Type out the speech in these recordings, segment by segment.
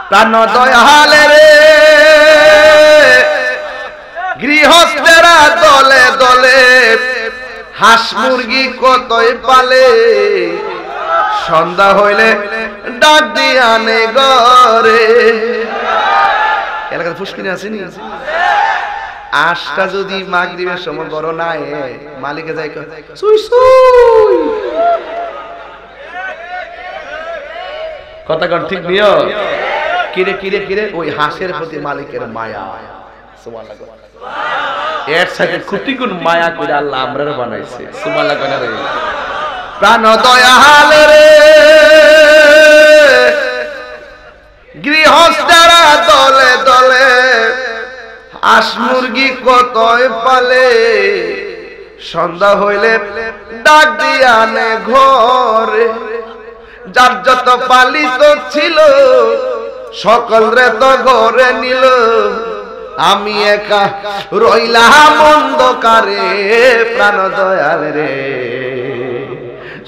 প্রাণ দয়ালে রে গৃহস্থেরা দলে দলে হাঁস মুরগি কতই পালে সন্ধ্যা হইলে ডাক দিয়ে আনে ঘরে এলাকার ফুসকিনি আসেনি আশটা যদি মাগরিবের সময় বড় নাই মালিকে যাই সুই সুই কথা কোন ঠিক নিও কিরে কিরে কিরে ওই হাঁসের প্রতি মালিকের মায়া সুবহানাল্লাহ এর সাথে কোটি গুণ মায়া করে আল্লাহ আমরারে বানাইছে সুবহানাল্লাহ রে প্রাণ দয়াল রে গৃহস্থরা দলে দলে হাঁস মুরগি কতই পালে সন্ধ্যা হইলে ডাক দিয়ে আনে ঘরে যার যত পালিত ছিল সকলরে তো ঘরে নিল আমি একা রইলাম অন্ধকারে প্রাণ দয়াল রে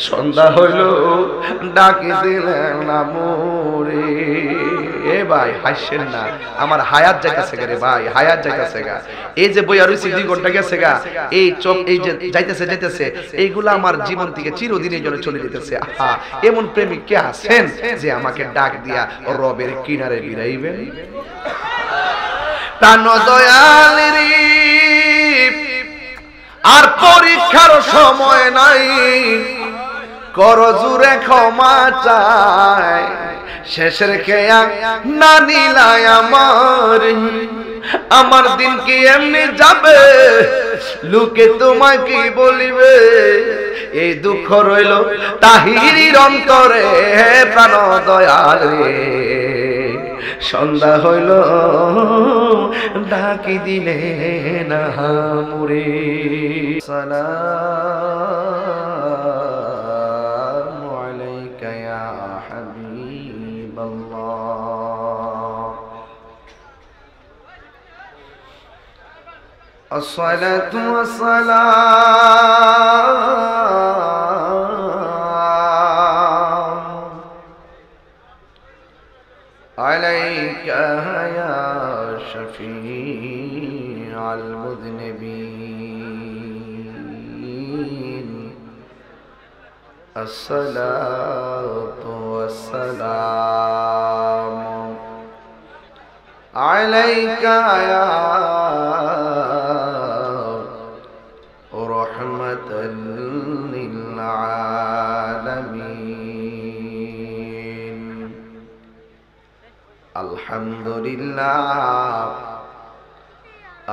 সন্ধ্যা হইল ডাকি দিলেন না মোরে এ ভাই হাসেন না আমার হায়াত যাইতেছে রে ভাই হায়াত যাইতেছে গা এই যে বইয়া রইছি 2 ঘন্টা গেছে গা এই চোখ এই যে যাইতেছে এইগুলা আমার জীবন থেকে চিরদিনের জন্য চলে যেতেছে আহা এমন প্রেমিক কে আছেন যে আমাকে ডাক দিয়া রবের কিনারে বিরাইবেন প্রাণ দয়াল রে আর পরীক্ষার সময় নাই কর জুরে ক্ষমা চাই শেষের খেয়া না নিলাই আমার দিন কি এমনি যাবে লোকে তোমায় কি বলিবে এই দুঃখ রইল তাহিরির অন্তরে প্রাণ দয়াল রে সন্ধ্যা হইল ডাকি দিলে না মোরে সালামু আলাইকা ইয়া হাবিবাল্লাহ আসসালাতু ওয়াসসালাম আলাইকা ইয়া শাফিআল মুযনিবিন আসসালাতু ওয়াসসালামু আলাইকা ইয়া রাহমাতাল লিল আলামিন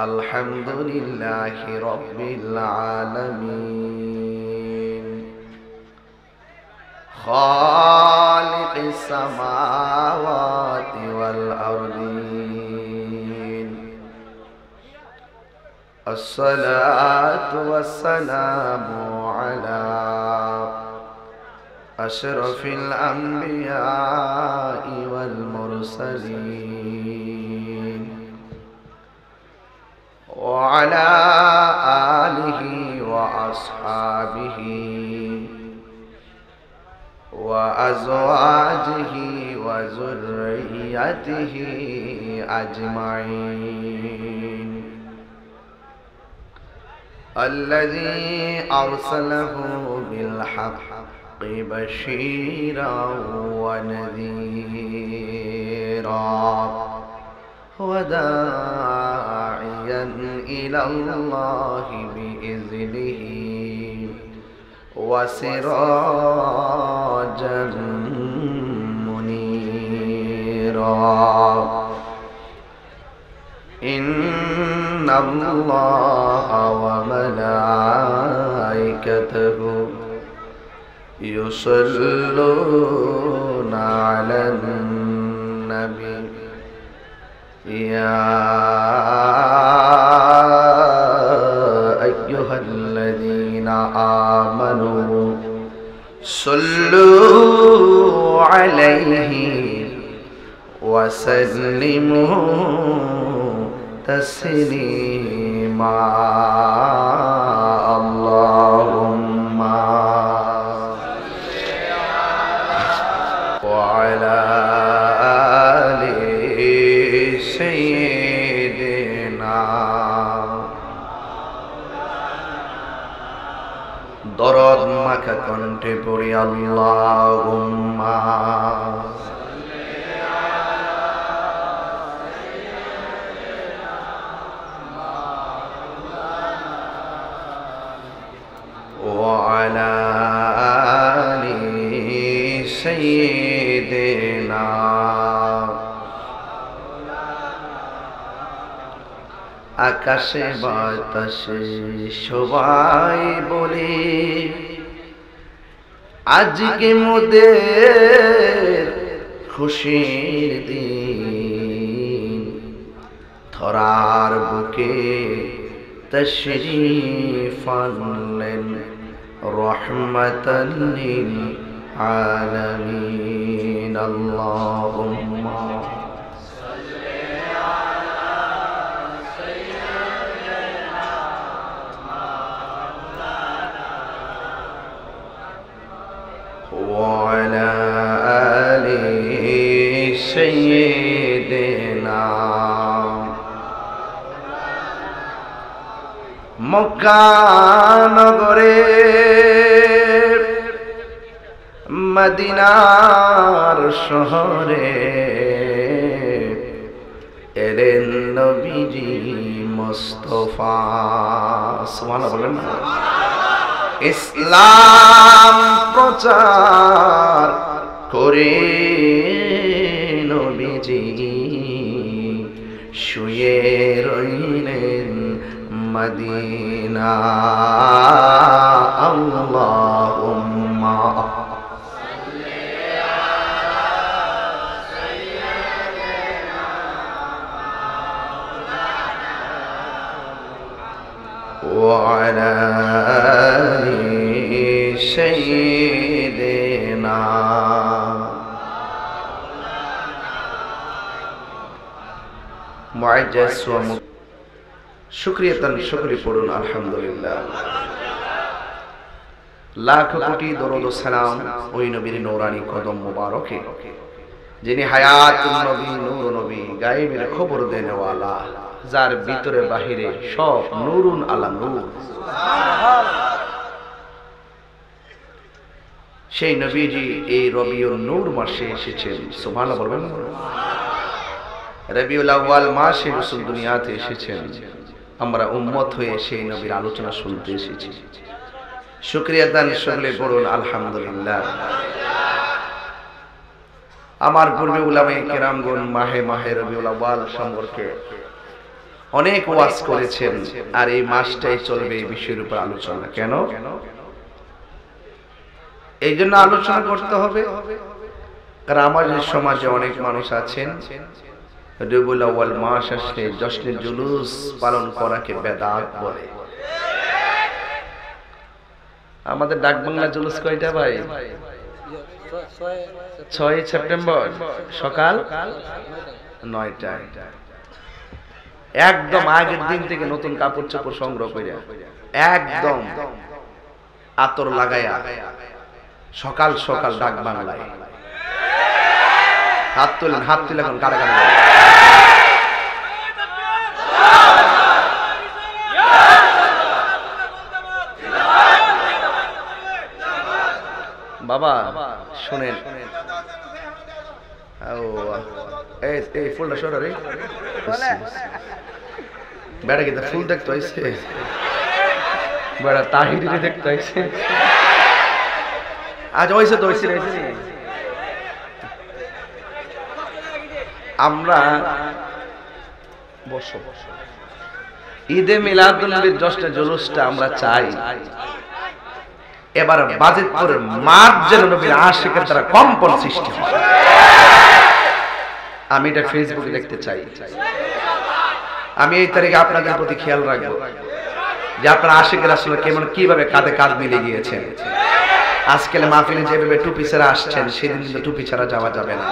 আলহামদুলিল্লাহি রাব্বিল আলামিন খালিকিস সামাওয়াতি ওয়াল আরদিন আসসালাতু ওয়াসসালামু আলা আশরাফিল আমবিয়াই ওয়াল মুরসালিন ওয়া আলা আলিহি ওয়া আসহাবিহি ওয়া আজওয়াজিহি ওয়া যুররিয়াতিহি আজমাইন الذي أرسله بالحق بشيرا ونذيرا وداعيا إلى الله بإذنه وسراجا منيرا إن الله وملائكته يصلون على النبي يا أيها الذين آمنوا صلوا عليه وسلموا تسليما اللهم وعلى آل উঠে পড়ি আল্লাহুম্মা ওয়া আলা আলি সাইয়্যিদিনা আকাশে বাতাসে সবাই বলে আজকে মোদের খুশির দিন ধরার বুকে তশরীফ আনলেন রহমাতাল লিল আলামিন আল্লাহুম্মা وعلى آل سيدنا মক্কা নগরে মদিনার শহরে এলেন নবীজি মুস্তাফা সুবহানাল্লাহ বলেন না ইসলাম প্রচার করে নবীজি শুয়ে রইলেন মদিনা আল্লাহুম্মা وعلى آل سيدنا معجز শুকরিয়াতান শুকরি পড়ুন আলহামদুলিল্লাহ লাখ কোটি দরুদ ও সালাম ওই নবীর নূরানি কদম মোবারকে যিনি হায়াতুন নবী নূর নবী গায়েবের খবর দেনে ওয়ালা যার ভিতরে বাহিরে সব নূরুন আলা নূর সেই নবীজি এই রবিউল নূর মাসে এসেছেন সুবহানাল্লাহ বলবেন রবিউল আউয়াল মাসে রাসূল দুনিয়াতে এসেছেন আমরা উম্মত হয়ে সেই নবীর আলোচনা শুনতে এসেছি শুকরিয়া দান শুনলে পড়ুন আলহামদুলিল্লাহ আমার পূর্বে উলামায়ে কেরামগণ মাহে রবিউল আউয়াল সম্পর্কে অনেক ওয়াজ করেছেন আর এই মাসটাই চলবে এই বিষয়ের উপর আলোচনা কেন এই জন্য আলোচনা করতে হবে কারণ আমাদের সমাজে অনেক মানুষ আছেন রবিউল আউয়াল মাস আসলে জশ্নে জুলুস পালন করাকে বেদাত বলে আমাদের ডাকবাংলা জুলুস কয়টা ভাই 6 সেপ্টেম্বর সকাল 9টায় একদম আগের দিন থেকে নতুন কাপড় চোপড় সংগ্রহ করে একদম আতর লাগায়া সকাল সকাল ডাক বাংলায় হাত তুলেন এখন কারা কারা বাবা শুনেন এই ফুলটা সরা রে বেড়া কি ফুল দেখতে হয়েছে বেড়া তাহিরি দেখতে হয়েছে আজ হয়েছে তো হয়েছে আমরা ঈদে মিলাদুন নবীর জশ্নে জুলুসটা আমরা চাই এবার বাজিতপুরের মাঠ যেন নবীর আশিকের দ্বারা কম্পন সৃষ্টি হয় আমি এটা ফেসবুকে দেখতে চাই আমি এই তারিখে আপনাদের প্রতি খেয়াল রাখবো যে আপনারা আশিকের আসলে কেমন কিভাবে কাঁধে কাঁধ মিলে গিয়েছেন আজকাল মাহফিলে যেভাবে টুপি ছাড়া আসছেন সেদিন কিন্তু টুপি ছাড়া যাওয়া যাবে না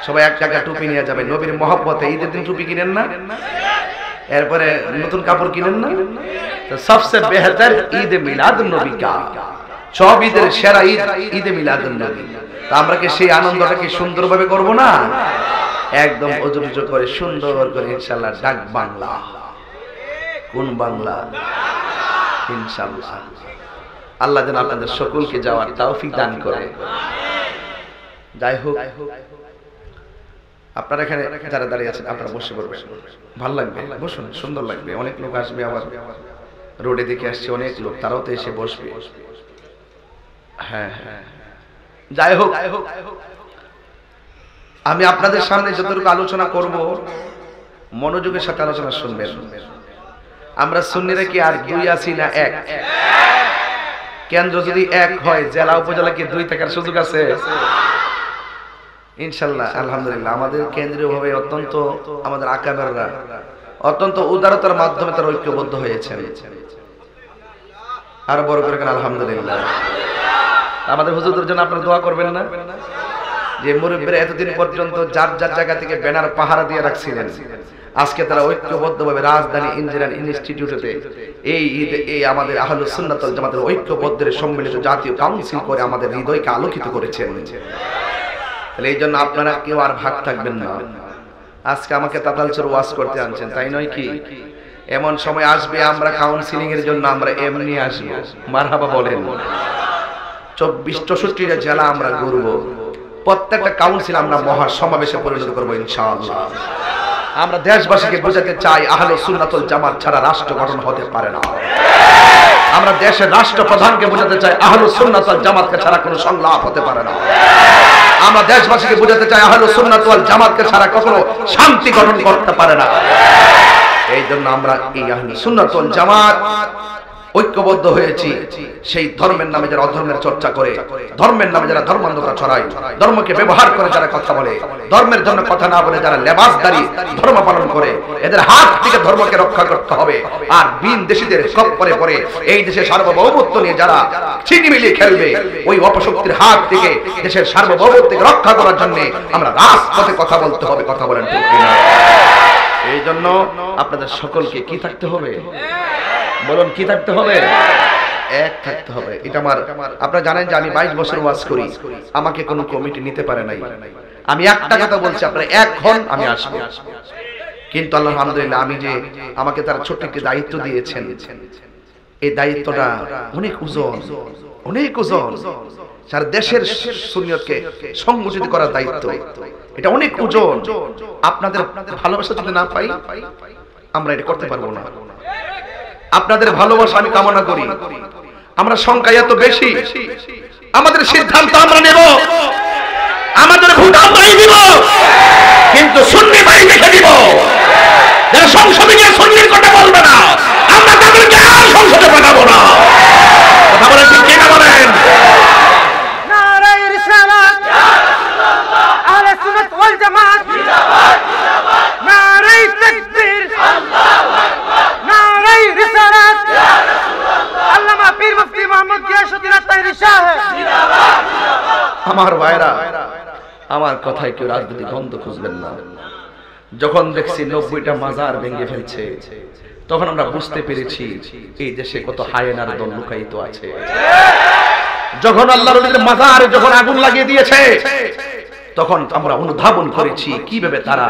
সবাই এক টাকা টুপি নিয়ে যাবে নবীর মহব্বতে ঈদের দিন টুপি কিনেন না এরপরে নতুন কাপড় কিনেন না তো সবচেয়ে বেহতর ঈদ মিলাদুন নবী কা সব ঈদের সেরা ঈদ ঈদ মিলাদুন নবী তো আমরা কি সেই আনন্দটাকে সুন্দরভাবে করব না একদম অজুজু করে সুন্দর করে ইনশাআল্লাহ ডাক বাংলা কোন বাংলা ইনশাআল্লাহ আল্লাহ যেন আপনাদের সকলকে যাওয়ার তৌফিক দান করে। যাই হোক, আপনারা এখানে যারা দাঁড়িয়ে আছেন আপনারা বসে পড়বেন, ভালো লাগবে, বসুন, সুন্দর লাগবে। অনেক লোক আসবে, আবার রোডে দেখে আসছে অনেক লোক, তারাও তো এসে বসবে। হ্যাঁ হ্যাঁ, যাই হোক, আমি আপনাদের সামনে যতটুকু আলোচনা করব মনোযোগের সাথে আলোচনা শুনবেন। আমরা সুন্নিরা কি আর দুই আছি না এক? কেন্দ্র যদি এক হয়, জেলা উপজেলা কি দুই থাকার সুযোগ আছে? ইনশাল্লাহ, আলহামদুলিল্লাহ। আমাদের কেন্দ্রীয় ভাবে অত্যন্ত আমাদের আকাবেররা অত্যন্ত উদারতার মাধ্যমে তারা ঐক্যবদ্ধ হয়েছেন। আরো বড় করে আলহামদুলিল্লাহ। আমাদের হুজুরদের জন্য আপনারা দোয়া করবেন না? যে মুরব্বীরা এতদিন পর্যন্ত যার যার জায়গা থেকে ব্যানার পাহারা দিয়ে রাখছিলেন, আজকে তারা ঐক্যবদ্ধভাবে রাজধানী ইঞ্জিনিয়ারিং ইনস্টিটিউটে এই আমাদের আহলুস সুন্নাত ওয়াল জামাতের ঐক্যবদ্ধের সম্মিলিত জাতীয় কাউন্সিল করে আমাদের হৃদয়কে আলোকিত করেছেন। তাহলে এই জন্য আপনারা কেউ আর ভাগ থাকবেন না। আজকে আমাকে তাতালচর ওয়াজ করতে আনছেন, তাই নয় কি? এমন সময় আসবে আমরা কাউন্সিলিং এর জন্য আমরা এমনি আসবো, মারহাবা বলেন। 24-64টা জেলা আমরা ঘুরবো, প্রত্যেকটা কাউন্সিল আমরা মহা সমাবেশে পরিণত করবো ইনশাআল্লাহ। আমরা দেশবাসীকে বোঝাতে চাই আহলুস সুন্নাত ওয়াল জামাত ছাড়া রাষ্ট্র গঠন হতে পারে না। আমরা দেশের রাষ্ট্রপ্রধানকে বোঝাতে চাই আহলুস সুন্নাত ওয়াল জামাতকে ছাড়া কোনো সংলাপ হতে পারে না। আমরা দেশবাসীকে বোঝাতে চাই আহলুস সুন্নাত ওয়াল জামাতকে ছাড়া কখনো শান্তি গঠন করতে পারে না। এই জন্য আমরা এই আহলুস সুন্নাত ওয়াল জামাত ঐক্যবদ্ধ হয়েছি। সেই ধর্মের নামে যারা অধর্মের চর্চা করে, ধর্মের নামে যারা ধর্মান্ধতা ছড়ায়, ধর্মকে ব্যবহার করে যারা কথা বলে, ধর্মের জন্য কথা না বলে যারা লেবাসদারি ধর্ম পালন করে, এদের হাত থেকে ধর্মকে রক্ষা করতে হবে। আর বিন দেশীদের খপ্পরে পড়ে এই দেশের সার্বভৌমত্ব নিয়ে যারা ছিনিমিলি খেলবে, ওই অপশক্তির হাত থেকে দেশের সার্বভৌমত্বকে রক্ষা করার জন্য আমরা রাজপথে কথা বলতে হবে। কথা বলেন ঠিক কিনা? এই জন্য আপনাদের সকলকে কি থাকতে হবে? বলুন, কি থাকতে হবে? এক থাকতে হবে। এটা আমার, আপনারা জানেন যে আমি 22 বছর ওয়াজ করি, আমাকে কোনো কমিটি নিতে পারে নাই। আমি একটা কথা বলছি, আপনারা এক হন, আমি আসবো। কিন্তু আলহামদুলিল্লাহ, আমি যে আমাকে তারা ছোট্ট একটি দায়িত্ব দিয়েছেন, এই দায়িত্বটা অনেক ওজন, অনেক ওজন। সারা দেশের সুন্নিয়তকে সংগঠিত করার দায়িত্ব, এটা অনেক ওজন। আপনাদের ভালোবাসা যদি না পাই, আমরা এটা করতে পারবো না। আপনাদের ভালোবাসা আমি কামনা করি। আমরা সংখ্যা এত বেশি, আমাদের সিদ্ধান্ত আমরা নেব, আমাদের ভোট আমরাই দিব, কিন্তু সুন্নি ভাই দেখে দিব। যারা সংসদে গিয়ে সুন্নির কথা বলবে না, আমরা তাদেরকে আর সংসদে পাঠাবো না। কথা বলেন ঠিক কিনা? বলেন নারায়ে রিসালাত, আহলুস সুন্নাত ওয়াল জামাত জিন্দাবাদ, জিন্দাবাদ। নারায়ে তাকবীর, আল্লাহু আকবার। নারায়ে রিসালাত, ইয়া রাসূলুল্লাহ। আল্লামা পীর মুফতি মুহাম্মদ গিয়াসউদ্দিন আত-তাহিরি সাহেব জিন্দাবাদ, জিন্দাবাদ। আমার ভাইরা, আমার কথায় কেউ রাজনৈতিক গন্ধ খুঁজবেন না। যখন দেখছি 90টা মাজার ভেঙে ফেলছে, তখন আমরা বুঝতে পেরেছি এই দেশে কত হায়েনার দল লুকায়িত আছে। যখন আল্লাহর ওলিদের মাজারে যখন আগুন লাগিয়ে দিয়েছে, তখন আমরা অনুধাবন করেছি কিভাবে তারা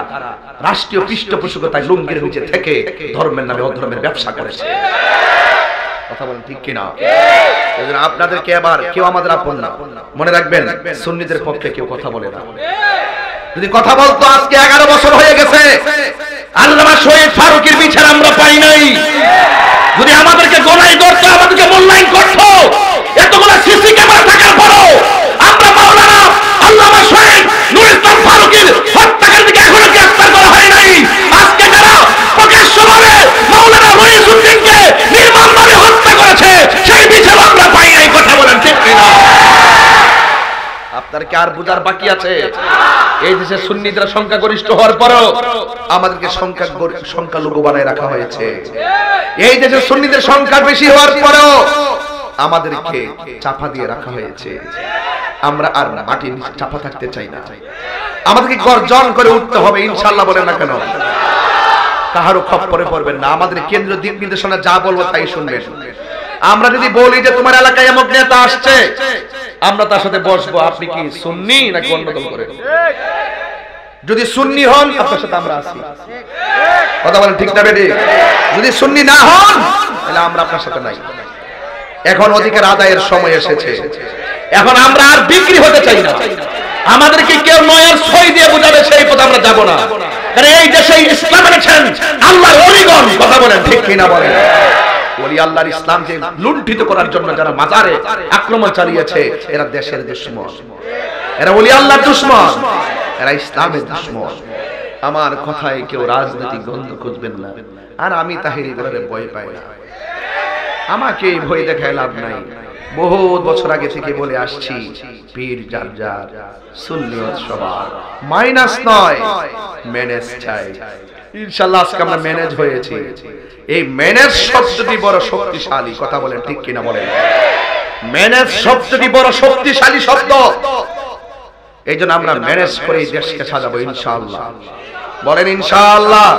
রাষ্ট্রীয় পৃষ্ঠপোষকতায় লুঙ্গির নিচে থেকে ধর্মের নামে অধর্মের ব্যবসা করেছে। কথা বলেন ঠিক কিনা? এজন্য আপনাদেরকে এবার কেউ আমাদের আপন না, মনে রাখবেন, সুন্নিদের পক্ষে কেউ কথা বলে না। যদি কথা বলতো, আজকে 11 বছর হয়ে গেছে, আল্লামা শহীদ ফারুকীর বিচার আমরা পাই নাই। যদি আমাদেরকে গোলাই করতো, আমাদেরকে মূল্যায়ন করতো, এতগুলো সিসি ক্যামেরা থাকার পরও আমরা মাওলানা আল্লামা শহীদ নূর ইসলাম ফারুকীর হত্যাকারীকে এখনো গ্রেফতার করা হয় নাই। আজকে যারা প্রকাশ্যভাবে মাওলানা রইসুদ্দিনকে নির্মমভাবে হত্যা করেছে, সেই বিচার আমরা পাই নাই। কথা বলেন ঠিক কিনা? আপনার কি আর বুঝার বাকি আছে? এই দেশের সুন্নিরা সংখ্যাগরিষ্ঠ হওয়ার পরও আমাদেরকে সংখ্যালঘু বানায় রাখা হয়েছে। এই দেশের সুন্নিদের সংখ্যা বেশি হওয়ার পরও আমাদেরকে চাপা দিয়ে রাখা হয়েছে। আমরা আর মাটির নিচে চাপা থাকতে চাই না, আমাদেরকে গর্জন করে উঠতে হবে ইনশাআল্লাহ। বলেন না কেন? কাহারও খপ্পরে পড়বেন না। আমাদের কেন্দ্রীয় দিক নির্দেশনা যা বলবো তাই শুনবেন। আমরা যদি বলি যে তোমার এলাকায় এমন নেতা আসছে, আমরা তার সাথে বসবো, আপনি কি সুন্নি নাকি অন্য দল করেন? যদি সুন্নি হন, আপনার সাথে আমরা আছি। কথা বলেন ঠিক না বেটি? যদি সুন্নি না হন, তাহলে আমরা আপনার সাথে নাই। এখন অধিকার আদায়ের সময় এসেছে। এখন আমরা আর বিক্রি হতে চাই না। আমাদেরকে কেউ নয়ের সই দিয়ে বোঝাবে সেই পথে আমরা যাব না। কারণ এই দেশে ইসলাম এনেছেন আল্লাহর ওলিগণ। কথা বলেন ঠিক কিনা বলেন? ওলি আল্লাহর ইসলামকে লুণ্ঠিত করার জন্য যারা মাজারে আক্রমণ চালিয়েছে এরা দেশের দুশমন, এরা ওলি আল্লাহর দুশমন, এরা ইসলামের দুশমন। আমার কথায় কেউ রাজনৈতিক গন্ধ খুঁজবেন না। আর আমি তাহিরি বলে ভয় পাই না। আমাকে ভয় দেখায় লাভ নাই। বহুত বছর আগে থেকে বলে আসছি, পীর যার যার, সুন্নিয়ত সবার, মাইনাস নয়, ম্যানেজ চাই। ইনশাআল্লাহ আজকে আমরা ম্যানেজ হয়েছি। এই ম্যানেজ শব্দটি বড় শক্তিশালী। কথা বলেন ঠিক কিনা বলেন? ম্যানেজ শব্দটি বড় শক্তিশালী শব্দ। এই জন্য আমরা ম্যানেজ করে দেশকে সাজাবো ইনশাআল্লাহ। বলেন ইনশাআল্লাহ।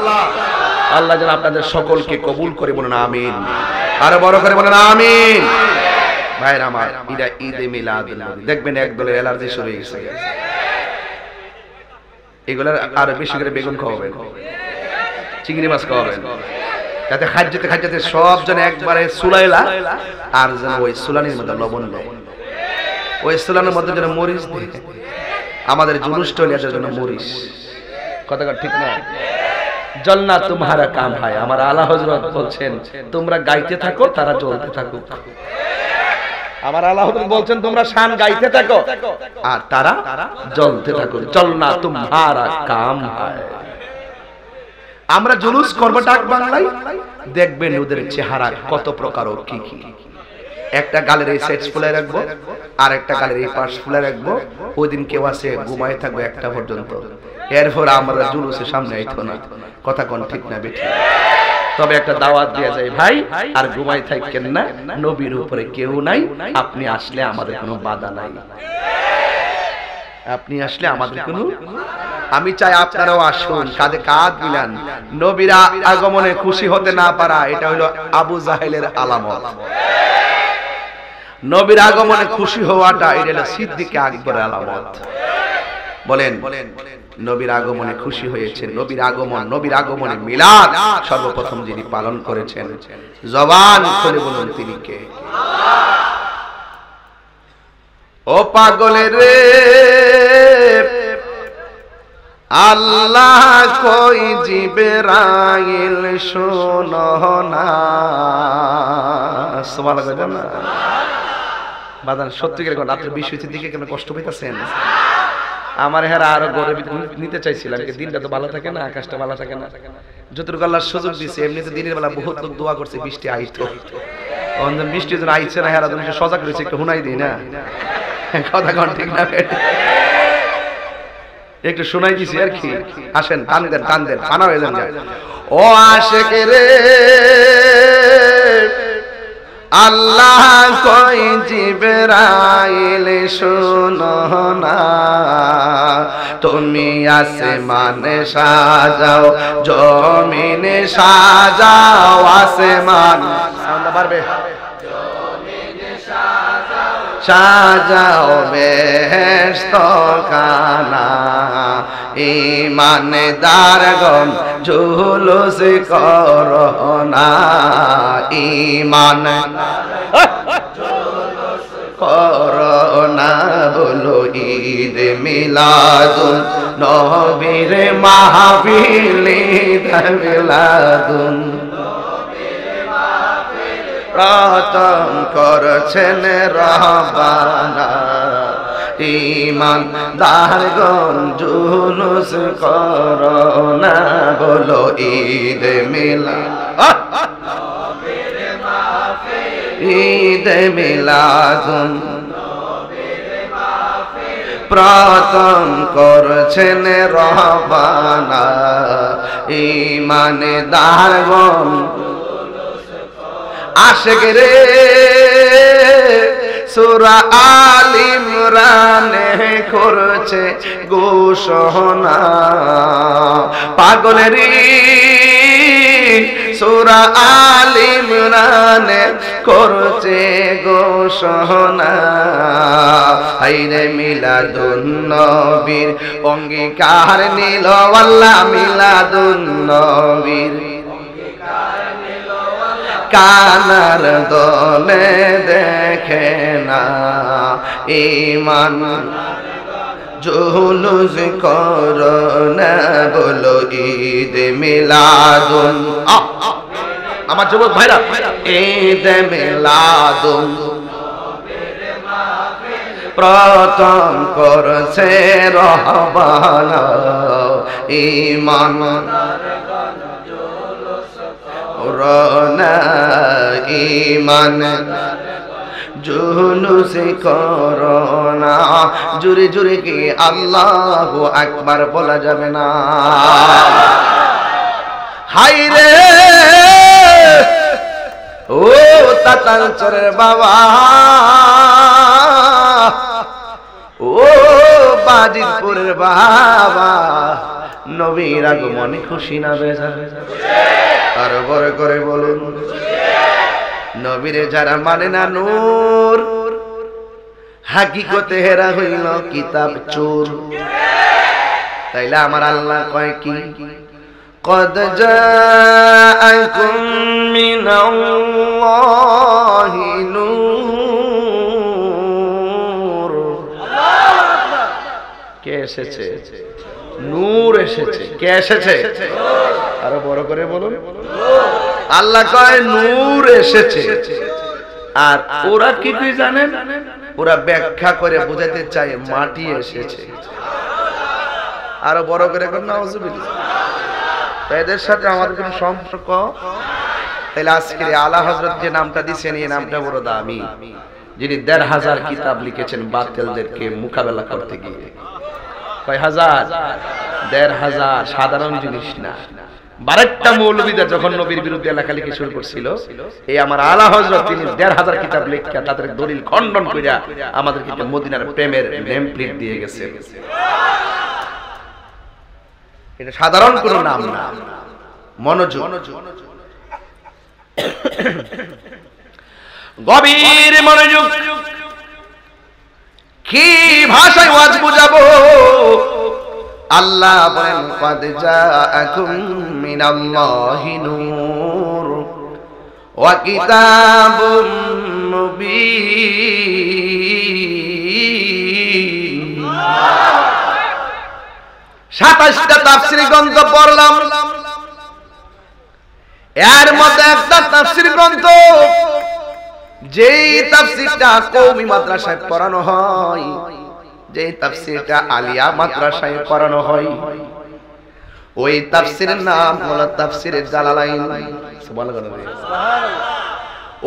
আল্লাহ যেন আপনাদের সকলকে কবুল করে, বলেন আমিন। আরো বড় করে বলেন আমিন। ভাইরা আমার, ঈদে মিলাদুন নবী দেখবেন এক দলের অ্যালার্জি শুরু হয়ে গেছে। এগুলার আরো বেশি করে বেগুন খাওয়াবেন, চিংড়ি মাছ খাওয়াবেন, যাতে খাদ্যতে সব যেন একবারে সুলাইলা, আর যেন ওই সুলানির মধ্যে লবণ দেয়, ওই সুলানের মধ্যে যেন মরিচ দেয়। আমাদের জুলুসটা হলে জন্য মরিচ। কথা ঠিক না? জলনা তোমারা কাম হয়। আমার আলা হযরত বলছেন তোমরা গাইতে থাকো, তারা জ্বলতে থাকুক। আমার আলা হযরত বলছেন তোমরা শান গাইতে থাকো আর তারা জ্বলতে থাকো। জলনা তোমারা কাম হয়। আমরা জুলুস করব ডাক বাংলায়, দেখবেন ওদের চেহারা কত প্রকার ও কি কি। একটা গালের এই সেট ফুলে রাখবো, আর একটা গালের এই পাশ ফুলে রাখবো। ওই দিন কেউ আছে ঘুমায় থাকবো একটা পর্যন্ত। এরপর আমরা জুলুসের সামনে আইতো না। কথা কোন ঠিক না বেঠি? তবে একটা দাওয়াত দেয়া যায়, ভাই আর ঘুমাই থাকেন না, নবীর উপরে কেউ নাই, আপনি আসলে আমাদের কোনো বাধা নাই। আপনি আসলে আমাদের কোনো, আমি চাই আপনারাও আসুন, কাঁধে কাঁধ মিলান। নবীর আগমনে খুশি হতে না পারা এটা হলো আবু জাহেলের আলামত। নবীর আগমনে খুশি হওয়াটা এটা হলো সিদ্দিক আকবরের আলামত। বলেন নবীর আগমনে খুশি হয়েছেন। নবীর আগমনে মিলাদ সর্বপ্রথম যিনি পালন করেছেন, জবান খুলে বলুন তিনি কে? ও পাগলের রে আল্লাহ কই জিবরাইল শোনো না। সুবহানাল্লাহ না বাদান সত্যিকার কোন রাত্রে 20 দিকে কেন কষ্ট পাইতাছেন? আমার হেরা আরো গরিব নিতে চাইছিলাম, দিনটা তো ভালো থাকে না, আকাশটা ভালো থাকে না। যতটুকু আল্লাহ সুযোগ দিয়েছে, এমনিতে দিনের বেলা বহুত লোক দোয়া করছে বৃষ্টি আইতো। বৃষ্টি যখন আইছে না, হেরা তুমি সজাগ রয়েছে, একটু হুনাই দিই না। কথা কন ঠিক না? একটু শোনাই দিছি আর কি। আসেন টান দেন পানা হয়ে যান। ও আশেক রে আল্লাহ কই জিবরাইল শোনো না। তুমি আসমানে সাজাও, জমিনে সাজাও, আসমান পারবে সাজাও বেহেশত খানা। ঈমানদারগণ জুলুস করো না, ঈমান করো না। বলো ঈদ মিলাদুন নবীর মাহফিল, ঈদ মিলাদুন প্রথম করছেন রহবানা। ঈমানদারগণ জুলুস করো না, বলো ঈদ মিলাদ, ঈদ মিলাদুন প্রথম করছেন রহবানা। ঈমানদারগণ আশেক রে সূরা আল ইমরানে করছে ঘোষণা। পাগলের সূরা আল ইমরানে করছে ঘোষণা। হাইরে মিলাদুন নবীর অঙ্গীকার নিল আল্লাহ, মিলাদুন নবীর কানার দলে দেখে না ঈমান জুলুস করোনা বলো ঈদ মিলাদুন আমার যুবক ভাইরা ঈদ মিলাদুন প্রথম করছে রহবানা ঈমান করোনা ঈমান জুলুস করোনা জুরে জুরে কি আল্লাহু আকবার বলা যাবে না হাই রে ও তাতালচরের বাবা ও বাজিতপুরের বাবা নবীর আগমনে খুশি না বেজার আর বড় করে বলুন নবীরে যারা মানে না নূর হাকিকতে হেরা হইল কিতাব চোর তাইলে আমার আল্লাহ কয় কি قد جاءكم من الله نور কে এসেছে নূর এসেছে কে এসেছে আরো বড় করে বলুন আল্লাহ কয় নূর এসেছে আর ওরা কি কি জানেন ওরা ব্যাখ্যা করে বোঝাতে চায় মাটি এসেছে আরো বড় করে কোন নাউজুবিল্লাহ এদের সাথে আমাদের কোনো সম্পর্ক তাহলে আজকে আলা হযরত যে নামটা দিয়েছেন এই নামটা বড় দামি যিনি ১৫০০ কিতাব লিখেছেন বাতিলদেরকে মোকাবেলা করতে গিয়ে কয় হাজার ১৫০০ সাধারণ জিনিস না ১২টা মৌলবীরা যখন নবীর বিরুদ্ধে লেখালেখি শুরু করছিল এই আমার আলা হযরত তিনি ১৫০০ কিতাব লেখা তাদের দলিল খণ্ডন কইরা আমাদেরকে মদিনার প্রেমের নেম প্লেট দিয়ে গেছে এটা সাধারণ কোন নাম না মনোযোগ গভীর মনোযোগ কি ভাষায় ওয়াজ বুঝাবো আল্লাহ বলেন قد جاءكم من الله نور وكتاب مبين ২৭টা তাফসীর গ্রন্থ পড়লাম এর মধ্যে একটা তাফসীর গ্রন্থ যেই তাফসীরটা কওমি মাদ্রাসায় পড়ানো হয় যেই তাফসীরটা আলিয়া মাদ্রাসায় পড়ানো হয় ওই তাফসীরের নাম হলো তাফসীরে জালালাইন সুবহানাল্লাহ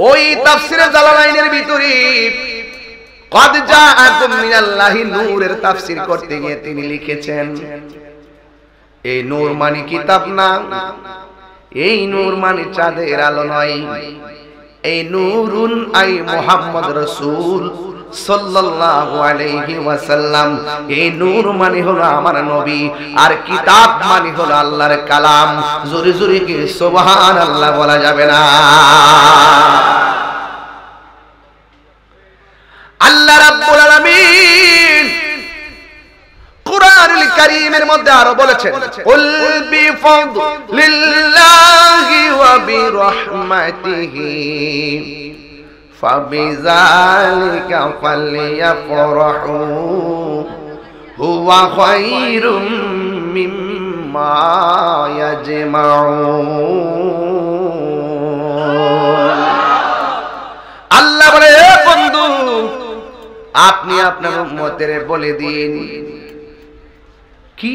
ওই তাফসীরে জালালাইনের ভিতরে قد جاءكم من الله নূরের তাফসীর করতে গিয়ে তিনি লিখেছেন এই নূর মানে কিতাব না এই নূর মানে চাঁদের আলো নয় এই নূরুন আই মুহাম্মদ রাসূল সাল্লাল্লাহু আলাইহি ওয়াসাল্লাম এই নূর মানে হলো আমার নবী আর কিতাব মানে হলো আল্লাহর কালাম জোরে জোরে কি সুবহানাল্লাহ বলা যাবে না আল্লাহ রাব্বুল আলামিন কুরআনুল কারীমের মধ্যে আরো বলেছেন কুল বিফাদলিল্লাহি ওয়া বিরহমাতিহি ফাবিযালিকা ফালইফরাহু হুয়া খায়রুম মিম্মা ইয়াজমাউন আল্লাহ বলে বন্ধু আপনি আপনার উম্মতের বলে দিন কি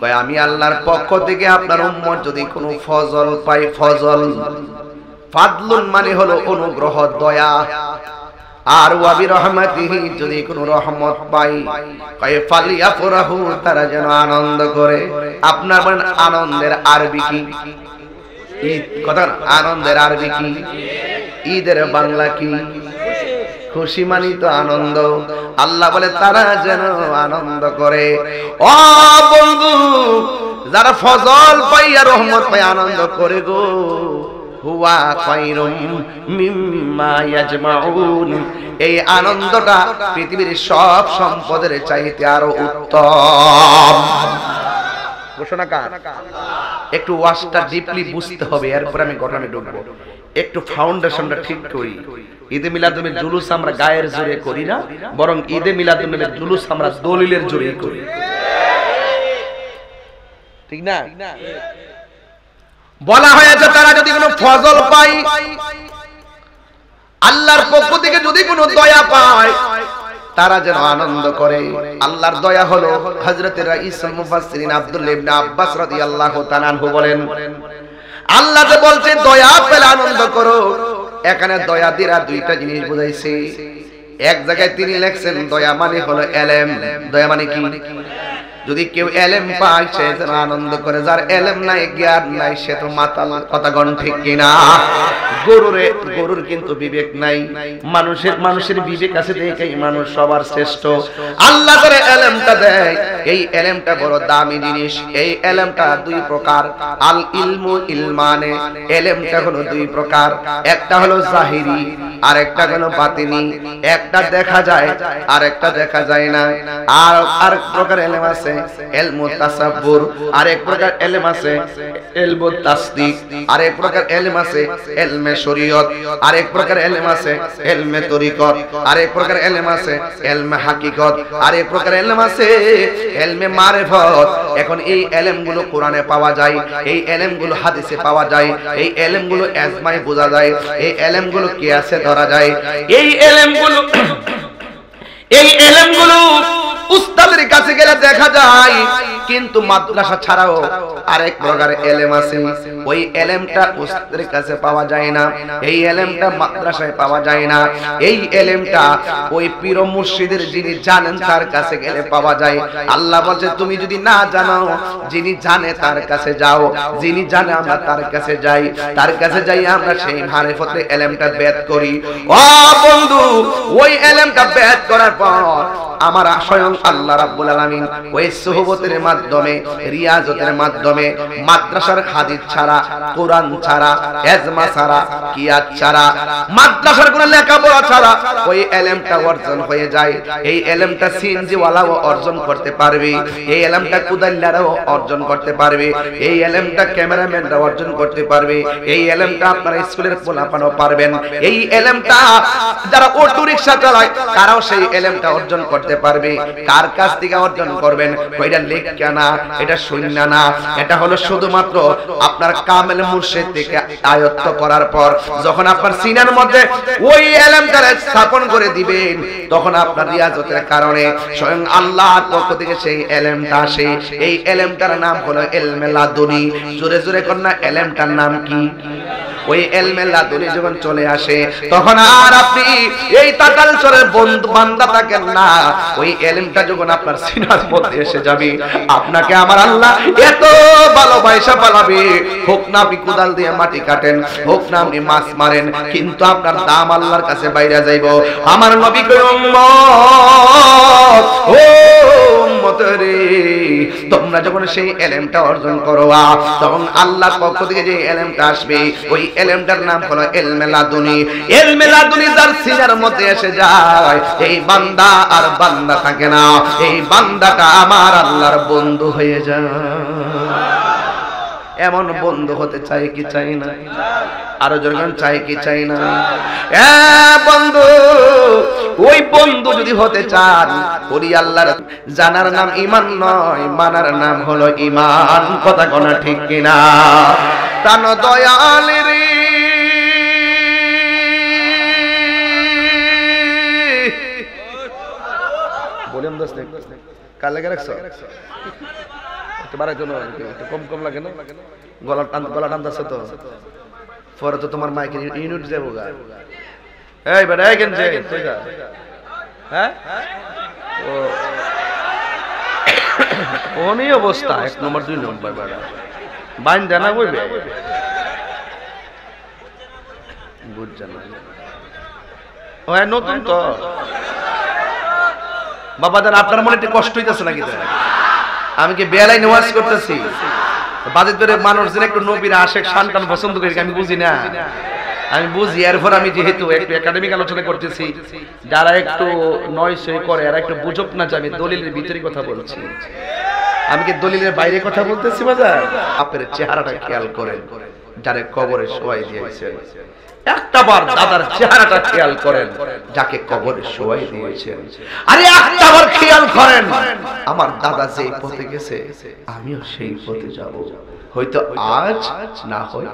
কয় আমি আল্লাহর পক্ষ থেকে আপনার উম্মত যদি কোনো ফজল পায় ফজল ফাদলুন মানে হলো অনুগ্রহ দয়া আর ওয়া বিরহমাতিহি যদি কোনো রহমত পায় কয় ফালিয়াফরাহু তারা যেন আনন্দ করে আপনার আনন্দের আরবি কি ঈদ কথা আনন্দের আরবি কি ঈদের বাংলা কি খুশি মানি তো আনন্দ আল্লাহ বলে তারা যেন আনন্দ করে ও বন্ধু যারা ফজল পাইয়া রহমত পাই আনন্দ করে গো হুয়া খায়রুম মিম্মা ইয়াজমাউন এই আনন্দটা পৃথিবীর সব সম্পদের চাইতে আরো উত্তম ঘোষণা কার? একটু ওয়াজটা ডিপলি বুঝতে হবে, এরপর আমি ঘটনায় ঢুকবো। একটু ফাউন্ডেশনটা ঠিক করি। ঈদে মিলাদুন্নবীর জুলুস আমরা গায়ের জোরে করি না, বরং ঈদে মিলাদুন্নবীর জুলুস আমরা দলিলের জোরে করি, ঠিক না? বলা হয়েছে তারা যদি কোনো ফজল পায়, আল্লাহর পক্ষ থেকে যদি কোনো দয়া পায়, তারা যেন আনন্দ করে। আল্লাহর দয়া হলো, হযরত রাইস মুফাসসিরিন আব্দুল্লাহ ইবনে আব্বাস রাদিয়াল্লাহু তাআলা আনহু বলেন, আল্লাহ যে বলছে দয়া পেলে আনন্দ করো, এখানে দয়া দ্বারা দুইটা জিনিস বোঝাইছে। এক জায়গায় তিনি লিখছেন দয়া মানে হলো এলেম। দয়া মানে কি? যদি কেউ এলেম পায় সে যেন আনন্দ করে, যার এলেম নাই, জ্ঞান নাই, সে তো মাতাল। কথা গণ ঠিক কিনা? গরুর কিন্তু বিবেক নাই, মানুষের বিবেক আছে, দেখেই মানুষ সবার শ্রেষ্ঠ। আল্লাহ করে এলেমটা দেয়, এই এলেমটা বড় দামি জিনিস। এই এলেমটা দুই প্রকার, আল ইলমু ইলমানে। এলেমটা হলো দুই প্রকার, একটা হলো জাহিরি আর একটা হলো বাতিনি। একটা দেখা যায় আর একটা দেখা যায় না। আর প্রকার এলেম আছে ইলমু তাসাব্বুর, আর এক প্রকার ইলম আছে ইলমু তাসদিক, আর এক প্রকার ইলম আছে ইলমে শরীয়ত, আর এক প্রকার ইলম আছে ইলমে তরিকত, আর এক প্রকার ইলম আছে ইলমে হাকিকত, আর এক প্রকার ইলম আছে ইলমে মারিফত। এখন এই ইলমগুলো কোরআনে পাওয়া যায়, এই ইলমগুলো হাদিসে পাওয়া যায়, এই ইলমগুলো ইজমায়ে বোঝা যায়, এই ইলমগুলো কিয়াসে ধরা যায়। এই ইলমগুলো উস্তাদের কাছে গেলে দেখা যায়, কিন্তু মাদ্রাসা ছাড়াও আরেক প্রকার এলেম আছে, ওই এলেমটা উস্তাদের কাছে পাওয়া যায় না, এই এলেমটা মাদ্রাসায় পাওয়া যায় না। এই এলেমটা ওই পীর মুর্শিদের যিনি জানেন তার কাছে গেলে পাওয়া যায়। আল্লাহ বলছে তুমি যদি না জানো, যিনি জানে তার কাছে যাও, যিনি জানে আমরা তার কাছে যাই, তার কাছে যাই আমরা সেই মারিফতে এলেমটা বেদ করি। ও বন্ধু, ওই এলেমটা বেদ করার পর আমার স্বয়ং আল্লাহ রাব্বুল আলামিন ওই সুহবতের মাধ্যমে, রিয়াজতের মাধ্যমে, মাদ্রাসার হাদিস ছাড়া, কোরআন ছাড়া, ইজমা ছাড়া, কিয়াত ছাড়া, মাদ্রাসার কোন লেখাপড়া ছাড়া ওই ইলমটা অর্জন হয়ে যায়। এই ইলমটা সিএনজি ওয়ালাও অর্জন করতে পারবে, এই ইলমটা কুদাইল্লারাও অর্জন করতে পারবে, এই ইলমটা ক্যামেরাম্যানরাও অর্জন করতে পারবে, এই ইলমটা আপনারা স্কুলের পোলাপানও পারবেন, এই ইলমটা যারা অটো রিকশা চালায় তারাও সেই ইলমটা অর্জন করতে পারবে। কার কাছ থেকে অর্জন করবেন? ওইটা লেখা না, এটা শূন্য না, এটা হলো শুধুমাত্র আপনার কামেল মুর্শিদ থেকে আয়ত্ত করার পর যখন আপনার সিনার মধ্যে ওই ইলমটা স্থাপন করে দিবেন, তখন আপনার রিয়াজতের কারণে স্বয়ং আল্লাহর পক্ষ থেকে সেই ইলমটা আসে। এই ইলমটার নাম হলো ইলমে লাদুনি। জোরে জোরে কোন না, ইলমটার নাম কি? ওই ইলমে লাদুনি যখন চলে আসে, তখন আর আপনি এই তাকালচরের বন্ধু বান্দা থাকেন না। ওই ইলমটা যখন আপনার সিনার মধ্যে এসে যাবে, আপনাকে আমার আল্লাহ এত ভালোবাসা পালাবে, হোক না আপনি কোদাল দিয়ে মাটি কাটেন, হোক না আপনি মাছ মারেন, কিন্তু আপনার দাম আল্লাহর কাছে বাইরে যাইব। আমার নবী কই উম্মত, ও উম্মত রে, তোমরা যখন সেই ইলমটা অর্জন করবা, তখন আল্লাহর পক্ষ থেকে যে ইলমটা আসবে, ওই ইলমটার নাম হলো ইলমে লাদুনি। ইলমে লাদুনি যার সিনার মধ্যে এসে যায়, এই বান্দা আর বান্দা থাকে না, এই বান্দাটা আমার আল্লাহর বন্ধু হয়ে যায়। এমন বন্ধু হতে চাই কি চাই না? আরো যখন চাই কি চাই না? বন্ধু, ওই বন্ধু যদি হতে চান, ওই আল্লাহর জানার নাম ঈমান নয়, মানার নাম হলো ঈমান। কথা কোনা ঠিক কিনা? প্রাণ দয়াল রে, বলিম দোস্ত কাল লাগে রাখছো কম কম লাগে না? গলা টানতেছে তো, পরে তো তোমার মাইকে ইউনিট যাবো গা। এই বেটা এই কেন হ্যাঁ, ওনি অবস্থা 1 নম্বর 2 নম্বর বেটা বাইন দেনা বইবে বুঝছেন না? ও নতুন তো বাবাদের, আপনার মনে একটু কষ্ট হইতেছে নাকি? আমি কি বেলায় নামাজ করতেছি, বাজেট ধরে মানুষ যেন একটু নবীর আশেক সন্তান পছন্দ করি, আমি বুঝি না? আমি বুঝি। এরপর আমি যেহেতু একটু একাডেমিক আলোচনা করতেছি, যারা একটু নয় সই করে এরা একটু বুঝুক না যে আমি দলিলের ভিতরে কথা বলছি। আমি কি দলিলের বাইরে কথা বলতেছি বাজার? আপনার চেহারাটা খেয়াল করেন, যারে কবরে শোয়াই দিয়েছেন। একটা বার দাদার চেহারাটা খেয়াল করেন, যাকে কবরে শোয়াই দিয়েছেন। আরে একটা বার খেয়াল করেন, আমার দাদা যেই পথে গেছে আমিও সেই পথে যাব, হয়তো আজ না হয়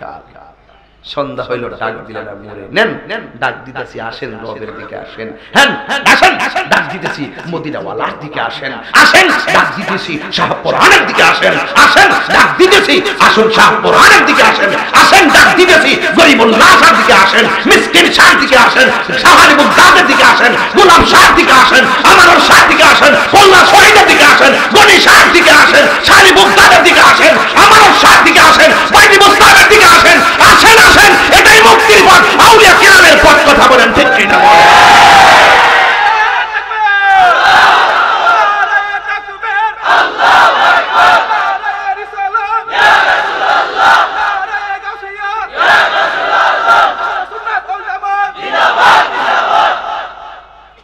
কাল। সন্ধ্যা হইল, ডাক দিলেন না মরে নেন, ডাক দিতেছি আসেন রবের দিকে আসেন, হ্যাঁ আসেন, ডাক দিতেছি মদিনাওয়ালার দিকে আসেন, আসেন ডাক দিতেছি শাহপুরানের দিকে আসেন, আসেন ডাক দিতেছি আসুন শাহপুরানের দিকে আসেন, আসেন ডাক দিতেছি গরিবুল্লাহর দিকে আসেন, মিসকিন শাহর দিকে আসেন, শাহারি মুগদাদের দিকে আসেন, গোলাম শাহর দিকে আসেন, আমানুর শাহর দিকে আসেন, মোল্লা শহীদের দিকে আসেন, গনি শাহর দিকে আসেন, শাহারি মুগদাদের দিকে আসেন, আমানুর শাহর দিকে আসেন, বাইদি মুস্তাফার দিকে আসেন, আসেন আসেন, এটাই মুক্তির পথ, আউলিয়া কিরামের পথ। কথা বলেন ঠিক কি না?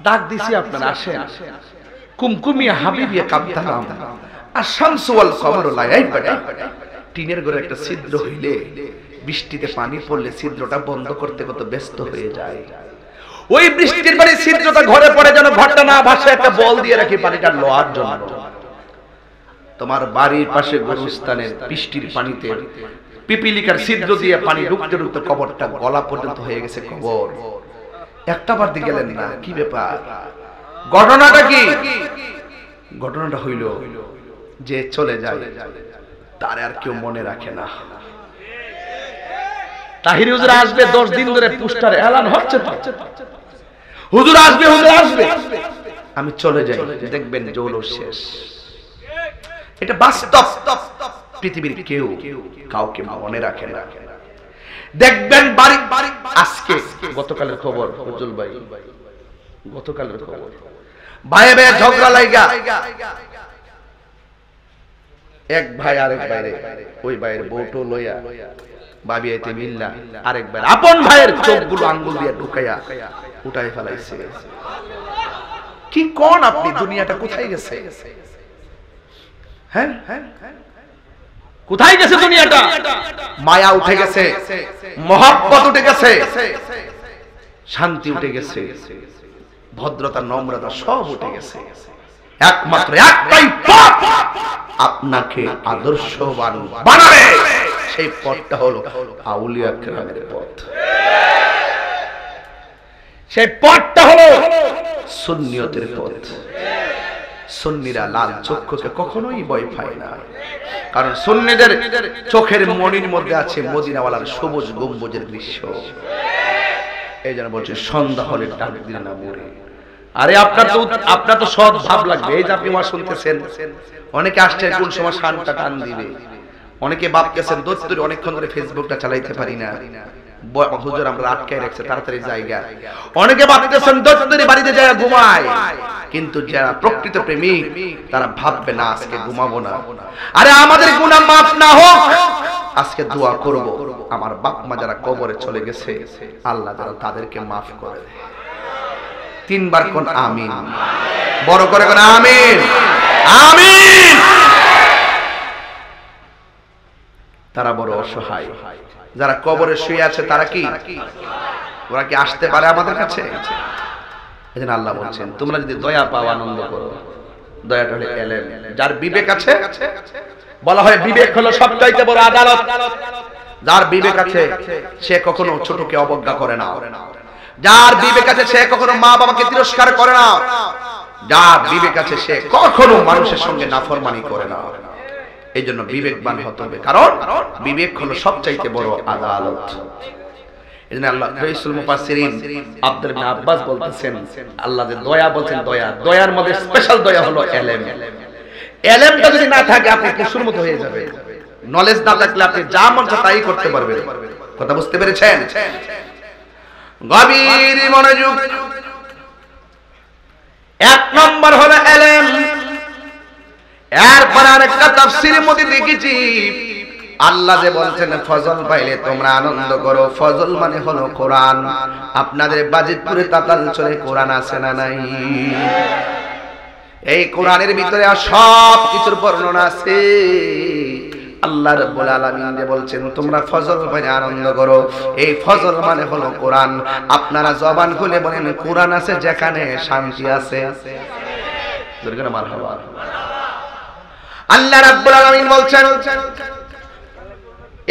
ডাক দিছি আপনারা আসেন, কুমকুমিয়া হাবিবিয়া কাবতালাম আর শামসু ওয়াল কমরু লায়াইবাদা। টিনের ঘরে একটা ছিদ্র হইলে বৃষ্টিতে পানি পড়লে ছিদ্রটা বন্ধ করতে কত ব্যস্ত হয়ে যায়। ওই বৃষ্টির পানি ছিদ্রটা ঘরে পড়ে যেন ঘরটা না ভাসে, একটা বল দিয়ে রাখি পানিটা লোয়ার জন্য। তোমার বাড়ির পাশে গরুস্থানের বৃষ্টির পানিতে পিপিলিকার ছিদ্র দিয়ে পানি ঢুকতে ঢুকতে কবরটা গলা পর্যন্ত হয়ে গেছে কবর। একটা বার দিয়ে গেলেন না, কি ব্যাপার? ঘটনাটা কি? ঘটনাটা হইল যে চলে যায় তার আর কেউ মনে রাখে না। তাহিরি হুজুর আসবে 10 দিন ধরে পোস্টারে এলান হচ্ছে তো, হুজুর আসবে হুজুর আসবে, আমি চলে যাই, দেখবেন জৌলুস শেষ। এটা বাস্তব, পৃথিবীর কেউ কাউকে মনে রাখে না। দেখবেন বাড়ি আজকে গতকালের খবর, উজ্জ্বল ভাই গতকালের খবর, ভাই ভাই ঝগড়া লাগা, এক ভাই আরেক ভাইরে ওই ভাইয়ের বউটো লইয়া বাবিয়াইতে মিল্লা আরেক ভাই আপন ভাইয়ের চোখগুলো আঙ্গুল দিয়ে ঢুকাইয়া উঠাই ফেলাইছে। কি কোন আপনি? দুনিয়াটা কোথায় গেছে? হ্যাঁ কোথায় গেছে দুনিয়াটা? মায়া উঠে গেছে, মহব্বত উঠে গেছে, শান্তি উঠে গেছে, ভদ্রতা নম্রতা সব উঠে গেছে। একমাত্র একটাই পথ আপনাকে আদর্শবান বানাবে, সেই পথটা হলো আউলিয়া কেরামের পথ, সেই পথটা হলো সুন্নিয়তের পথ। সুন্নিরা লাল চক্ষুকে কখনোই ভয় পায় না, কারণ সুন্নিদের চোখের মনির মধ্যে আছে মদিনাওয়ালার সবুজ গম্বুজের দৃশ্য। এই জন্য বলছে সন্ধ্যা হলে ডাক দিলে না মরে। আরে আপনার তো সৎ ভাব লাগবে। এই যে আপনি ওয়াজ শুনতেছেন, অনেকে আসছে কোন সময় শানটা টান দিবে, অনেকে ভাবতেছেন দোস্তরে অনেকক্ষণ ধরে ফেসবুকটা চালাইতে পারি না, হুজুর আমরা আটকায় রাখছে তাড়াতাড়ি জায়গা। অনেকে ভাবতেছেন দোস্তরে বাড়িতে যায় ঘুমায়, কিন্তু যারা প্রকৃত প্রেমিক তারা ভাববে না আজকে ঘুমাবো না। আরে আমাদের গুনাহ মাফ না হোক, আজকে দোয়া করব আমার বাপ মা যারা কবরে চলে গেছে আল্লাহ যেন তাদেরকে মাফ করে দেয়। 3 বার কোন আমিন, বড় করে কোন আমিন, আমিন। তারা বড় অসহায়, যারা কবরে শুয়ে আছে তারা কি, ওরা কি আসতে পারে আমাদের কাছে? এজন্য আল্লাহ বলছেন তোমরা যদি দয়া পাও আনন্দ করো। দয়াটা হলো এলেম। যার বিবেক আছে, বলা হয় বিবেক হলো সবচাইতে বড় আদালত। যার বিবেক আছে সে কখনো ছোটকে অবজ্ঞা করে না, যার বিবেক আছে সে কখনো মা বাবাকে তিরস্কার করে না, যার বিবেক আছে সে কখনো মানুষের সঙ্গে নাফরমানি করে না। এই জন্য বিবেকবান হতে হবে, কারণ বিবেক হলো সবচাইতে বড় আদালত। এজন্য আল্লাহ রাসূল মুফাসসিরিন আব্দুল ইবনে আব্বাস বলতেছেন আল্লাহ যে দয়া বলছেন, দয়ার মধ্যে স্পেশাল দয়া হলো এলেম। এলেমটা যদি না থাকে আপনি পশুর মতো হয়ে যাবেন। নলেজ না থাকলে আপনি যা মন চায় তাই করতে পারবেন। কথা বুঝতে পেরেছেন? গভীর মনোযোগ। 1 নম্বর হলো এলেম। এরপর আরেকটা তাফসীরের মধ্যে দেখেছি আল্লাহ যে বলছেন ফজল পাইলে তোমরা আনন্দ করো। ফজল মানে হলো কোরআন। আপনাদের বাজিতপুরে তাতাল চলে কোরআন আছে না নাই? এই কোরআনের ভিতরে সব কিছুর বর্ণনা আছে। আল্লাহ রাব্বুল আলামিন যে বলছেন তোমরা ফজল মানে আনন্দ করো, এই ফজল মানে হলো কোরআন। আপনারা জবান খুলে বলেন কোরআন আছে যেখানে শান্তি আছে। দুর্গা মারহাবা। আল্লাহ রাব্বুল আলামিন বলছেন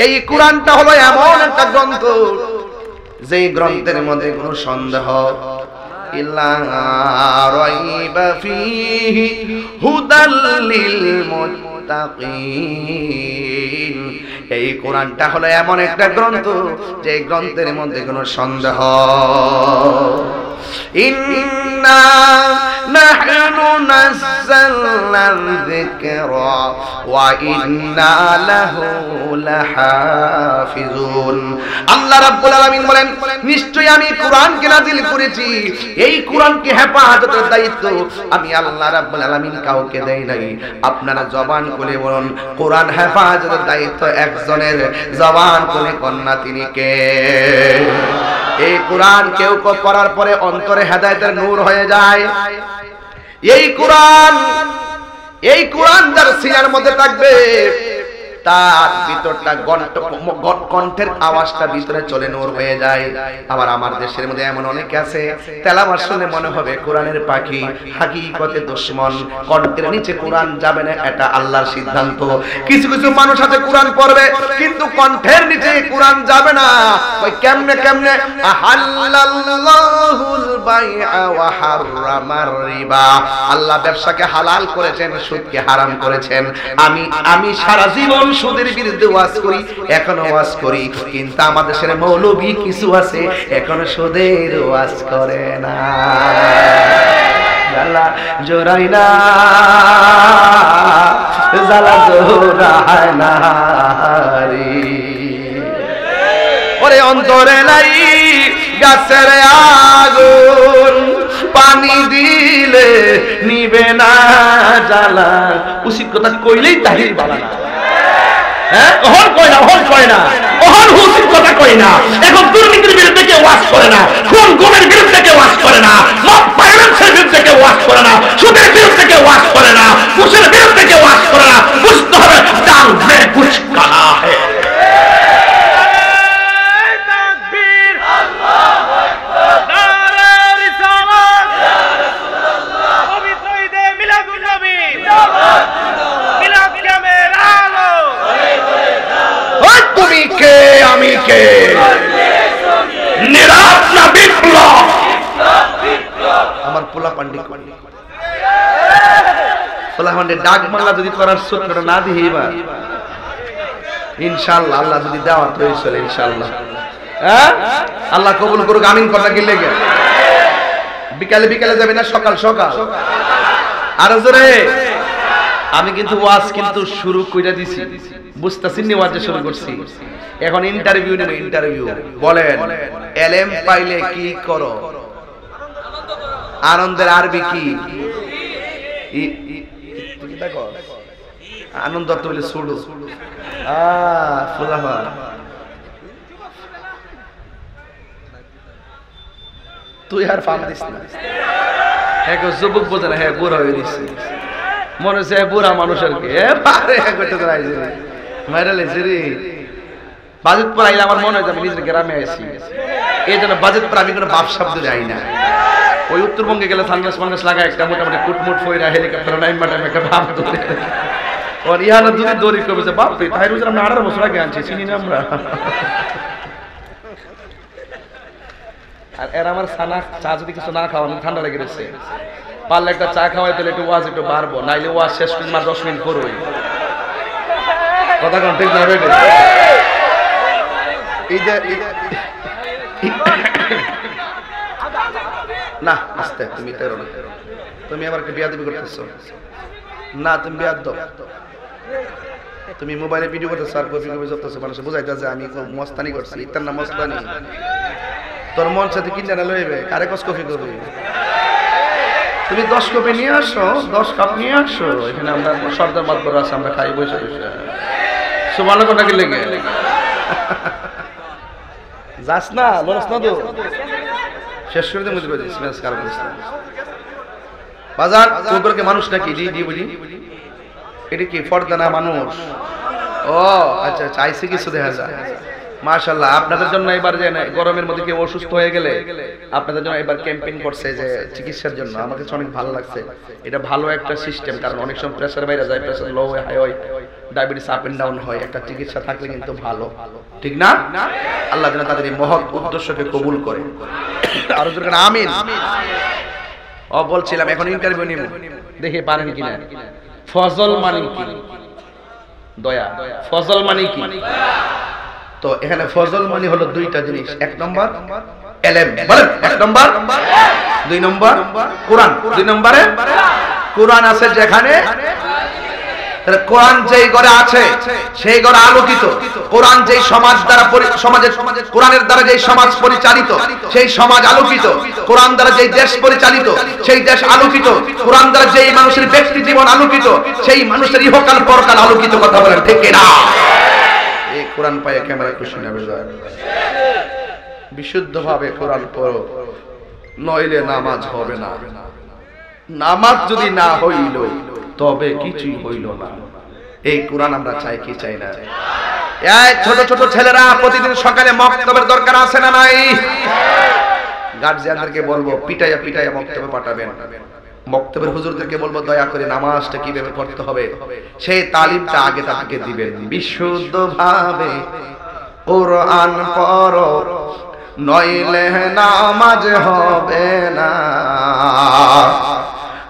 এই কোরআনটা হলো এমন একটা গ্রন্থ যেই গ্রন্থের মধ্যে কোনো সন্দেহ ইল্লা রাইবা ফীহি হুদাল লিল মুত্তাকিন। এই কোরআনটা হলো এমন একটা গ্রন্থ যে গ্রন্থের মধ্যে কোনো সন্দেহ। ইন্না নাহনু নাযালনা যিকরা ওয়া ইন্না লাহু লাহাফিজুন। আল্লাহ রাব্বুল আলামিন বলেন নিশ্চয়ই আমি কোরআনকে নাযিল করেছি, এই কোরআনকে হেফাজতের দায়িত্ব আমি আল্লাহ রাব্বুল আলামিন কাউকে দেই নাই। আপনারা জবান খুলে বলুন কোরআন হেফাজতের দায়িত্ব একজনের। জবান খুলে কন্যা তিনি কে? এই কোরআন কেউ পড়ার পরে অন্তরে হেদায়েতের নূর হয়ে যায়। এই কোরআন যার সিনার মধ্যে থাকবে তার ভিতরটা কণ্ঠের আওয়াজটা ভিতরে চলে নূর হয়ে যায়। আবার আমার দেশের মধ্যে এমন অনেকে আছে তেলাওয়াত শুনে মনে হবে কোরআনের পাখি, হাকিকতে দুশমন। কণ্ঠের নিচে কোরআন যাবে না, এটা আল্লাহর সিদ্ধান্ত। কিছু কিছু মানুষ আছে কোরআন পড়বে কিন্তু কণ্ঠের নিচে কোরআন যাবে না। ওই কেমনে আহাল্লাল্লাহুল বাইআ ওয়া হারামার রিবা। আল্লাহ ব্যবসাকে হালাল করেছেন, সুদকে হারাম করেছেন। আমি সারা জীবন সুদের বিরুদ্ধে ওয়াজ করি, এখনো ওয়াজ করি, কিন্তু আমাদের দেশের মৌলবী কিছু আছে এখনো সুদের ওয়াজ করে না। জালা জোরাই না, জালা জোরাই না রে। ওরে অন্তরে নাই গাছের আগুন, পানি দিলে নিবে না জ্বালা। উচিত কথা কইলেই তাহির বালা না। ওহন কয় না উচিত কথা কই না। এখন দুর্নীতির বিরুদ্ধে কেউ ওয়াজ করে না, খুন গুমের বিরুদ্ধে কেউ ওয়াজ করে না, মদ ভায়োলেন্সের বিরুদ্ধে কেউ ওয়াজ করে না, সুদের বিরুদ্ধে কেউ ওয়াজ করে না, ঘুষের বিরুদ্ধে কেউ ওয়াজ করে না। বুঝতে হবে ডাল মে কুছ কালা है। আমি কে? নিরাপ না বিপ্লব? আমার পোলা পান্ডি ডাক বাংলা যদি করার সূত্র না দিই এবার ইনশাআল্লাহ, আল্লাহ যদি দেওয়া তো চলে ইনশাআল্লাহ। আল্লাহ কবুল করুক, আমিন কথা কি লেগে। বিকালে যাবে না সকাল আর জোরে। আমি কিন্তু ওয়াজ কিন্তু শুরু কইরা দিছি, বুঝতাছি নি ওয়াজ শুরু করছি। এখন ইন্টারভিউ নেব। ইন্টারভিউ বলেন এলেম পাইলে কি করো? আনন্দের আরবি কি? দেখো আনন্দ তো বলে সুড়ু ফুলাফা। তুই আর ফাম দিস না। হ্যাঁ যুবক বোঝে না, হ্যাঁ বুড়া হয়ে দিচ্ছে মনে হচ্ছে বুড়া মানুষ আর কি। বাজেটপুর আইলে আমার মনে হয় আমি নিজের গ্রামে আইছি, এই জন্য বাজেটপুর আমি কোনো বাপ শব্দ যাই না। ওই উত্তরবঙ্গে গেলে সানগ্লাস মানগ্লাস লাগায় একটা মোটামুটি কুটমুট ফইরা হেলিকপ্টার নাইমাটাম একটা ভাব ধরে ওর ইহানো দুধের দড়ি করেছে। বাপরে তাই রোজ আমরা 18 বছর আগে আনছি, চিনি না আমরা। আর এর আমার সানা চা যদি কিছু না খাওয়ানো ঠান্ডা লেগে গেছে, পারলে একটা চা খাওয়াই তাহলে একটু ওয়াজ একটু বাড়বো, নাইলে ওয়াজ শেষ করে 10 মিনিট করবই। কথা কোন ঠিক না? না আস্তে তুমি তেরো না, তুমি আবার বিয়াদবি করতেছো না, তুমি বিয়াদ দাও। তুমি মোবাইলে ভিডিও করতেছো আর কপি কপি করতেছো, মানুষ বুঝাইতেছে আমি মস্তানি করছি। ইতার না মস্তানি, তোর মন সাথে কিনে লইবে কারে কস কপি করবি। তুমি 10 কপি নিয়ে আসো, 10 কাপ নিয়ে আসো, এখানে আমরা সর্দার মাতবর আছে, আমরা খাই বসে বসে। সুবহানাল্লাহ কোনটা কি লেগে যাস না, লরস না তো শেষ করে দিই। মুজি কইছিস মেস কার করিস না। বাজার ওগুলোকে মানুষ নাকি জি বুঝি এটা কি ফর্দা না মানুষ ও আচ্ছা চাইছে কিছু দেখা যায় মাশাআল্লাহ আপনাদের জন্য এবার যে গরমের মধ্যে কেউ অসুস্থ হয়ে গেলে আপনাদের জন্য এবার ক্যাম্পেইন করছে যে চিকিৎসার জন্য আমার কাছে অনেক ভালো লাগছে এটা ভালো একটা সিস্টেম কারণ অনেক সময় প্রেসার বাইরে যায় প্রেসার লো হয় হাই হয় ডায়াবেটিস আপ এন্ড ডাউন হয় একটা চিকিৎসা থাকলে কিন্তু ভালো ঠিক না আল্লাহ যেন তাদের এই মহৎ উদ্দেশ্যকে কবুল করে আর জোরে আমিন ও বলছিলাম এখন ইন্টারভিউ নিব দেখে পারেন কিনা ফজল মানে কি দয়া ফজল মানে কি তো এখানে ফজল মানে হলো দুইটা জিনিস এক নম্বর ইলম বলেন এক নম্বর দুই নম্বর কোরআন দুই নম্বরে কোরআন আছে যেখানে তাহলে কোরআন যেই ঘরে আছে সেই ঘরে আলোকিত কোরআন যেই সমাজ দ্বারা সমাজের কোরআনের দ্বারা যেই সমাজ পরিচালিত সেই সমাজ আলোকিত কোরআন দ্বারা যেই দেশ পরিচালিত সেই দেশ আলোকিত কোরআন দ্বারা যেই মানুষের ব্যক্তি জীবন আলোকিত সেই মানুষের ইহকাল পরকাল আলোকিত কথা বলেন ঠিক না এই কোরআন পায়ে ক্যামেরা খুশি না বেজায় বিশুদ্ধভাবে কোরআন পড়ো নইলে নামাজ হবে না নামাজ যদি না হইল তবে কিছুই হইল না এই কোরআন আমরা চাই কি চাই না এই ছোট ছোট ছেলেরা প্রতিদিন সকালে মক্তবের দরকার আছে না নাই গার্জিয়ানদেরকে বলবো পিটাইয়া পিটাইয়া মক্তবে পাঠাবেন মক্তবের হুজুরদেরকে বলবো দয়া করে নামাজটা কিভাবে পড়তে হবে সেই তালিমটা আগে তাকে দিবেন বিশুদ্ধভাবে কোরআন পড়ো নইলে নামাজ হবে না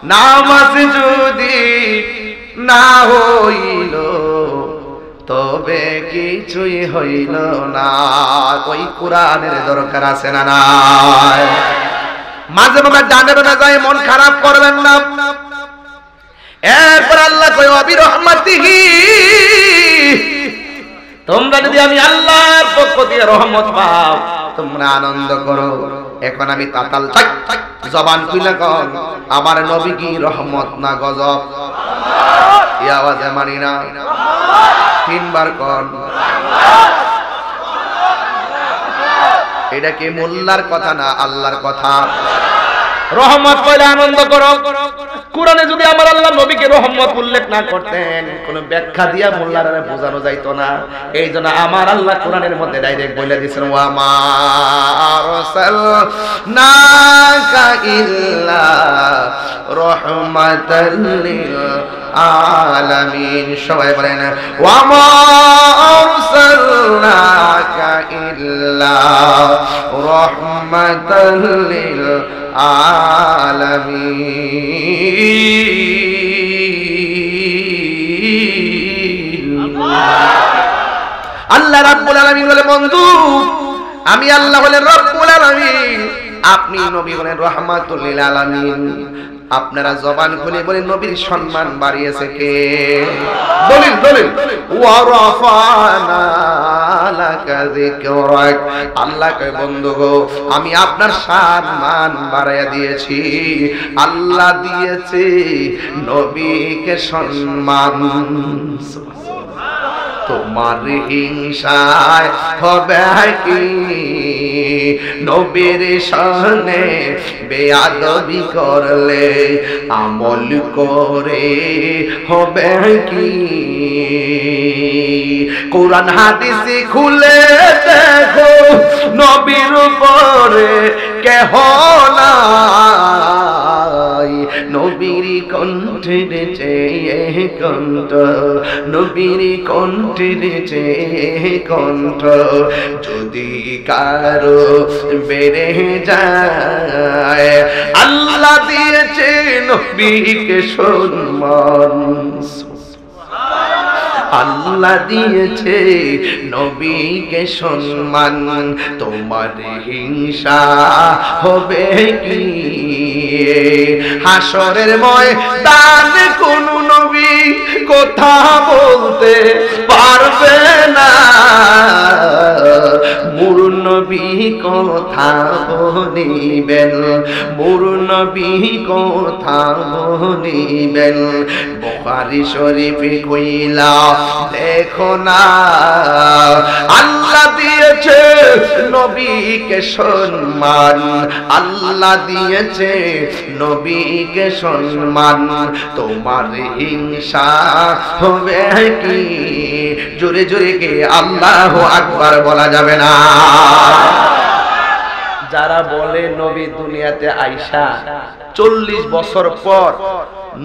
নামাজ যদি না হইল তবে কিছুই হইল না ওই কোরআনের দরকার আছে না নাই মাঝে মাঝে জানেন না যায় মন খারাপ করবেন না এরপর আল্লাহ কই ওয়াবি রহমাতিহি তোমরা যদি আমি আল্লাহর পক্ষ থেকে রহমত পাও তোমরা আনন্দ করো এখন আমি তাতাল জবান খুলে কন আমার নবী কি রহমত না গজব এই আওয়াজে মানি না তিনবার কন এটা কি মোল্লার কথা না আল্লাহর কথা রহমত কইলে আনন্দ করো কোরআনে যদি আমার আল্লাহ নবীকে রহমত উল্লেখ না করতেন কোন ব্যাখ্যা দিয়া মোল্লারা বোঝানো যাইতো না এইজন্য আমার আল্লাহ কোরআনের মধ্যে ডাইরেক্ট বলে দিয়েছেন ওয়া মা আরসালনাকা ইল্লা রাহমাতাল লিল আলামিন সবাই বলেন ওয়া মা আরসালনাকা ইল্লা রাহমাতাল লিল আলামিন আল্লাহ রাব্বুল আলামিন বলে বন্ধু আমি আল্লাহ হলেন রব্বুল আলামিন আপনি নবী হলেন রাহমাতুল লিল আলামিন আপনারা জবান খুলে বলেন নবীর সম্মান বাড়িয়েছে কে বলেন বলেন ওয়া রাফানা লাকা যিকরাক আল্লাহ কয় বন্ধু গো আমি আপনার সম্মান বাড়ায়া দিয়েছি আল্লাহ দিয়েছে নবীকে সম্মান তোমার হিংসায় হবে কি নবীর সামনে বেয়াদবি করলে আমল করে হবে কি কোরআন হাদিস খুলে দেখো নবীর উপরে কেহ নাই নবীর কণ্ঠের চেয়ে কণ্ঠ নবীর কণ্ঠের চেয়ে কণ্ঠ যদি কারো বেড়ে যায় আল্লাহ দিয়েছে নবীকে সম্মান আল্লাহ দিয়েছে নবীকে সম্মান তোমার হিংসা হবে কি হাসরের ময়দান কোন নবী কথা বলতে পারবে না মুর নবী কথা বলিবেন, মোর নবী কথা বলিবেন। বুখারী শরীফে কইলা দেখো না, আল্লাহ দিয়েছে নবীকে সম্মান, আল্লাহ দিয়েছে নবীকে সম্মান। তোমার হিংসা হবে কি? জোরে জোরে কে আল্লাহু আকবার বলা যাবে না? যারা বলে নবী দুনিয়াতে আইসা 40 বছর পর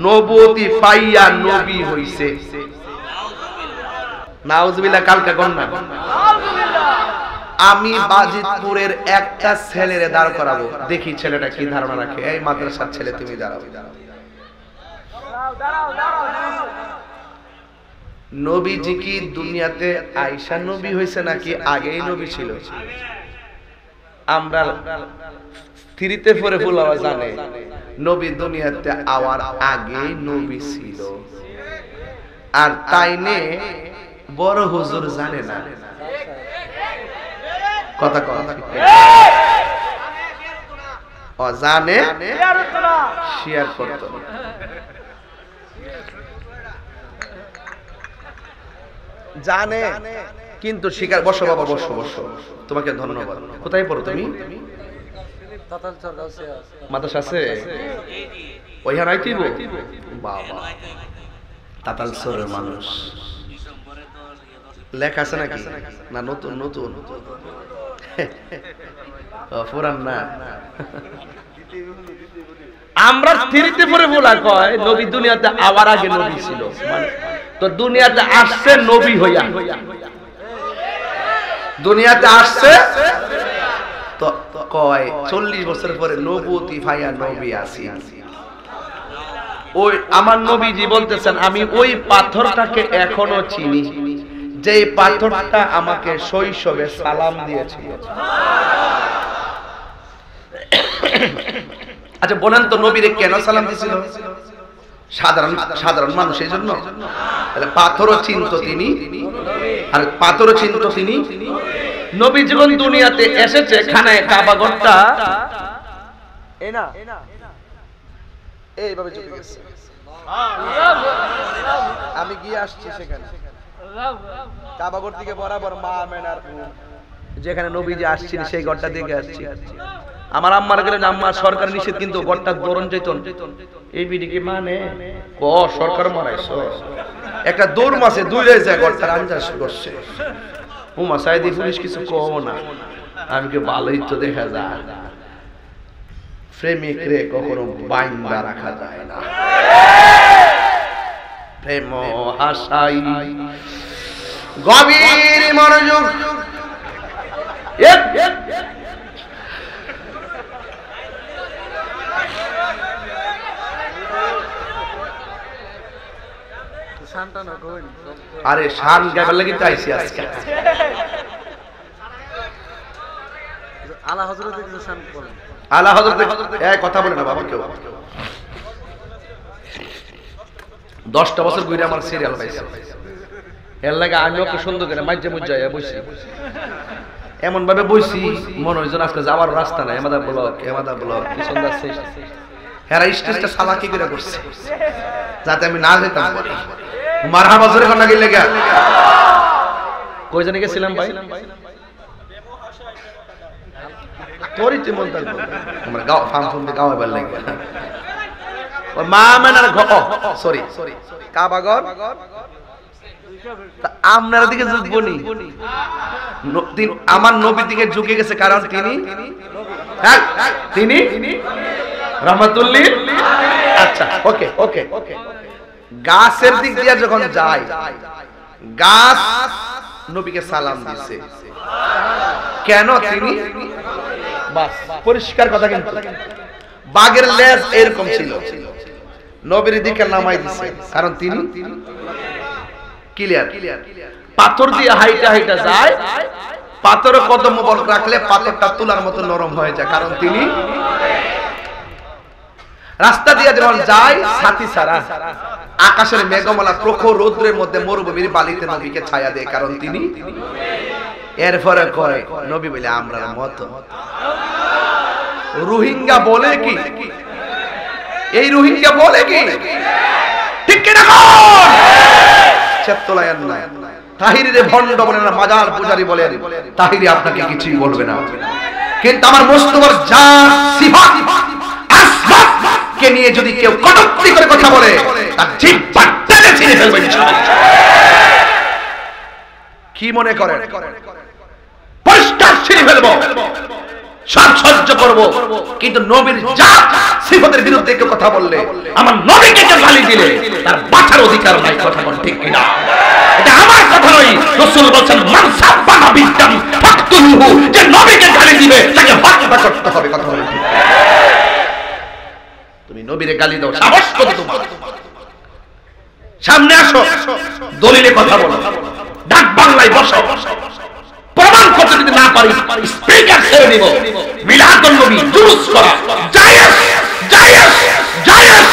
নবুয়তি পাইয়া নবী হইছে, নাউজুবিল্লাহ, কালকা গন্না। আমি বাজিতপুরের একটা ছেলেরে দাঁড় করাবো, দেখি ছেলেটা কি ধারণা রাখে। এই মাদ্রাসার ছেলে, তুমি দাঁড়াও। নবীজি কি দুনিয়াতে আয়েশা নবী হয়েছে নাকি আগেই নবী ছিল? আমরা থ্রিতে পড়ে ফুলাওয়া জানে নবী দুনিয়াতে আওয়ার আগেই নবী ছিল, আর তাইনে বড় হুজুর জানে না। কথা কথা জানে, শেয়ার করত না। জানে কিন্তু শিকার। বসো বাবা, বসো বসো, তোমাকে ধন্যবাদ। কোথায় পড়ো তুমি? মাদ্রাসা আছে ওইখানে আইতিব বাবা। তাতালসরের মানুষ লেখা আছে নাকি? না নতুন নতুন পুরান না। আমরা থ্রিতে পড়ে বলা কয় নবী দুনিয়াতে আওয়ার আগে নবী ছিল, তো দুনিয়াতে আসছে নবী হইয়া, দুনিয়াতে আসছে তো কয় 40 বছর পরে নবুয়তি পাইয়া নবী আসি। ওই আমার নবীজি বলতেছেন, আমি ওই পাথরটাকে এখনো চিনি, যে পাথরটা আমাকে শৈশবে সালাম দিয়েছিল। আচ্ছা বলেন তো, নবীরে কেন সালাম দিয়েছিল? সাধারণ মানুষ এই জন্য? তাহলে পাথরও চিনত তিনি, আর পাথরও চিনত তিনি। নবী যখন দুনিয়াতে এসেছে, খানায় কাবা ঘরটা এইভাবে চলে গেছে। আমি গিয়ে আসছি সেখানে, কাবা ঘর থেকে বরাবর মা আমেনার যেখানে নবীজি আসছেন সেই ঘরটা দেখে আসছি। আমার আম্মার গেলেন, আম্মা সরকার নিষেধ, কিন্তু ঘরটা দৌড়ন যেত। এই বিডিকে মানে ক সরকার মারাইছ, একটা দৌড় মাসে দুই যায় ঘরটার আন্দাজ করছে। হুমা সাইদি পুলিশ কিছু কম না, আমি কি ভালোই তো দেখা যায়। প্রেমিক রে কখনো বাইন্দা রাখা যায় না। প্রেম হাসাই গভীর মনোযোগ। আরে শান গাইবার লাগি তো আইছি আজকে। আলা হযরত কিছু শান বলেন। আলা হযরত এই কথা বলে না বাবা কেউ। 10টা বছর ঘুরে আমার সিরিয়াল পাইছে, এর লাগে আমি ওকে সুন্দর করে মাঝে মধ্যে যাইয়া বসি, এমন ভাবে বসি মনে হয় যেন আজকে যাওয়ার রাস্তা নাই। এমাদা ব্লক কি সুন্দর শেষ। হেরা স্টেজটা সালাকি করে করছে যাতে আমি না যেতাম পরে। মারহাবা জোরে কোন লাগি লাগা। কই জানি গেছিলাম ভাই? তোরই তো মন থাকবে। আমরা গাও ফার্ম গাও এবার লাগবে। ও মা মেনার ঘর, সরি কাবাগর। আপনার দিকে ঝুঁকবনি, আমার নবীর দিকে ঝুঁকে গেছে, কারণ তিনি রহমাতুল্লিল। আচ্ছা ওকে ওকে। গাছের দিক দিয়ে যখন যায়, গাছ নবীকে সালাম দিছে কেন? তিনি বাস পরিষ্কার কথা। কিন্তু বাঘের লেজ এরকম ছিল, নবীর দিকে নামাই দিছে কারণ তিনি ক্লিয়ার। পাথর দিয়ে হাইটা হাইটা যায়, পাথরে কদম মোবারক রাখলে পাথরটা তুলার মতো নরম হয়ে যায়, কারণ তিনি রাস্তা দিয়ে যখন যায় ছাতি ছাড়া আকাশের মেঘমালা প্রখর রৌদ্রের মধ্যে মরুভূমির বালিতে নবীকে ছায়া দেয়, কারণ তিনি। এরপরে কয় নবী বলে আমরা মত। রোহিঙ্গা বলে কি? এই রোহিঙ্গা বলে কি? ঠিক কিনা বল? চেতলায়ান না তাহিরিরে ভণ্ড বলে না, মাজার পূজারি বলেন, তাহিরি আপনাকে কিছুই বলবে না, কিন্তু আমার মুস্তাফার জাত সিফাত আসমাত কে নিয়ে যদি কেউ কটূক্তি করে কথা বলে তার জিহ্বা টেনে ছিঁড়ে ফেলবে ইনশাআল্লাহ। কি মনে করেন পরিষ্কার ছিঁড়ে ফেলবো, সব সহ্য করব, কিন্তু নবীর জাত সিফাতের বিরুদ্ধে কেউ কথা বললে, আমার নবীকে কেউ গালি দিলে তার বাঁচার অধিকার নাই। কথা বল ঠিক কিনা? এটা আমার কথা নয়, রাসূল বলেন মান সাব্বা নাবিয়ান ফাকতুলহু, যে নবীকে গালি দিবে তাকে হত্যা করতে হবে। কথা বল ঠিক। তুমি নবীরে গালি দাও, সাহস কত তোমার? সামনে আসো, দলিলে কথা বলো, ডাক বাংলায় বসো, প্রমাণ করতে যদি না পারি স্পিকার ছেড়ে দিব। মিলাদুন নবী জুলুস করা জায়েজ জায়েজ জায়েজ।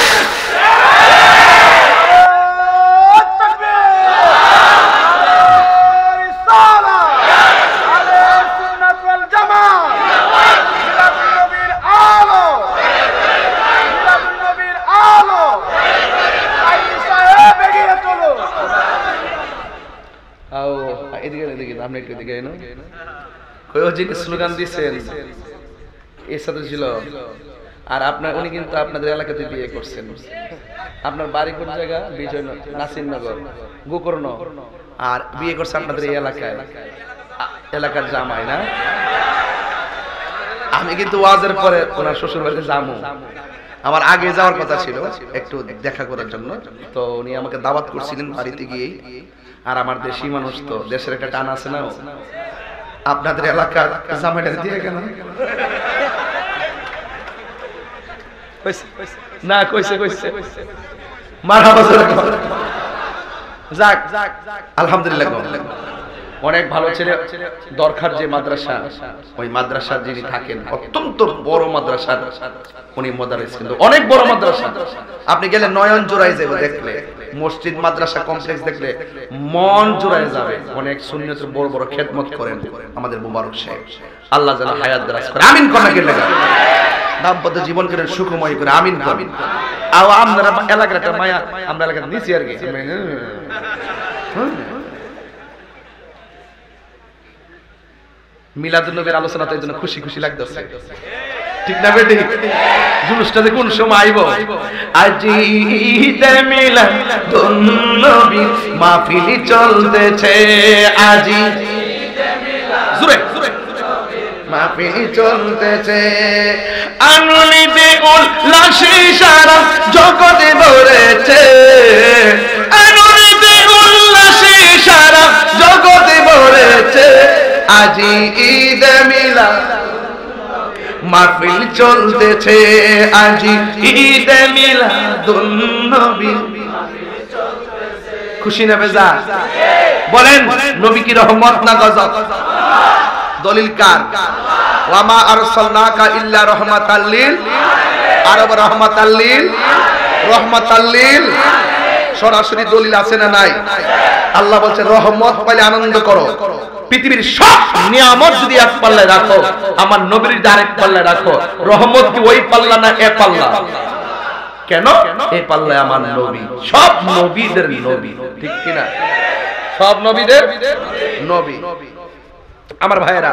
স্লোগান দিচ্ছেন এর সাথে ছিল। আর আপনার উনি কিন্তু আপনাদের এলাকাতে বিয়ে করছেন। আপনার বাড়ি কোন জায়গা? বিজয়নগর, নাসিরনগর, গোকর্ণ, আর বিয়ে করছে আপনাদের এই এলাকায়, এলাকার জামাই না? আমি কিন্তু ওয়াজের পরে ওনার শ্বশুর বাড়িতে যাবো, আমার আগে যাওয়ার কথা ছিল একটু দেখা করার জন্য, তো উনি আমাকে দাওয়াত করছিলেন বাড়িতে গিয়ে। আর আমার দেশি মানুষ তো, দেশের একটা টান আছে না, আপনাদের এলাকার জামাইটা দিয়ে কেন না কইছে কইছে মারহাবা। যাক আলহামদুলিল্লাহ, অনেক ভালো ছেলে। দরকার যে মাদ্রাসা, ওই মাদ্রাসার যিনি থাকেন অত্যন্ত বড় মাদ্রাসা, উনি মোদারিস, কিন্তু অনেক বড় মাদ্রাসা। আপনি গেলে নয়ন জোড়ায় যাবে, দেখলে মসজিদ মাদ্রাসা কমপ্লেক্স দেখলে মন জোড়ায় যাবে। অনেক সুন্নতের বড় বড় খেদমত করেন আমাদের মুবারক সাহেব, আল্লাহ যেন হায়াত দারাজ করে। আমিন কোন কে লাগা, দাম্পত্য জীবন করেন সুখময় করে, আমিন আমিন। আর আমরা এলাকার একটা মায়া, আমরা এলাকার নিচে আর কি মিলাদুন নবীর আলোচনা তো এই জন্য খুশি খুশি লাগতেছে, ঠিক না বেটি? জুলুসটা যে কোন সময় আইব, আজি ঈদে মিলাদুন নবী মাহফিল চলতেছে, আজি ঈদে মিলাদুন নবী মাহফিল চলতেছে, আনন্দে উল্লাসে সারা জগতে ভরেছে, আনন্দে উল্লাসে সারা জগতে ভরেছে, আজি ঈদে মিলাদ মাহফিল চলতেছে, আজি ঈদে মিলাদুন নবী। খুশি না বেজা? বলেন নবী কি রহমত না গজব? দলিল কার? ওয়া মা আরসালনাকা ইল্লা রাহমাতাল লিল আরব, রাহমাতাল লিল, রাহমাতাল লিল। সরাসরি দলিল আছে না নাই? আল্লাহ বলছে রহমত পাইলে আনন্দ করো। পৃথিবীর সব নিয়ামত যদি এক পাল্লায় রাখো, আমার নবীর যদি আরেক পাল্লায় রাখো, রহমত কি ওই পাল্লা না এ পাল্লা? কেন? এই পাল্লায় আমার নবী, সব নবীদের নবী, ঠিক কিনা? সব নবীদের নবী। আমার ভাইয়েরা,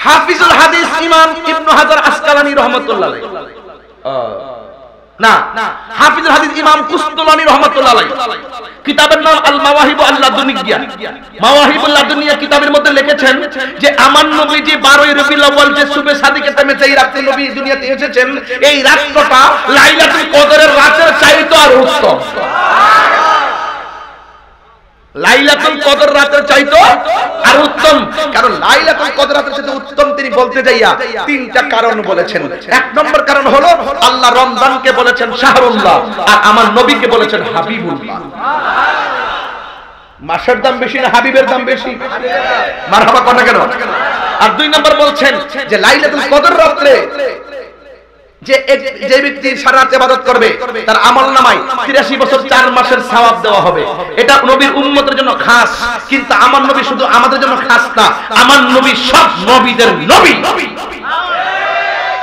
হাফিজুল হাদিস ইমাম ইবনে হাজার আসকালানী রাহমাতুল্লাহ আলাইহি, না হাফিজুল হাদিস ইমাম কুস্তুলানী রাহমাতুল্লাহ আলাইহি, কিতাবের নাম আল মাওয়াহিবু আল-লাদুনিয়া। মাওয়াহিবুল লাদুনিয়া কিতাবের মধ্যে লিখেছেন যে আমার নবীজি 12ই রবিউল আউয়াল যে শুবে সাদিকের টাইমে যেই রাতে নবী দুনিয়াতে এসেছেন, এই রাতটা লাইলাতুল কদরের রাতের চাইতে আর উত্তম। লাইলাতুল কদর রাতের চাইতো আর উত্তম, কারণ লাইলাতুল কদর রাতের সাথে উত্তম তিনি বলতে যাইয়া তিনটা কারণ বলেছেন। এক নম্বর কারণ হলো আল্লাহ রমজানকে বলেছেন শাহরুল্লাহ, আর আমার নবীকে বলেছেন হাবিবুল্লাহ। মাসের দাম বেশি না হাবিবের দাম বেশি? মারহাবা কথা কেন? আর দুই নম্বর বলছেন যে লাইলাতুল কদর রাতে যে ব্যক্তি সারা রাত ইবাদত করবে তার আমলনামায় 83 বছর 4 মাসের সওয়াব দেওয়া হবে। এটা নবীর উম্মতের জন্য খাস, কিন্তু আমার নবী শুধু আমাদের জন্য খাস না, আমার নবী সব নবীদের নবী।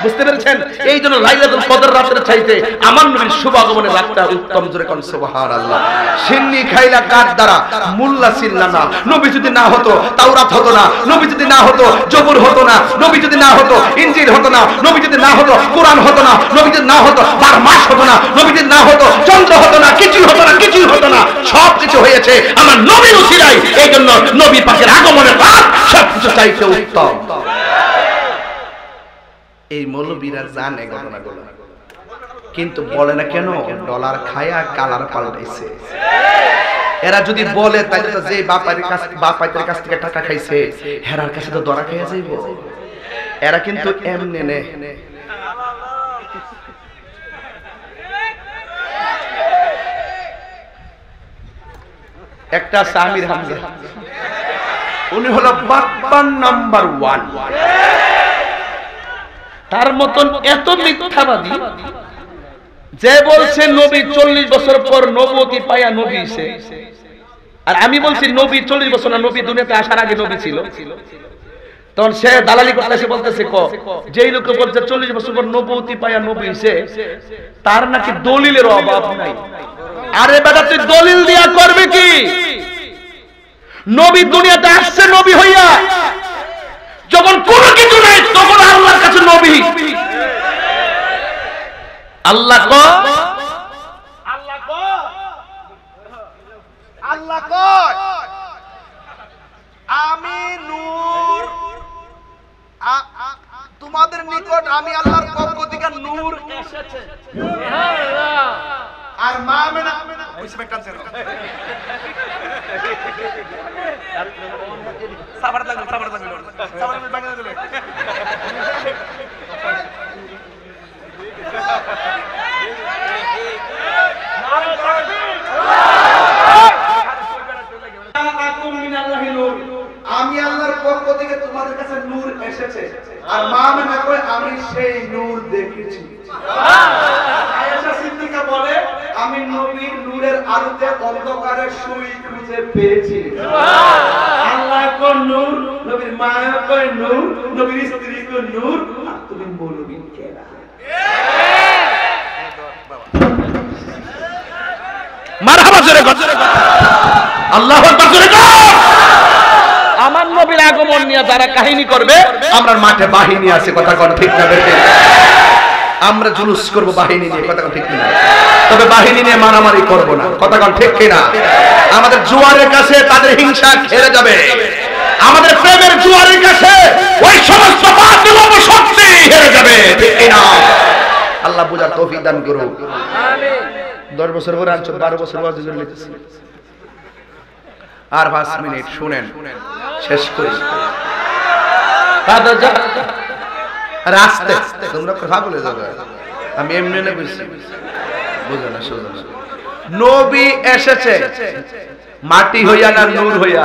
বুঝতে পেরেছেন? এই জন্য লাইলাতুল কদর রাতের চাইতে আমার নবীর শুভ আগমনের রাতটা উত্তম। জোরে কোন সুবহানাল্লাহ। সিন্নি খাইলা কার দ্বারা মুল্লা ছিল্লা না। নবী যদি না হতো তাওরাত হতো না, নবী যদি না হতো জবুর হতো না, নবী যদি না হতো ইনজিল হতো না, নবী যদি না হতো কোরআন হতো না, নবী যদি না হতো 12 মাস হতো না, নবী যদি না হতো চন্দ্র হতো না, কিছুই হতো না, কিছুই হতো না। সব কিছু হয়েছে আমার নবীর উসিলায়। এই জন্য নবী পাকের আগমনের রাত সবকিছু চাইতে উত্তম। এই মৌলবীরা জানে ঘটনাগুলো, কিন্তু বলে না কেন? ডলার খায়া কালার পাল্টাইছে। এরা যদি বলে তাহলে তো যে বাপাইতের কাছ থেকে টাকা খাইছে হেরার কাছে তো দরা খাইয়া যাইব। এরা কিন্তু এমনি নে। একটা সামির হামজা, উনি হলো বাপ্পার নাম্বার 1। তার মতন এত মিথ্যাবাদী যে বলছে নবী 40 বছর পর নবুয়তি পায়া নবী হইছে, আর আমি বলছি নবী 40 বছর না, নবী দুনিয়াতে আসার আগে নবী ছিল। তখন সে দালালি করতেছে, বলতেছে যেই লোকে বলছে 40 বছর পর নবুয়তি পায়া নবী হইছে তার নাকি দলিলের অভাব নাই। আরে বেটা তুই দলিল দিয়া করবে কি? নবী দুনিয়াতে আসছে নবী হইয়া, যখন কোনো কিছু নাই তখন আল্লাহর কাছে নবী। আল্লাহ কয় আমি নূর, তোমাদের নিকট আমি আল্লাহর পক্ষ থেকে নূর এসেছে। আর মা আমেনা সাবার লাগবে আমি আল্লাহর পক্ষ থেকে তোমাদের কাছে নূর এসেছে। আর মা আমেনা কয় আমি সেই নূর দেখেছি। আয়েশা সিদ্দিকা বলে আমি নবীর নূরের আলোতে অন্ধকারে সুই খুঁজে পেয়েছি। আল্লাহ কয় নূর, নবীর মা কয় নূর, নবীর স্ত্রী কয় নূর, আর তুমি বলবি কেনা। মারহাবা জোরে কথা। আল্লাহু আকবার জোরে কথা। আমার নবীর আগমন নিয়ে যারা কাহিনী করবে, আমরা মাঠে বাহিনী আছে, কথা কোন ঠিক না বেটে? আমরা জুলুস করব বাহিনী নিয়ে, কথা কোন ঠিক না? তবে বাহিনী নিয়ে মারামারি করব না, কথা কোন ঠিক কিনা? আমাদের জোয়ারের কাছে তাদের হিংসা খেলে যাবে। আমাদের প্রেমের জোয়ারের কাছে ওই সমস্ত বাতিল শক্তি হেরে যাবে, ঠিক কিনা? আল্লাহ বুঝার তৌফিক দান করুন। আমিন। 10 বছর পরে 12 বছর ওয়াজ করে নিতেছি। আর 5 মিনিট শুনেন, শেষ করি। রাস্তে তোমরা কথা বলে যাবে, আমি এমনি না বুঝছি, বুঝো না শুনো না। নবী এসেছে মাটি হইয়া না নূর হইয়া?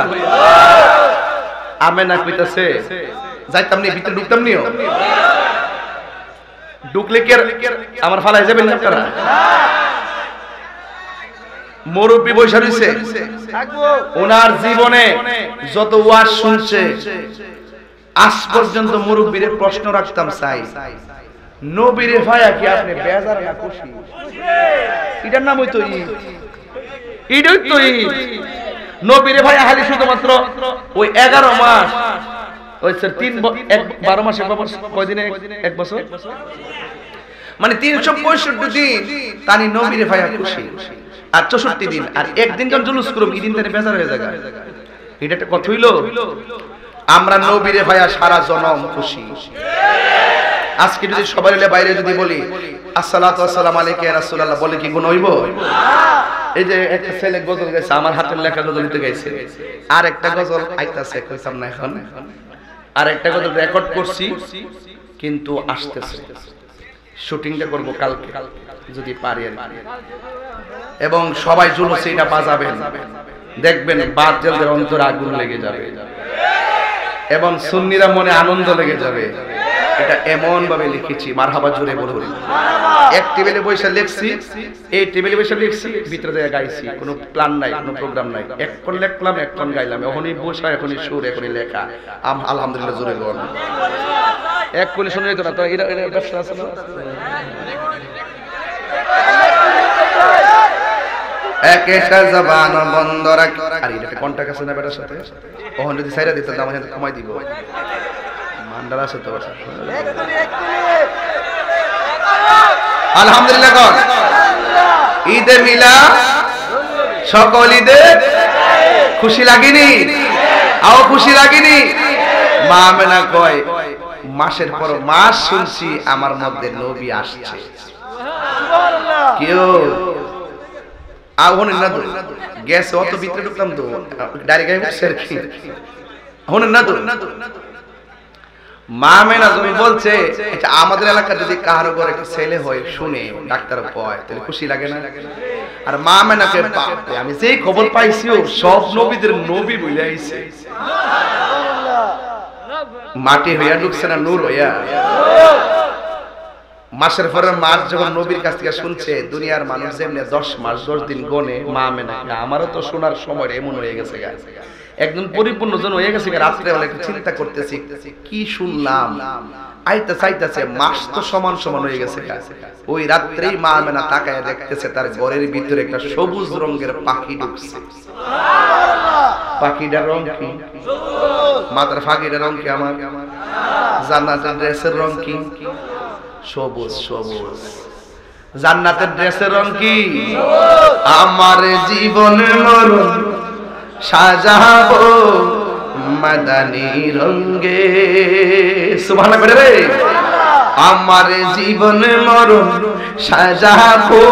আমেনা কইতাছে যাইতাম নি, ভিতরে ঢুকতাম নিও। ঢুকলে কি আমার ফালাই যাবেন না আপনারা? মুরব্বী বৈশা রইছে, ওনার জীবনে যত ওয়াজ শুনছে আজ পর্যন্ত মুরব্বীরে প্রশ্ন রাখতাম চাই, নবীরে ভাইয়া কি আপনি বেজার না খুশি? এটার নাম হইতো ঈদ। ঈদই তো ঈদ। নবীরে ভাইয়া খালি শুধুমাত্র ওই 11 মাস, ওই স্যার 12 মাসে কয়দিনে 1 বছর, মানে 365 দিন তানি নবীরে ভাইয়া খুশি। আর 64 দিন, আর একদিন যখন জুলুস করব এই দিন তারে বেজার হয়ে যায়। এটা একটা কথা হইলো? আমরা নবীরে ভাইয়া সারা জনম খুশি। আজকে যদি সবাই মিলে বাইরে যদি বলি আসসালাতু ওয়াসসালামু আলাইকা ইয়া রাসূলুল্লাহ, বলে কি গুণ হইব? এই যে একটা ছেলে গজল গাইছে, আমার হাতের লেখা গজল দিতে গাইছে, আর একটা গজল আইতাছে, কইতাম না এখন, আর একটা গজল রেকর্ড করছি কিন্তু আসতেছে, শুটিংটা করব কালকে যদি পারি। এবং সবাই জুলুসে এটা বাজাবেন, দেখবেন বাদজালদের অন্তরে আগুন লেগে যাবে এবং সুন্নিরা মনে আনন্দ লেগে যাবে। এটা এমন ভাবে লিখেছি, মারহাবা জোরে বলুন। এক টেবিলে বসে লিখছি, এই টেবিলে বসে লিখছি, ভিতরে যায় গাইছি, কোনো প্ল্যান নাই, কোনো প্রোগ্রাম নাই, এখন লিখলাম এখন গাইলাম, এখনই বসা, এখনই সুর, এখনই লেখা। আলহামদুলিল্লাহ জোরে বলুন। এক কোলে শুনে যেত না তো, এটা ব্যবসা আছে না? এক একটা জবান বন্ধ রাখ। আর এটা কন্টাক্ট আছে না বেটার সাথে, ওখানে যদি সাইরা দিতে দাম কমাই দিব, মান্ডার আছে তো। আলহামদুলিল্লাহ কর। ঈদে মিলা সকল ঈদে খুশি লাগেনি? আও খুশি লাগেনি? মা আমেনা কয় মাসের পর মাস শুনছি আমার মধ্যে নবী আসছে। কেউ আগুনের না তো গ্যাস অত ভিতরে ঢুকলাম তো ডাইরেক্ট হনের না তো। মা মেনা তুমি বলছে এটা আমাদের এলাকা যদি কারো ঘরে একটা ছেলে হয় শুনে ডাক্তার কয় তাহলে খুশি লাগে না? আর মা মেনাকে আমি যেই খবর পাইছিও সব নবীদের নবী বলে আইছে। মাটি হইয়া ঢুকছে না নূর হইয়া। মাসের পরে মাস যখন নবীর কাছ থেকে শুনছে, দুনিয়ার মানুষ যেমনি 10 মাস 10 দিন গনে, মা মেনা আমারও তো শোনার সময় এমন হয়ে গেছে, একদম পরিপূর্ণ জন হয়ে গেছে। রাত্রে বেলা একটু চিন্তা করতেছি কি শুনলাম, আইতে চাইতেছে মাস তো সমান সমান হয়ে গেছে। ওই রাত্রেই মা মেনা তাকায় দেখতেছে তার ঘরের ভিতরে একটা সবুজ রঙের পাখি ঢুকছে। পাখিটার রং কি? মাথার ফাঁকিটার রং কি? আমার জান্নাতের ড্রেসের রং কি? সবুজ সবুজ। জান্নাতের ড্রেসের রং কি? আমার জীবন মরণ সাজাবো মাদানী রঙে। সুবহানাল্লাহ করে রে। আমার জীবন মরণ সাজাবো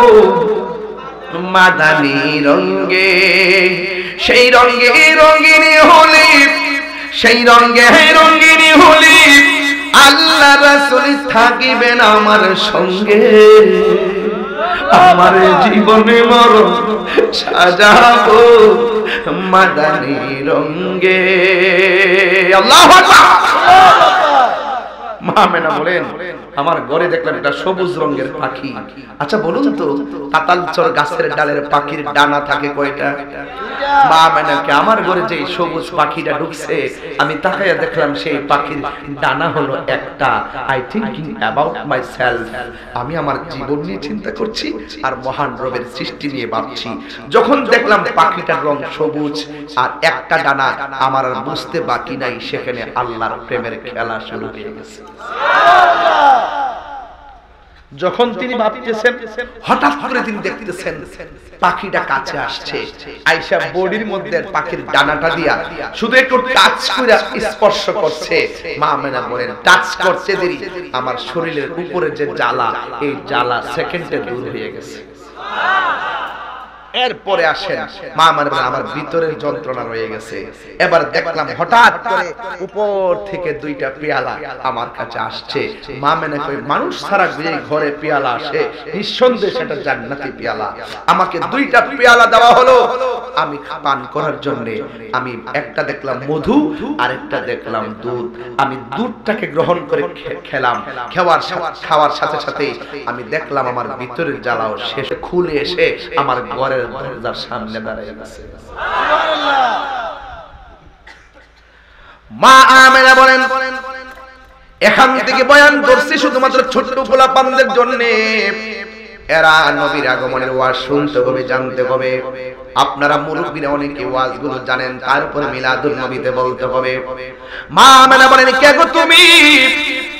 মাদানী রঙে। সেই রঙে রঙিনী হলি, সেই রঙে রঙিনী হলি আল্লাহ রাসূল থাকিবেন আমার সঙ্গে। আমার জীবনে মরণ সাজাবো মাদানী রঙে। আল্লাহু আকবার। মা মেনা বলেন আমার ঘরে দেখলাম একটা সবুজ রঙের পাখি। আচ্ছা বলুন তো কাতালচর গাছের ডালের পাখির ডানা থাকে কয়টা? মা মেনাকে আমার ঘরে যে সবুজ পাখিটা ঢুকছে আমি তাকাইয়া দেখলাম সেই পাখির ডানা হলো একটা। I thinking about my self, আমি আমার জীবন নিয়ে চিন্তা করছি আর মহান রবের সৃষ্টি নিয়ে ভাবছি। যখন দেখলাম পাখিটার রং সবুজ আর একটা ডানা, আমার আর বুঝতে বাকি নাই সেখানে আল্লাহর প্রেমের খেলা শুরু হয়ে গেছে। যখন তিনি ভাবতেছেন হঠাৎ করে তিনি দেখতেছেন পাখিটা কাছে আসছে, আয়েশা বডির মধ্যে পাখির ডানাটা দিয়া শুধু একটু টাচ করে স্পর্শ করছে। মা আমেনা বলেন টাচ করতে দেরি আমার শরীরের উপরে যে জ্বালা, এই জ্বালা সেকেন্ডে দূর হয়ে গেছে। এরপরে আসেন মা আমার ভিতরের যন্ত্রণা রয়ে গেছে। এবার দেখলাম হঠাৎ করে উপর থেকে দুইটা পেয়ালা আমার কাছে আসছে। মা মেনে কই মানুষ ছাড়া যে ঘরে পেয়ালা আসে নিঃসন্দেহে সেটা জান্নাতি পেয়ালা। আমাকে দুইটা পেয়ালা দেওয়া হলো আমি পান করার জন্য। আমি একটা দেখলাম মধু আর একটা দেখলাম দুধ। আমি দুধটাকে গ্রহণ করে খেলাম। খাওয়ার সাথে সাথে আমি দেখলাম আমার ভিতরের জ্বালাও শেষ খুলে এসে আমার ঘরের দরজার সামনে দাঁড়িয়ে গেছে। মা আমেনা বলেন এখান থেকে বয়ান করছি শুধুমাত্র ছোট্ট পোলাপানদের জন্য। এরা নবীর আগমনের ওয়াজ শুনতে হবে, জানতে হবে। আপনারা মুরব্বিরা অনেকে ওয়াজগুলো জানেন, তারপরে মিলাদুন নবীতে বলতে হবে। মা আমেনা বলেন কে গো তুমি?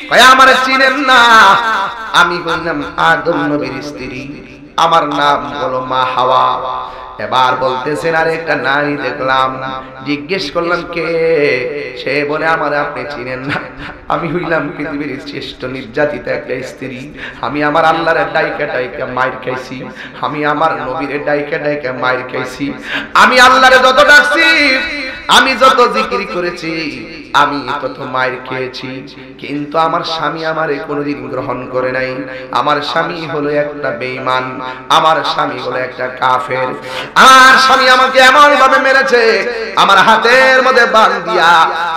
কয় আমারে চিনেন না, আমি হইলাম আদম নবীর স্ত্রী, আমার নাম হলো মা হাওয়া। এবার বলতেছেন আর একটা নারী দেখলাম। জিজ্ঞেস করলাম কে? সে বলে আমার আপনি চিনেন না, আমি হইলাম পৃথিবীর শ্রেষ্ঠ নির্যাতিতা একটা স্ত্রী। আমি আমার আল্লাহর ডাইকা ডাইকা মাইর খাইছি, আমি আমার নবীর ডাইকা ডাইকা মাইর খাইছি। আমি আল্লাহরে যত ডাকছি আমি যত জিকির করেছি, আমি তত মায়ের খেয়েছি, কিন্তু আমার স্বামী আমারে কোনোদিন গ্রহণ করে নাই। আমার স্বামী হলো একটা বেঈমান, আমার স্বামী হলো একটা কাফের। আমার স্বামী আমাকে এমন ভাবে মেরেছে, আমার হাতের মধ্যে বান দিয়া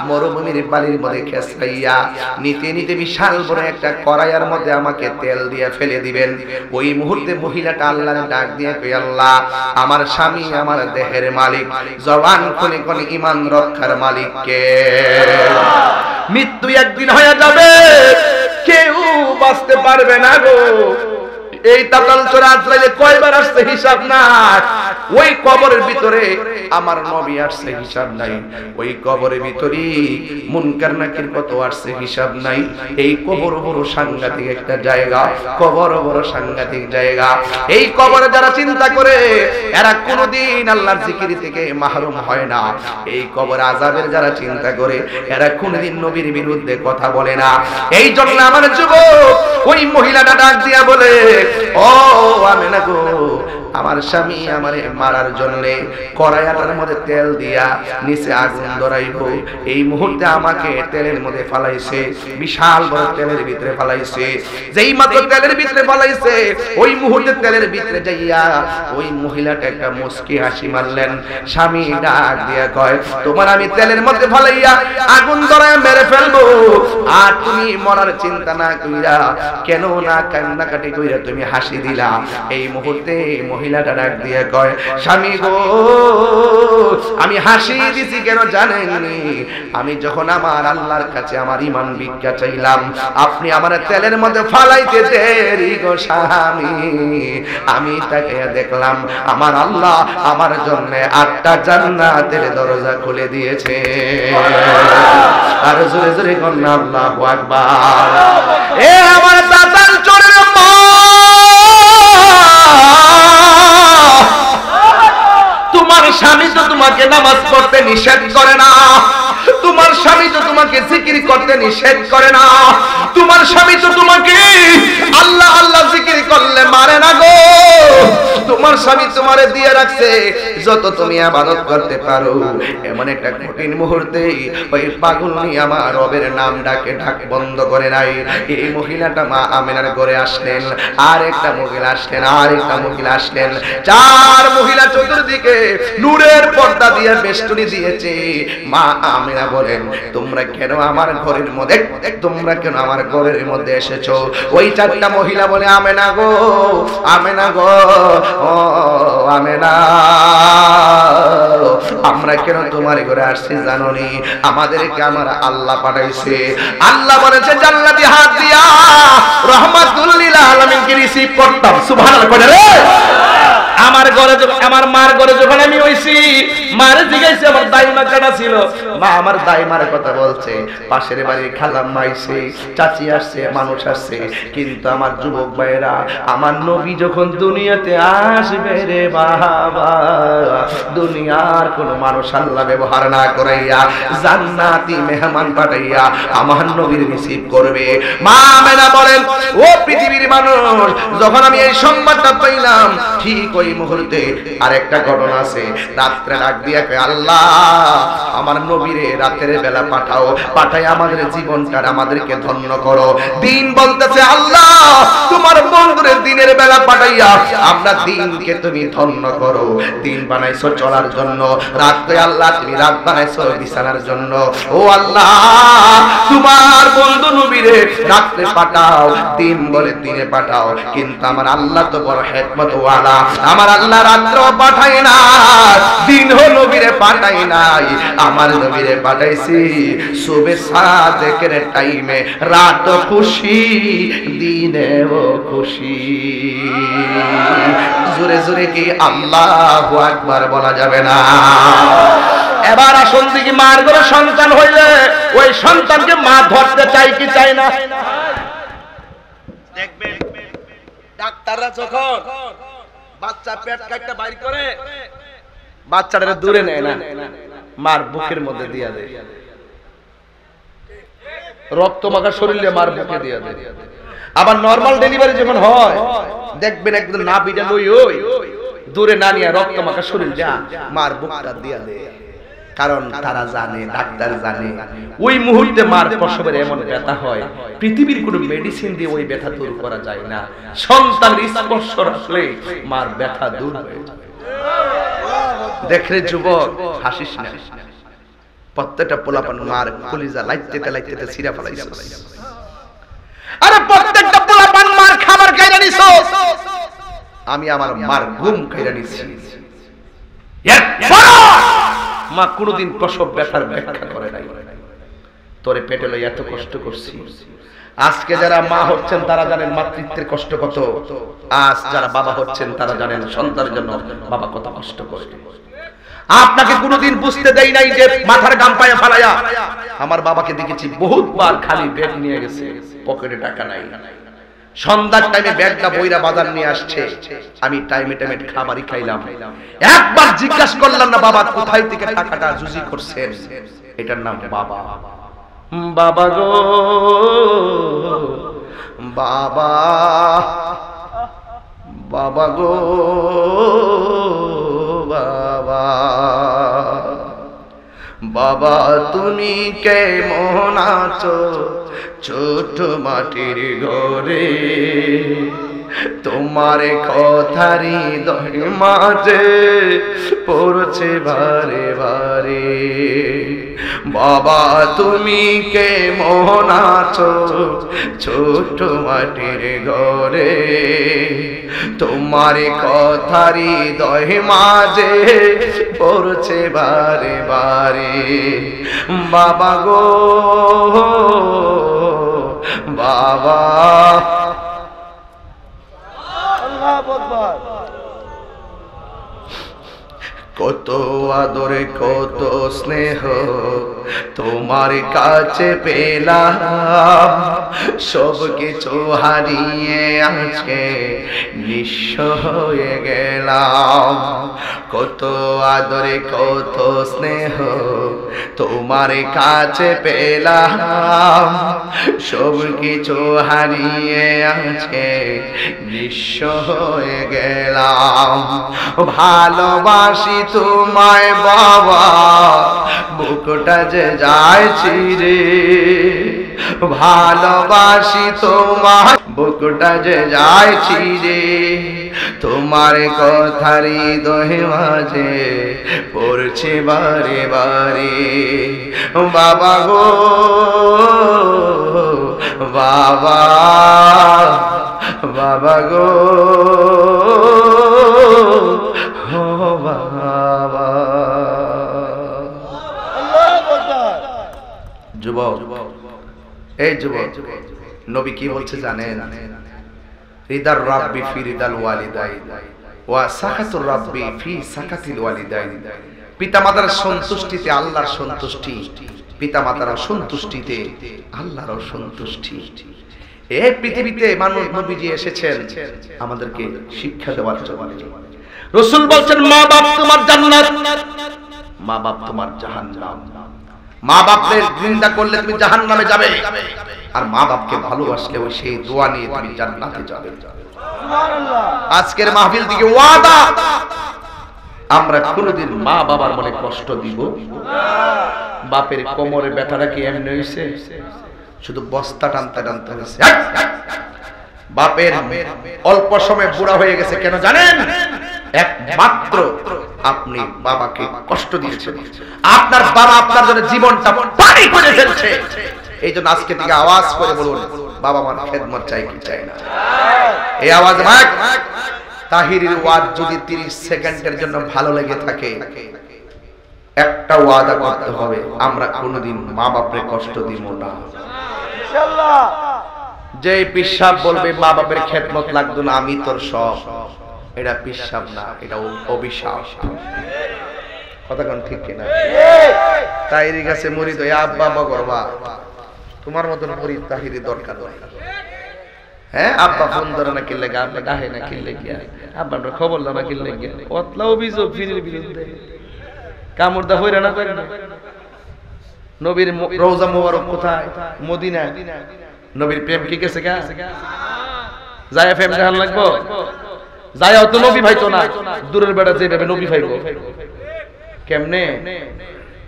মরুভূমির বালির মধ্যে খেসকাইয়া নিতে নিতে বিশাল বড় একটা কড়াইয়ের মধ্যে আমাকে তেল দিয়ে ফেলে দিবেন। ওই মুহূর্তে মহিলাটা আল্লাহর ডাক দিয়ে কই, আল্লাহ, আমার স্বামী আমার দেহের মালিক, জবান খুলে কোনে ঈমান রক্ষার মালিক কে? মৃত্যু একদিন হয়ে যাবে, কেউ বাঁচতে পারবে না গো। এই তাতাল চোরা আজরাইলে কয়বার আসছে হিসাব নাই। ওই কবরের ভিতরে আমার নবী আসছে হিসাব নাই। ওই কবরের ভিতরে মুনকার নাকির কত আসছে হিসাব নাই। এই কবর বড় সাংঘাতিক একটা জায়গা, কবর বড় সাংঘাতিক জায়গা। এই কবরে যারা চিন্তা করে এরা কোনোদিন আল্লাহর জিকির থেকে মাহরুম হয় না। এই কবর আযাবের যারা চিন্তা করে এরা কোনোদিন নবীর বিরুদ্ধে কথা বলে না। এই জন্য আমার যুবক ওই মহিলাটা ডাক দিয়া বলে, ও আমেনা গো, আমার স্বামী আমারে মারার জন্য কড়াইটার মধ্যে তেল দিয়া নিচে আগুন ধরাইবো। এই মুহূর্তে আমাকে তেলের মধ্যে ফালাইছে, বিশাল বড় তেলের ভিতরে ফালাইছে। যেই মাত্র তেলের ভিতরে ফালাইছে, ওই মুহূর্তে তেলের ভিতরে যাইয়া ওই মহিলাটা একটা মুস্কি হাসি মারলেন। স্বামী ডাক দিয়া কয়, তোমার আমি তেলের মধ্যে ফালাইয়া আগুন ধরায় মেরে ফেলবো, আর তুমি মরার চিন্তা না কইরা, কেন না কান্নাকাটি কইরা তুমি হাসি দিলা। এই মুহূর্তে মহিলাটা ডাক দিয়ে কয়, স্বামী গো, আমি হাসি দিছি কেন জানেননি? আমি যখন আমার আল্লাহর কাছে আমার ঈমান ভিক্ষা চাইলাম, আপনি আমার তেলের মধ্যে ফালাইতে দেরি গো স্বামী। আমি তাকে দেখলাম আমার আল্লাহ আমার জন্য 8টা জান্নাতের দরজা খুলে দিয়েছে। আর জোরে জোরে কন্যা আল্লাহু আকবার। এ আমার দাতাল চোরের মা, তোমার স্বামী তো তোমাকে নামাজ পড়তে নিষেধ করে না, তোমার স্বামী তো তোমাকে জিকির করতে নিষেধ করে না, তোমার স্বামী তো তোমাকে আল্লাহ আল্লাহ জিকির করলে মারে না গো। তোমার স্বামী তোমারে দিয়ে রাখছে যত তুমি ইবাদত করতে পারো। এমন একটা কঠিন মুহূর্তে ওই পাগলনি আমার রবের নাম ডাকে ডাক বন্ধ করে নাই। এই মহিলাটা মা আমেনার ঘরে আসলেন, আর একটা মহিলা আসলেন, আর একটা মহিলা আসলেন। 4 মহিলা চতুর্দিকে নূরের পর্দা দিয়ে বেষ্টনী দিয়েছে। মা আমেনা বলেন, তোমরা কেন আমার ঘরের মধ্যে, তোমরা কেন আমার ঘরের মধ্যে এসেছো? ওই 4টা মহিলা বলে, আমেনা গো, আমেনা গো, ও আমেনা, আমরা কেন তোমার ঘরে আসছি জানোনি? আমাদেরকে আমার আল্লাহ পাঠাইছে। আল্লাহ বলেছে জান্নাতি হাত দিয়া রাহমাতুল লিল আলামিনকে রিসিভ করতাম। সুবহানাল্লাহ করে রে। আমার ঘরে আমার মার ঘরে যখন আমি হইছি, মার জিগাইছে আমার দাইমা কাটা ছিল। মা আমার দাইমার কথা বলছে, পাশের বাড়ির খালাম্মা আইছে, চাচি আসছে, মানুষ আসছে। কিন্তু আমার যুবক ভাইরা, আমার নবী যখন দুনিয়াতে আসবে রে বাবা, দুনিয়ার কোন মানুষ আল্লাহ ব্যবহার না করাইয়া জান্নাতি মেহমান পাঠাইয়া আমার নবীর রিসিভ করবে। মা আমেনা বলেন, ও পৃথিবীর মানুষ, যখন আমি এই সংবাদটা পাইলাম, ঠিক ওই মুহূর্তে আরেকটা ঘটনা আছে। রাত্রে ডাক দিয়া কয়, আল্লাহ আমার নবীরে রাতের বেলা পাঠাও, পাঠাই আমাদের জীবনটা আমাদেরকে ধন্য করো। দিন বলতেছে, আল্লাহ তোমার বন্ধুরে দিনের বেলা পাঠাইয়া আমরা দিনকে তুমি ধন্য করো। দিন বানাইছো চলার জন্য, রাতে আল্লাহ তুমি রাত বানাইছো বিছানার জন্য। ও আল্লাহ, তোমার বন্ধু নবীরে রাতে পাঠাও, দিন বলে দিনে পাঠাও। কিন্তু আমার আল্লাহ তো বড় হিকমত ওয়ালা, আমার আল্লাহ রাত্র পাঠাই না, দিন হলো নবীরে পাঠাই নাই। আমার নবীরে পাঠাইছি সুবে সাদেকের টাইমে, রাত খুশি দিনেও খুশি। জোরে জোরে কি আল্লাহু আকবার বলা যাবে না? এবার আসুন দেখি, মার ঘরে সন্তান হইলে ওই সন্তানকে মা ধরতে চাই কি চাই না? দেখবেন ডাক্তাররা যখন বাচ্চা পেট কাটতে বাইর করে, বাচ্চাটারে দূরে নেয় না, মার বুকের মধ্যে দিয়া দেয়, রক্ত মাখা শরীরে মার বুকে দিয়া দেয়। আবার নরমাল ডেলিভারি যখন হয়, দেখবেন একদম নাভিটা লই ওই দূরে না নিয়ে রক্ত মাখা শরীর যা মার বুকটা দিয়া দেয়। কারণ তারা জানে, ডাক্তার জানে ওই মুহূর্তে মার প্রসবের এমন ব্যথা হয়, পৃথিবীর কোনো মেডিসিন দিয়ে ওই ব্যথা দূর করা যায় না। সন্তানের স্পর্শ আসলে মার ব্যথা দূর হয়ে যায়। দেখরে যুবক, হাসিস না, প্রত্যেকটা পোলাপান মার কলিজা লাইতে লাইতে ছিঁড়া ফেলাইছে। আরে প্রত্যেকটা পোলাপান মার খাবার খাইরা নিছো, আমি আমার মার ঘুম খাইরা নিছি। মা কোনদিন প্রসব ব্যথার ব্যাখ্যা করে নাই। তোরে পেটে লই এত কষ্ট করছি। আজকে যারা মা হচ্ছেন তারা জানেন মাতৃত্বের কষ্ট কত। আজ যারা বাবা হচ্ছেন তারা জানেন সন্তানের জন্য বাবা কত কষ্ট করে। আপনাকে কোনদিন বুঝতে দেই নাই যে মাথার গাম পায়ে ফালায়া আমার বাবাকে দেখেছি বহুতবার খালি ব্যাগ নিয়ে গেছে, পকেটে টাকা নাই। সন্ধ্যার টাইমে ব্যাগটা বইরা বাজার নিয়ে আসছে, আমি টাইমে টাইমে খাবারই খাইলাম। একবার জিজ্ঞাসা করলাম না বাবা কোথায় থেকে টাকাটা জুজি করছেন, এটার নাম বাবা। বাবা গো বাবা, বাবা গো বাবা, বাবা তুমি কেমন আছো ছোট মাটির ঘরে, তোমার কথারি হৃদয় মাঝে পড়ছে বারে বারে। বাবা তুমি কেমন আছো ছোট মাটির ঘরে, তোমার কথারি হৃদয় মাঝে পড়ছে বারে বারে। বাবা গো বাবা, কত আদরে কত স্নেহ তোমার কাছে পেলাম, সব কিছু হারিয়ে আজকে নিঃস্ব হয়ে গেলাম। কত আদরে কত স্নেহ তোমার কাছে পেলাম, সব কিছু হারিয়ে আজকে নিঃস্ব হয়ে গেলাম। ভালোবাসি তোমায় বাবা, বুকটা যে যায় ছিঁড়ে, ভালোবাসি তোমায় বুকটা যে যায় ছিঁড়ে, তোমার কথার হৃদয় মাঝে পড়ছে বারে বারে। বাবা গো বাবা, বাবা গো বাবা। যুবক, এই যুবক, নবী কি বলছে জানেন? রিদার রাব্বি ফি রিদাল ওয়ালিদাইন ওয়া সাকাতুর রাব্বি ফি সাকাতিল ওয়ালিদাইন। পিতামাতার সন্তুষ্টিতে আল্লাহর সন্তুষ্টি, পিতামাতার সন্তুষ্টিতে আল্লাহর সন্তুষ্টি। এই পৃথিবীতে মানুষ নবীজি এসেছেন আমাদেরকে শিক্ষা দেওয়ার জন্য। রাসূল বলছেন মা বাপ তোমার জান্নাত, মা বাপ তোমার জাহান্নাম। মা বাপের নিন্দা করলে তুমি জাহান্নামে যাবে, আর মা বাপকে ভালোবাসলে ওই সেই দোয়া নিয়ে তুমি জান্নাতে যাবে। সুবহানাল্লাহ। আজকের মাহফিল থেকে ওয়াদা, আমরা কোনোদিন মা বাবার মনে কষ্ট দিব না। বাপের কোমরে ব্যথাটা কি এমনি হইছে? শুধু বস্তা টানতে টানতে হয়েছে। বাপের অল্প সময় বুড়া হয়ে গেছে কেন জানেন? একমাত্র আপনি বাবাকে কষ্ট দিয়েছেন। আপনার বাবা আপনার জন্য জীবনটা পানি করে ফেলছে। এই জন্য আজকে থেকে আওয়াজ করে বলুন, বাবা মার খেদমত চাই কি চাই না? এই আওয়াজ ভাগ। তাহিরের ওয়াজ যদি 30 সেকেন্ডের জন্য ভালো লেগে থাকে, একটা ওয়াদা করতে হবে, আমরা কোনোদিন মা বাপরে কষ্ট দিব না ইনশাআল্লাহ। যে পিশাব বলবে মা বাপের খেদমত লাগতো না, আমি তোর সব, এটা পিশাব না, এটা অভিশাপ। কথা কোন ঠিক কিনা? তাহিরি কাছে মুরিদ হয়ে আব্বা আব্বা করবা, তোমার মতন মুরিদ তাহিরি দরকার নাই। হ্যাঁ, আব্বা ফোন ধরে না কিনলে গা, আব্বা গাহে না কিনলে গিয়া, আব্বা খবর না কিনলে গিয়া, কতলা অভিযোগ ফিরির বিরুদ্ধে। কামড়দা হইরা না করে না। নবীর রওজা মুবারক কোথায়? মদিনা। নবীর প্রেম কি গেছে গা? যায় প্রেম জাহান লাগবো? যায় তো নবী ভাই তো না, দূরের বেড়া যে ভেবে নবী ভাইবো কেমনে?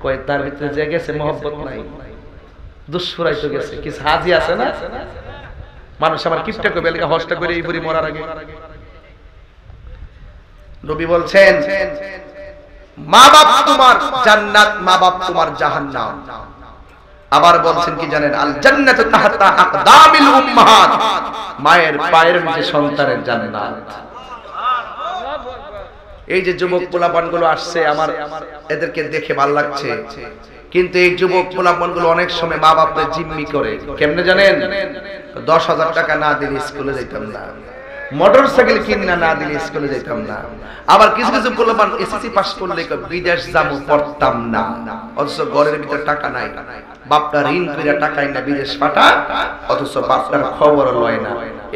কয় তার ভিতরে যে গেছে মহব্বত নাই, দুষ্ফুরাই তো গেছে, কিছু হাজি আছে না? মানুষ আমার কিপটা করবে এলাকা হস্টা করে এই বুড়ি মরার আগে। নবী বলছেন মা বাপ তোমার জান্নাত, মা বাপ তোমার জাহান্নাম। আবার বলছেন কি জানেন? আল জান্নাতু তাহতা আকদামিল উম্মাহাত, মায়ের পায়ের নিচে সন্তানের জান্নাত। এই যে যুবক পোলাপানগুলো আসছে, আমার এদেরকে দেখে ভালো লাগছে, কিন্তু এই যুবক পোলাপানগুলো অনেক সময় মা বাপের জিম্মি করে। কেমনে জানেন? 10,000 টাকা না দিলে স্কুলে যেতাম না, মোটরসাইকেল কিনা না দিলে স্কুলে যেতাম না। আবার কিছু কিছু পোলাপান এসএসসি পাস করলে বিদেশ যাবো, পড়তাম না, অথচ ঘরের ভিতরে টাকা নাই, বাপটা ঋণ করে টাকাই না বিদেশ পাঠা, অথচ বাপটার খবর লয় না।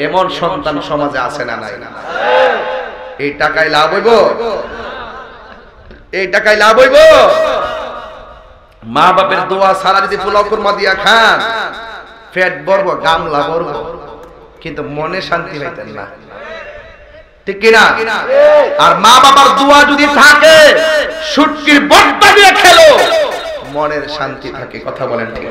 এমন সন্তান সমাজে আছে না নাই? এই টাকায় লাভ হইব? এই টাকায় লাভ হইব? মা বাপের দোয়া সারা যদি পোলাও কুরমা দিয়া খান, পেট ভরবো, গামলা ভরবো, কিন্তু মনে শান্তি পাইতেন না, ঠিক কিনা? আর মা বাবার দোয়া যদি থাকে, শুটকির বট্টা দিয়ে খেলো, মনের শান্তি থাকে। কথা বলেন ঠিক?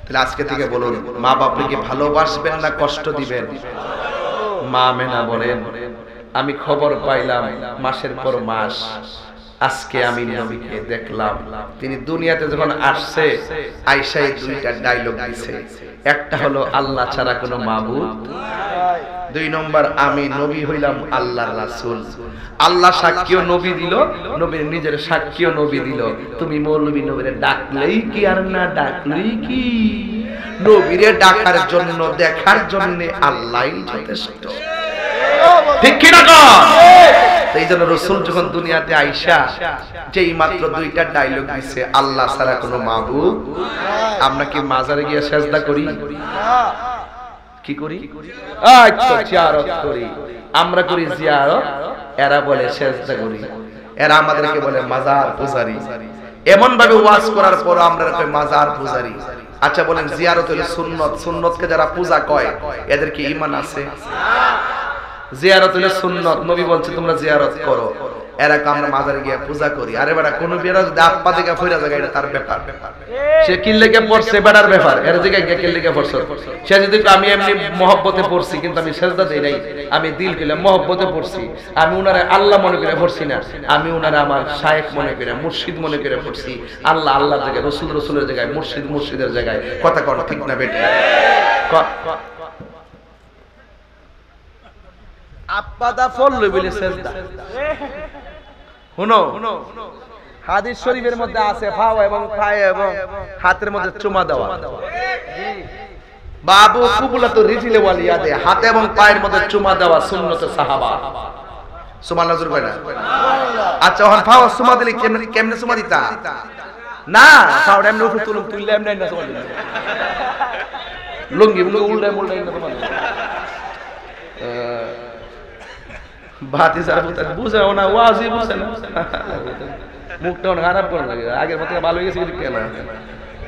তাহলে আজকে থেকে বলুন, মা বাপকে ভালোবাসবেন না কষ্ট দিবেন? মা মেনা বলেন, আমি খবর পাইলাম মাসের পর মাস, আজকে আমি নবীকে দেখলাম, তিনি দুনিয়াতে যখন আসছে আয়েশাই দুইটা ডায়লগ দিছে। একটা হলো আল্লাহ ছাড়া কোনো মাবুদ, 2 নম্বর আমি নবী হইলাম আল্লাহর রাসূল। আল্লাহ সাক্ষীও নবী দিল, নবীর নিজের সাক্ষীও নবী দিল। তুমি মৌলবী নবীরে ডাকলেই কি আর না ডাকলেই কি? নবীরে ডাকার জন্য, দেখার জন্য আল্লাহই যথেষ্ট, ঠিক কি না? এই জন্য রাসূল যখন দুনিয়াতে আইসা যেই মাত্র 2টা ডায়লগ দিছে, আল্লাহ ছাড়া কোনো মাবুদ। আমরা কি মাজারে গিয়ে সিজদা করি? কি করি? আচ্ছা, জিয়ারত করি। আমরা করি জিয়ারত, এরা বলে সিজদা করি। এরা আমাদেরকে বলে মাজার পূজারি। এমন ভাবে ওয়াজ করার পর আমরা কই মাজার পূজারি। আচ্ছা বলেন, জিয়ারত হলো সুন্নত, সুন্নতকে যারা পূজা কয় এদের কি ঈমান আছে? জিয়ারত হলো সুন্নত, নবী বলছে তোমরা জিয়ারত করো, এরা আমরা মাজারে গিয়ে পূজা করি। আরে বেটা, কোন বেড়া যদি আপা দিকে ফইরা যায়, এটা তার ব্যাপার, সে কি লেগে পড়ছে বেটার ব্যাপার, এর দিকে কি লেগে পড়ছে। সে যদি আমি এমনি মহব্বতে পড়ছি, কিন্তু আমি সিজদা দেই নাই, আমি দিল কইলা মহব্বতে পড়ছি, আমি উনারে আল্লাহ মনে করে পড়ছি না, আমি উনারে আমার শায়েখ মনে করে, মুর্শিদ মনে করে পড়ছি। আল্লাহ আল্লাহর জায়গায়, রাসূল রাসূলের জায়গায়, মুর্শিদ মুর্শিদের জায়গায়। কথা কোন ঠিক না বেটা? আপাদা ফল বলে সিজদা। শুনো, হাদিস শরীফের মধ্যে আছে পাও এবং পায়ে এবং হাতের মধ্যে চুমা দেওয়া। বাবু কুবুলাতু রিজিলে ওয়াল ইয়াদে, হাতে এবং পায়ের মধ্যে চুমা দেওয়া সুন্নতে সাহাবা। সুবহানাল্লাহ জোরে কয় না? আচ্ছা, ওখান পাও চুমা দিলে কেমনে চুমা দিতা? না, পাও এমনি উপরে তুললে এমনি না চুমা দিতা, লুঙ্গি উল্টায় মুল্টায় না চুমা দিতা। ভাতিজা বুঝে না, ওয়াজি বুঝে না, মুখটা অনেক খারাপ করে লাগে, আগের মতো ভালো হয়ে গেছে কেন?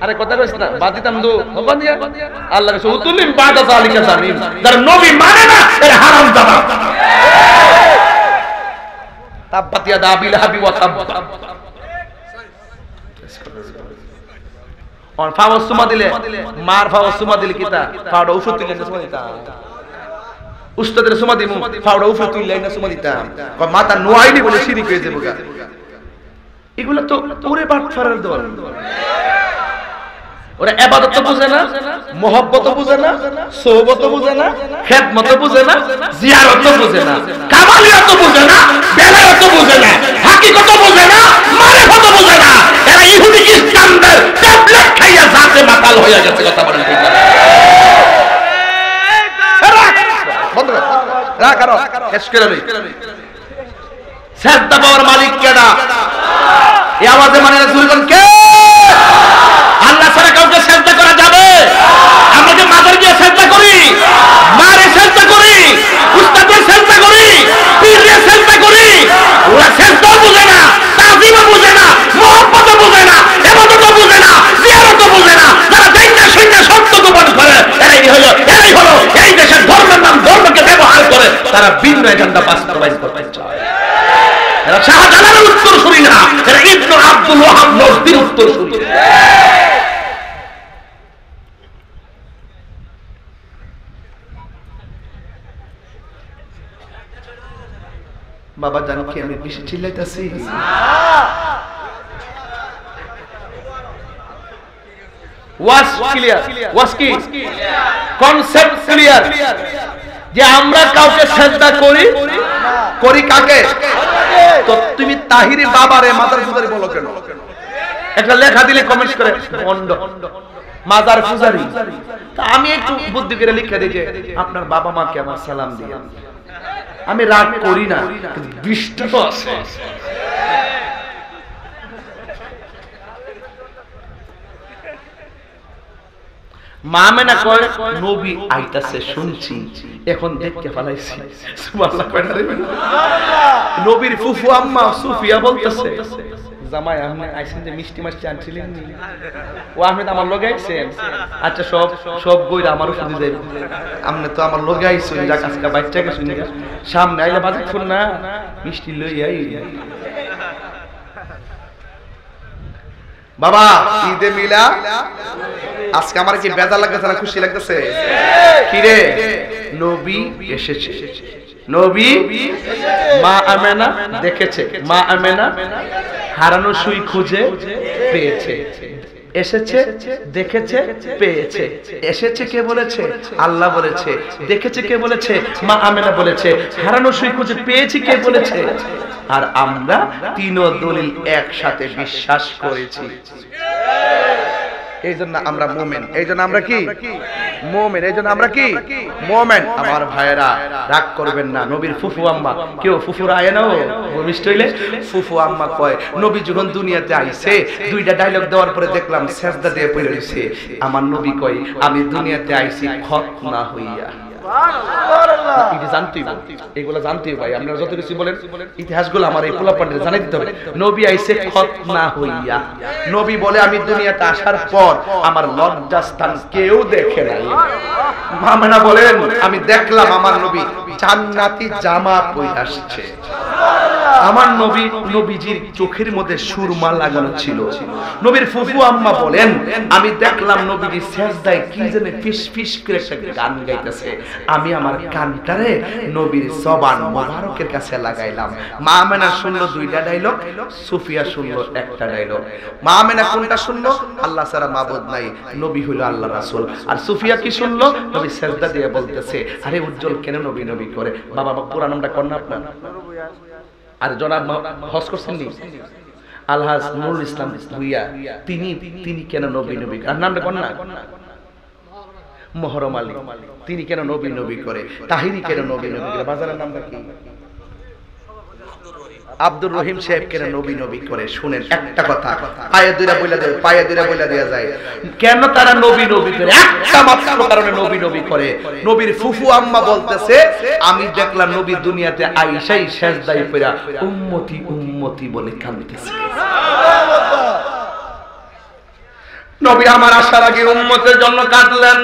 আরে কথা কইছ না, বাদ দিতাম তো বাদিয়া। আল্লাহ কাছে উতুলিম বাদা জালিকা জালিম, যারা নবী মানে না এর হারাম জাদা। তাব্বাত ইয়াদা আবিল হাবি ওয়া তাব। অন ফাওয়াস সুমা দিলে, মার ফাওয়াস সুমা দিলে কিতা ফাওড়া ওষুধ দিলে সুমা দিতা, উস্তাদের সুমা দিমু ফাওড়া ওষুধ তুইলাই না সুমা দিতা, কয় মাথা নোয়াইনি বলে শিরিক হয়ে যাবে গা। এগুলো তো ওরে বাটফারের দল। ওরা ইবাদত বুঝে না, মুহাব্বত বুঝে না, সোহবত বুঝে না, খেদমত বুঝে না, জিয়ারত বুঝে না, কামালিয়াত বুঝে না, বেলায়েত বুঝে না, হাকিকত বুঝে না, মারিফত বুঝে না। এরা ইহুদি খ্রিস্টানদের ট্যাবলেট খাইয়া জাতে মাতাল হয়ে গেছে। কথা বলেন ঠিক না? বন্ধ কর, রাখ করো, শেষ করে লই। সিজদা পাওয়ার মালিক কেডা? এই আওয়াজে মানে রাসূলগণ কে? আল্লাহ ছাড়া কাউকে সিজদা করা যাবে? আমরা যে মাজারে গিয়ে সিজদা করি, মারে সিজদা করি, উস্তাদের সিজদা করি, পীরের সিজদা করি, ওরা সিজদা বুঝে না, তাজিম বুঝে না, মুহাব্বত বুঝে না, ইবাদত বুঝে না, জিয়ারত বুঝে না। যারা দেখতে শুনতে সত্য গোপন করে, এরাই হলো এই দেশের ধর্মের নাম ধর্মকে ব্যবহার করে তারা ভিন্ন এজেন্ডা বাস্তবায়ন করতে চায়। এরা শাহজালালের উত্তরসূরি না, এরা ইবনে বাবা জান কি আমি বেশি চিল্লাইতাছি? ওয়াজ ক্লিয়ার, ওয়াজ কি কনসেপ্ট ক্লিয়ার যে আমরা কাউকে শ্রদ্ধা করি করি কাকে? তো তুমি তাহিরি বাবারে মাদার পূজারি বলো কেন? একটা লেখা দিলে কমেন্ট করে বন্ড মাদার পূজারি। তা আমি একটু বুদ্ধি করে লিখে দিই যে আপনার বাবা মাকে আমার সালাম দিয়ে। আমি রাগ করি না, কিন্তু বৃষ্টি তো আছে। মা মেনা কয় নবী আইতাছে শুনছি, এখন দেখতে ফলাইছি। সুবহানাল্লাহ কয় না রে? নবীর ফুফু আম্মা সুফিয়া বলতেছে জামাই আপনি আইছেন যে মিষ্টি মাছটি আনছিলেন ও আহমেদ আমার লগে আইছেন। আচ্ছা সব সব বইরা আমারও শুনে যাইব। আপনি তো আমার লগে আইছেন, যাক আজকে বাচ্চাকে শুনে সামনে আইলে বাজার ফুল না মিষ্টি লই আই। বাবা ঈদে মিলা আজকে আমার কি বেজা লাগতেছে না খুশি লাগতেছে? কি রে নবী এসেছে, নবী মা আমেনা দেখেছে, মা আমেনা হারানো সুই খুঁজে পেয়েছে। এসেছে, দেখেছে, পেয়েছে। এসেছে কে বলেছে? আল্লাহ বলেছে। দেখেছে কে বলেছে? মা আমেনা বলেছে। হারানো সুই খুঁজে পেয়েছি কে বলেছে? আর আমরা তিন দলিল একসাথে বিশ্বাস করেছি। এই জন্য আমরা মোমেন। এই জন্য আমরা কি মোমেন? এই জন্য আমরা কি মোমেন? আমার ভাইয়েরা রাগ করবেন না। নবীর ফুফু আম্মা কেউ ফুফুরা আয় না ভূমিষ্ঠ হইলে ফুফু আম্মা কয় নবী যখন দুনিয়াতে আইছে দুইটা ডায়লগ দেওয়ার পরে দেখলাম সেজদা দিয়ে পড়ে রইছে। আমার নবী কয় আমি দুনিয়াতে আইছি খতনা হইয়া। এগুলো জানতেই ভাই আপনারা যত কিছু বলেন ইতিহাসগুলো আমার এই পোলা পান্ডে জানাই দিতে হবে। নবী আইছে খতনা হইয়া। নবী বলে আমি দুনিয়াতে আসার পর আমার লজ্জাস্থান কেউ দেখে নাই। মামেনা বলেন আমি দেখলাম আমার নবী জান্নাতি জামা পরে আসছে। আমার নবী নবীজির চোখের মধ্যে সুরমা লাগানো ছিল। নবীর ফুফু আম্মা বলেন আমি দেখলাম নবীজি সেজদায় কি যেন ফিস ফিস করে একটা গান গাইতেছে। আমি আমার কানটারে নবীর জবান মোবারকের কাছে লাগাইলাম। মা আমেনা শুনলো দুইটা ডায়লগ, সুফিয়া শুনলো একটা ডায়লগ। মা আমেনা কোনটা শুনলো? আল্লাহ ছাড়া মাবুদ নাই, নবী হলো আল্লাহ রাসূল। আর সুফিয়া কি শুনলো? নবী সেজদা দিয়ে বলতেছে আরে উজ্জ্বল কেন নবী নবী করে? বাবা পুরা নামটা কোন না আপনার? আর জনাব হজ করছেন নি আলহাজ নুরুল ইসলাম ভুইয়া, তিনি কেন নবী নবী? আর নামটা কোন না? মোহরম আলী, তিনি কেন নবী নবী করে? তাহিরি কেন নবী নবী করে? বাজারের নামটা কি? আব্দুর রহিম সাহেব কেন নবী নবী করে? শুনেন একটা কথা পায়ে দুইরা বইলা দেয়, পায়ে দুইরা বইলা দেয়া যায় কেন তারা নবী নবী করে। একটা মাত্র কারণে নবী নবী করে। নবীর ফুফু আম্মা বলতেছে আমি দেখলাম নবী দুনিয়াতে আইসাই সেজদায় পড়া উম্মতি উম্মতি বলে কাঁদতেছে। নবী আমার আসার আগে উম্মতের জন্য কাঁদলেন।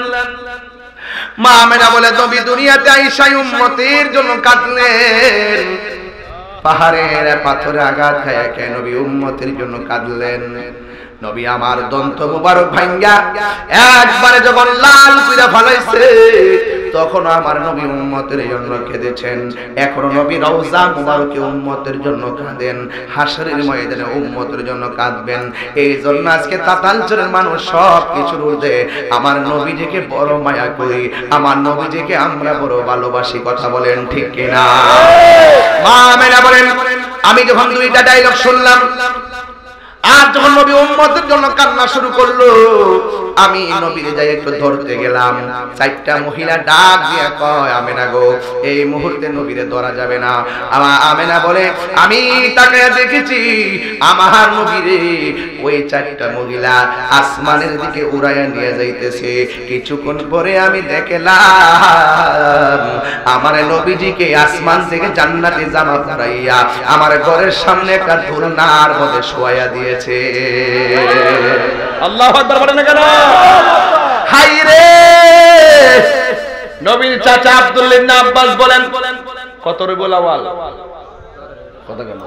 মা আমেনা বলে নবী দুনিয়াতে আইসাই উম্মতের জন্য কাঁদলেন। পাহাড়ের পাথরে আঘাত খায় কেন নবী উম্মতের জন্য কাঁদলেন। নবী আমার দন্ত মুবারক ভাঙ্গা একবারে যখন লাল কইরা ফলাইছে তখন আমার নবী উম্মতের জন্য কেঁদেছেন। এখনো নবী রওজা মুবারকে উম্মতের জন্য কাঁদেন, হাশরের ময়দানে উম্মতের জন্য কাঁদবেন। এই জন্য আজকে তাতালচরের মানুষ সব কিছুর ঊর্ধ্বে আমার নবীজিকে বড় মায়া করি, আমার নবীজিকে আমরা বড় ভালোবাসি। কথা বলেন ঠিক কিনা? মা আমেনা বলেন আমি যখন দুইটা ডায়লগ শুনলাম আর যখন নবী উম্মতের জন্য কান্না শুরু করলো আমি নবীরে যাই একটু ধরতে গেলাম। চারটা মহিলা ডাক দিয়ে কয় আমেনা গো এই মুহূর্তে নবীরে ধরা যাবে না। আমার আমেনা বলে আমি তাকে দেখেছি আমার নবীরে ওই চারটা মহিলা আসমানের দিকে উড়াইয়া নিয়ে যাইতেছে। কিছুক্ষণ পরে আমি দেখলাম আমার নবীজিকে আসমান থেকে জান্নাতে জামা পরাইয়া আমার ঘরের সামনে একটা দোলনার মধ্যে শোয়াইয়া দিয়েছে। আল্লাহু আকবার বলেন না কেন? হাই রে নবীর চাচা আব্দুল্লাহ ইবনে আব্বাস বলেন কত রবিউল আউয়াল কত কেন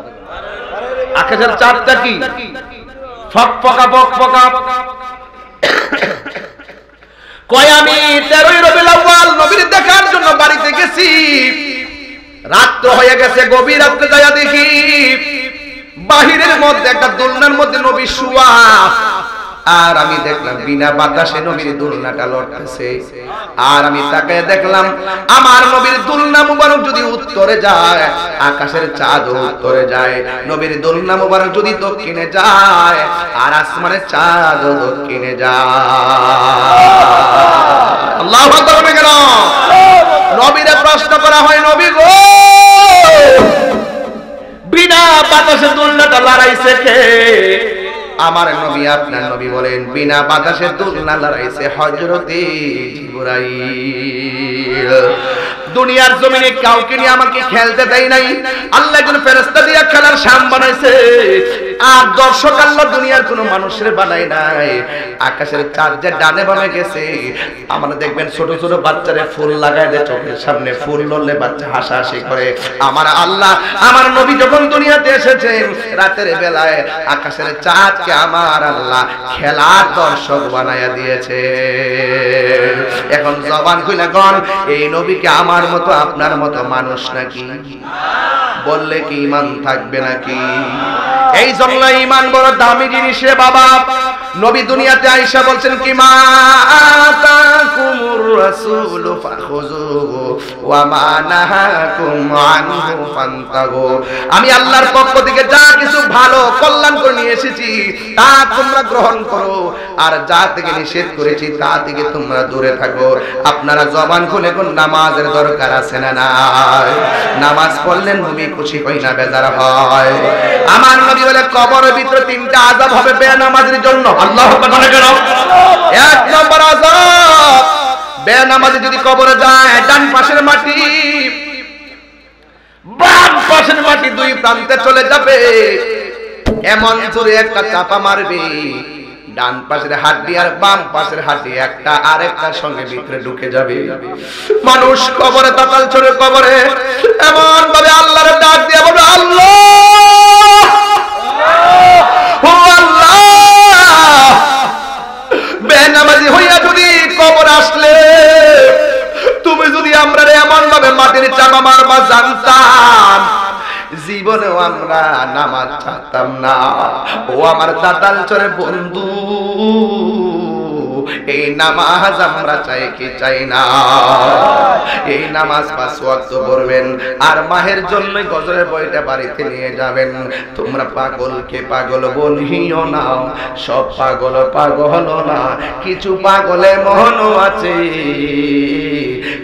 আকাশের চাঁদটা কি ফকফকা ফকফকা কয় আমি 13 রবিউল আউয়াল নবীর দেখার জন্য বাড়িতে গেছি। রাত্র হয়ে গেছে, গভীর রাত্রে যাইয়া দেখি বাহিরের মধ্যে একটা দোলনার মধ্যে নবী শুয়া। আর আমি দেখলাম বিনা বাতাসে নবীর দোলনাটা লড়তেছে। আর আমি তাকায় দেখলাম আমার নবীর দোলনা মুবারক যদি উত্তরে যায়, আকাশের চাঁদ উত্তরে যায়, নবীর দোলনা মুবারক যদি দক্ষিণে যায়, আর আসমানের চাঁদ দক্ষিণে যায়। আল্লাহু আকবার বলে কেন? নবীরে প্রশ্ন করা হয়, নবী গো বিনা বাতাসে দোলনাটা লড়াইছে কে? আমার নবী আপনার নবী বলেন বিনা বাতাসে দোলনা লড়াইছে হযরতে জিবরাইল। দুনিয়ার জমিনে কাউকে নিয়ে আমাকে খেলতে দেয় নাই, আল্লাহ কোন ফেরেশতা দিয়ে খেলার শাম বানাইছে। আর দর্শক আল্লাহ দুনিয়ার কোন মানুষের বানাই নাই। আকাশের চাঁদ যে ডানে বামে গেছে, আমরা দেখবেন ছোট ছোট বাচ্চারে ফুল লাগায় দেয় চোখের সামনে, ফুল লড়লে বাচ্চা হাসাহাসি করে। আমার আল্লাহ আমার নবী যখন দুনিয়াতে এসেছেন রাতের বেলায় আকাশের চাঁদকে আমার আল্লাহ খেলার দর্শক বানায়া দিয়েছে। এখন জবান খুলে গন, এই নবীকে আমার মতো আপনার মতো মানুষ নাকি? বললে কি ঈমান থাকবে নাকি? এই জন্য ঈমান বড় দামি জিনিস রে বাবা। নবী দুনিয়াতে আয়েশা বলছেন কি মা আতাকুমুর রাসূল ফাখুযুহু ওয়া মা নাহাকুম আনহু ফান্তাহু। আমি আল্লাহর পক্ষ থেকে যা কিছু ভালো কল্যাণ করে নিয়ে এসেছি তা তোমরা গ্রহণ করো, আর যা থেকে নিষেধ করেছি তা থেকে তোমরা দূরে থাকো। আপনারা জবান খুলে কোন নামাজের দরকার আছে না নাই? নামাজ পড়লেন নবী খুশি হয় না বেজার হয়? আমার নবী বলে কবরের ভিতরে তিনটা আযাব হবে বেনামাজের জন্য। আল্লাহু আকবার বলে কেন? এক নম্বর আযাব, বেনামাজি যদি কবরে যায় ডান পাশের মাটি বাম পাশের মাটি দুই প্রান্তে চলে যাবে, এমন জোরে একটা চাপা মারবে ডান পাশের হাড্ডি আর বাম পাশের হাড্ডি একটা আরেকটার সঙ্গে ভিতরে ঢুকে যাবে। মানুষ কবরে তাকাল চলে কবরে এমন ভাবে আল্লাহর ডাক দিয়ে বলবে আল্লাহ ও আল্লাহ। বেনামাজি হইয়া যদি কবর আসলে তুমি যদি আমরা এমন ভাবে মাটির চাপা মারবা জানতাম, জীবনেও আমরা নামাজ ছাড়তাম না। ও আমার দাতাল চরে বন্ধু, এই নামাজ আমরা চাই কি চাই না? এই নামাজ 5 ওয়াক্ত পড়বেন আর মাহের জন্য গজরের বইটা বাড়িতে নিয়ে যাবেন। তোমরা পাগলকে পাগল বলিও না, সব পাগল পাগল না, কিছু পাগলে মনও আছে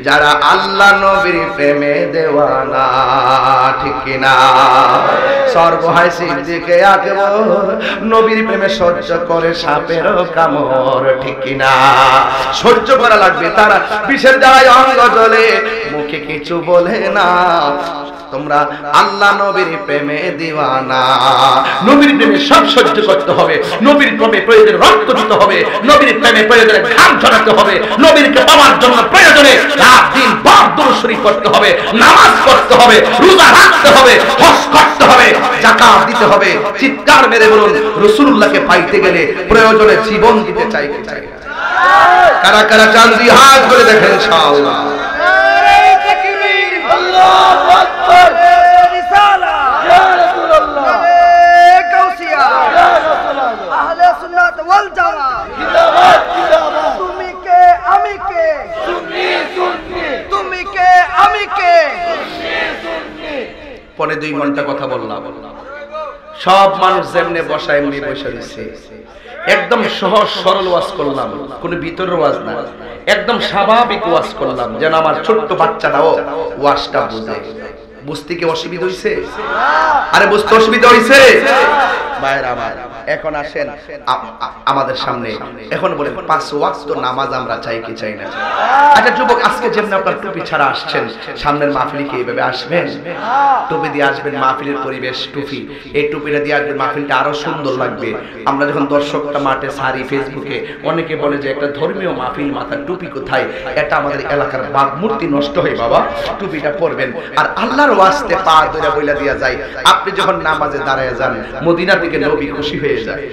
যারা আল্লাহ নবীর প্রেমে দেওয়ানা, ঠিক কিনা? সর্বহাই সিদ্দিকে আকবর নবীর প্রেমে সহ্য করে সাপেরও কামড়, ঠিক কিনা? সহ্য করা লাগবে। তারা বিষের দ্বারাই অঙ্গ জ্বলে, মুখে কিছু বলে না। তোমরা আল্লাহ নবীর প্রেমে দিওয়ানা, নবীর প্রেমে সব সহ্য করতে হবে, নবীর প্রেমে প্রয়োজনে রক্ত দিতে হবে, নবীর প্রেমে প্রয়োজনে ঘাম ঝরাতে হবে, নবীরকে পাওয়ার জন্য প্রয়োজনে রাত দিন দরুদ শরীফ পড়তে হবে, নামাজ পড়তে হবে, রোজা রাখতে হবে, হজ করতে হবে, যাকাত দিতে হবে। চিৎকার মেরে বলুন রাসূলুল্লাহকে পাইতে গেলে প্রয়োজনে জীবন দিতে চাই কি চাই না? কারা কারা চান জিহাদ করে দেখেন ইনশাআল্লাহ। আল্লাহু আকবার। রিসালাত ইয়া রাসূলুল্লাহ, কাউসিয়া ইয়া রাসূলুল্লাহ, আহলে সুন্নাত ওয়াল জামাত জিন্দাবাদ জিন্দাবাদ। তুমি কে আমি কে, সুন্নি সুন্নি, তুমি কে আমি কে, সুন্নি সুন্নি। পরে 2 ঘন্টা কথা বললাম, সব মানুষ যেমনে বসা এমনি বসে রয়েছে। একদম সহজ সরল ওয়াজ করলাম, কোনো ভিতরের ওয়াজ না, একদম স্বাভাবিক ওয়াজ করলাম যেন আমার ছোট্ট বাচ্চাটাও ওয়াজটা বুঝে। বুঝতে কি অসুবিধা হইছে? আরে বুঝতে অসুবিধা হইছে? ভাইরা আমার, এখন আসেন আমাদের সামনে, এখন বলেন 5 ওয়াক্ত নামাজ আমরা চাই কি চাই না? আচ্ছা যুবক, আজকে যেমন আপনার টুপি ছাড়া আসছেন, সামনের মাহফিলে কি এইভাবে আসবেন? টুপি দিয়ে আসবেন, মাহফিলের পরিবেশ টুপি, এই টুপিটা দিয়ে আসবেন, মাহফিলটা আরো সুন্দর লাগবে। আমরা যখন দর্শকটা মাঠে সারি ফেসবুকে অনেকে বলে যে একটা ধর্মীয় মাহফিল, মাথার টুপি কোথায়? এটা আমাদের এলাকার বাঘ মূর্তি নষ্ট হয় বাবা, টুপিটা পরবেন। আর আল্লাহর ওয়াস্তে পা ধরে বইলা দিয়া যায়, আপনি যখন নামাজে দাঁড়ায় যান মদিনা থেকে নবী খুশি হয়ে যায়।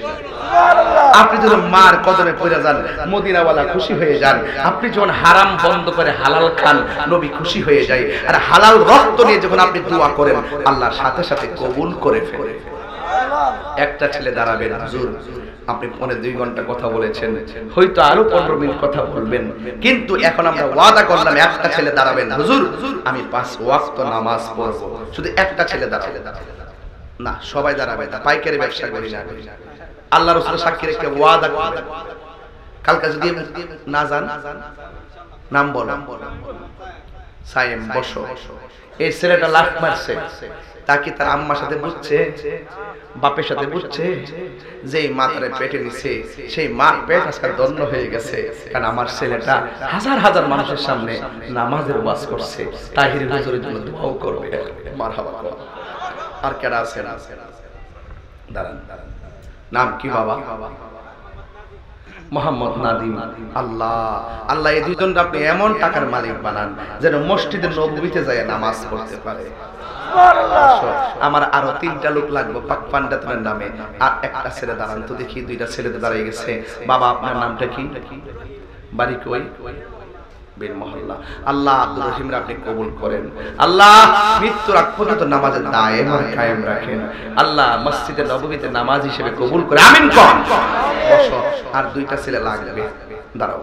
আপনি যখন মার কদমে পড়ে যান মদিনাওয়ালা খুশি হয়ে যান। আপনি যখন হারাম বন্ধ করে হালাল খান নবী খুশি হয়ে যায়। আর হালাল রক্ত নিয়ে যখন আপনি দোয়া করেন আল্লাহর সাথে সাথে কবুল করে ফেলে। একটা ছেলে দাঁড়াবেন, হুজুর আপনি 2.5 ঘন্টা কথা বলেছেন, হয়তো আরো 15 মিনিট কথা বলবেন, কিন্তু এখন আমরা ওয়াদা করলাম একটা ছেলে দাঁড়াবেন, হুজুর আমি 5 ওয়াক্ত নামাজ পড়ব। শুধু একটা ছেলে দাঁড়াবে না, সবাই দাঁড়াবে না, পাইকারি ব্যবসা করি না। আল্লাহ রাসূল সাক্ষী রেখে ওয়াদা করে কালকে যদি না যান নাম বল সাইম বসো। এই ছেলেটা লাফ মারছে, তাকে তার আম্মার সাথে বুঝছে, বাপের সাথে বুঝছে যে মাথায় পেটে নিছে, সেই মার পেট আজকাল দণ্ড হয়ে গেছে। কারণ আমার ছেলেটা হাজার হাজার মানুষের সামনে নামাজের ওয়াজ করছে, তাহির হুজুরের জন্য দোয়া করবে। মারহাবা। আর কেডা আছে? দাঁড়ান, নাম কি বাবা? মোহাম্মদ নাদিম। আল্লাহ আল্লাহ এই দুইজনকে আপনি এমন টাকার মালিক বানান যেন মসজিদের নববীতে যায় নামাজ পড়তে পারে। আমার আরো 3টা লোক লাগবে পাক পান্ডাতের নামে। আর একটা ছেলে দাঁড়ান তো দেখি, 2টা ছেলে তো দাঁড়িয়ে গেছে। বাবা আপনার নামটা কি? বাড়ি কই? বীর মহল্লা। আল্লাহ আব্দুর রহিম আপনি কবুল করেন। আল্লাহ মৃত্যুর আগ পর্যন্ত নামাজের দায়েম আর কায়েম রাখেন। আল্লাহ মসজিদে নববীতে নামাজ হিসেবে কবুল করে আমিন কোন। বসো। আর 2টা ছেলে লাগবে, দাঁড়াও।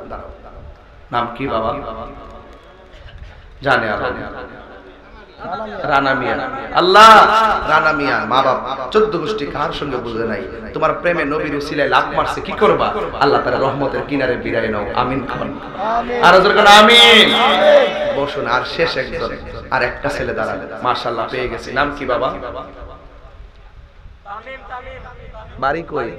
নাম কি বাবা? জানে রানা মিয়া। আল্লাহ রানা মিয়া মা বাপ 14 গোষ্ঠী কার সঙ্গে বুঝে নাই, তোমার প্রেমে নবীর উসিলায় লাফ মারছে, কি করবা? আল্লাহ তাআলা রহমতের কিনারে বিরায় নাও। আমিন কোন। আর জোরে কোন আমিন। বসুন। আর শেষ একজন, আর একটা ছেলে দাঁড়াবে, মাশাআল্লাহ পেয়ে গেছি। নাম কি বাবা? বাড়ি কই?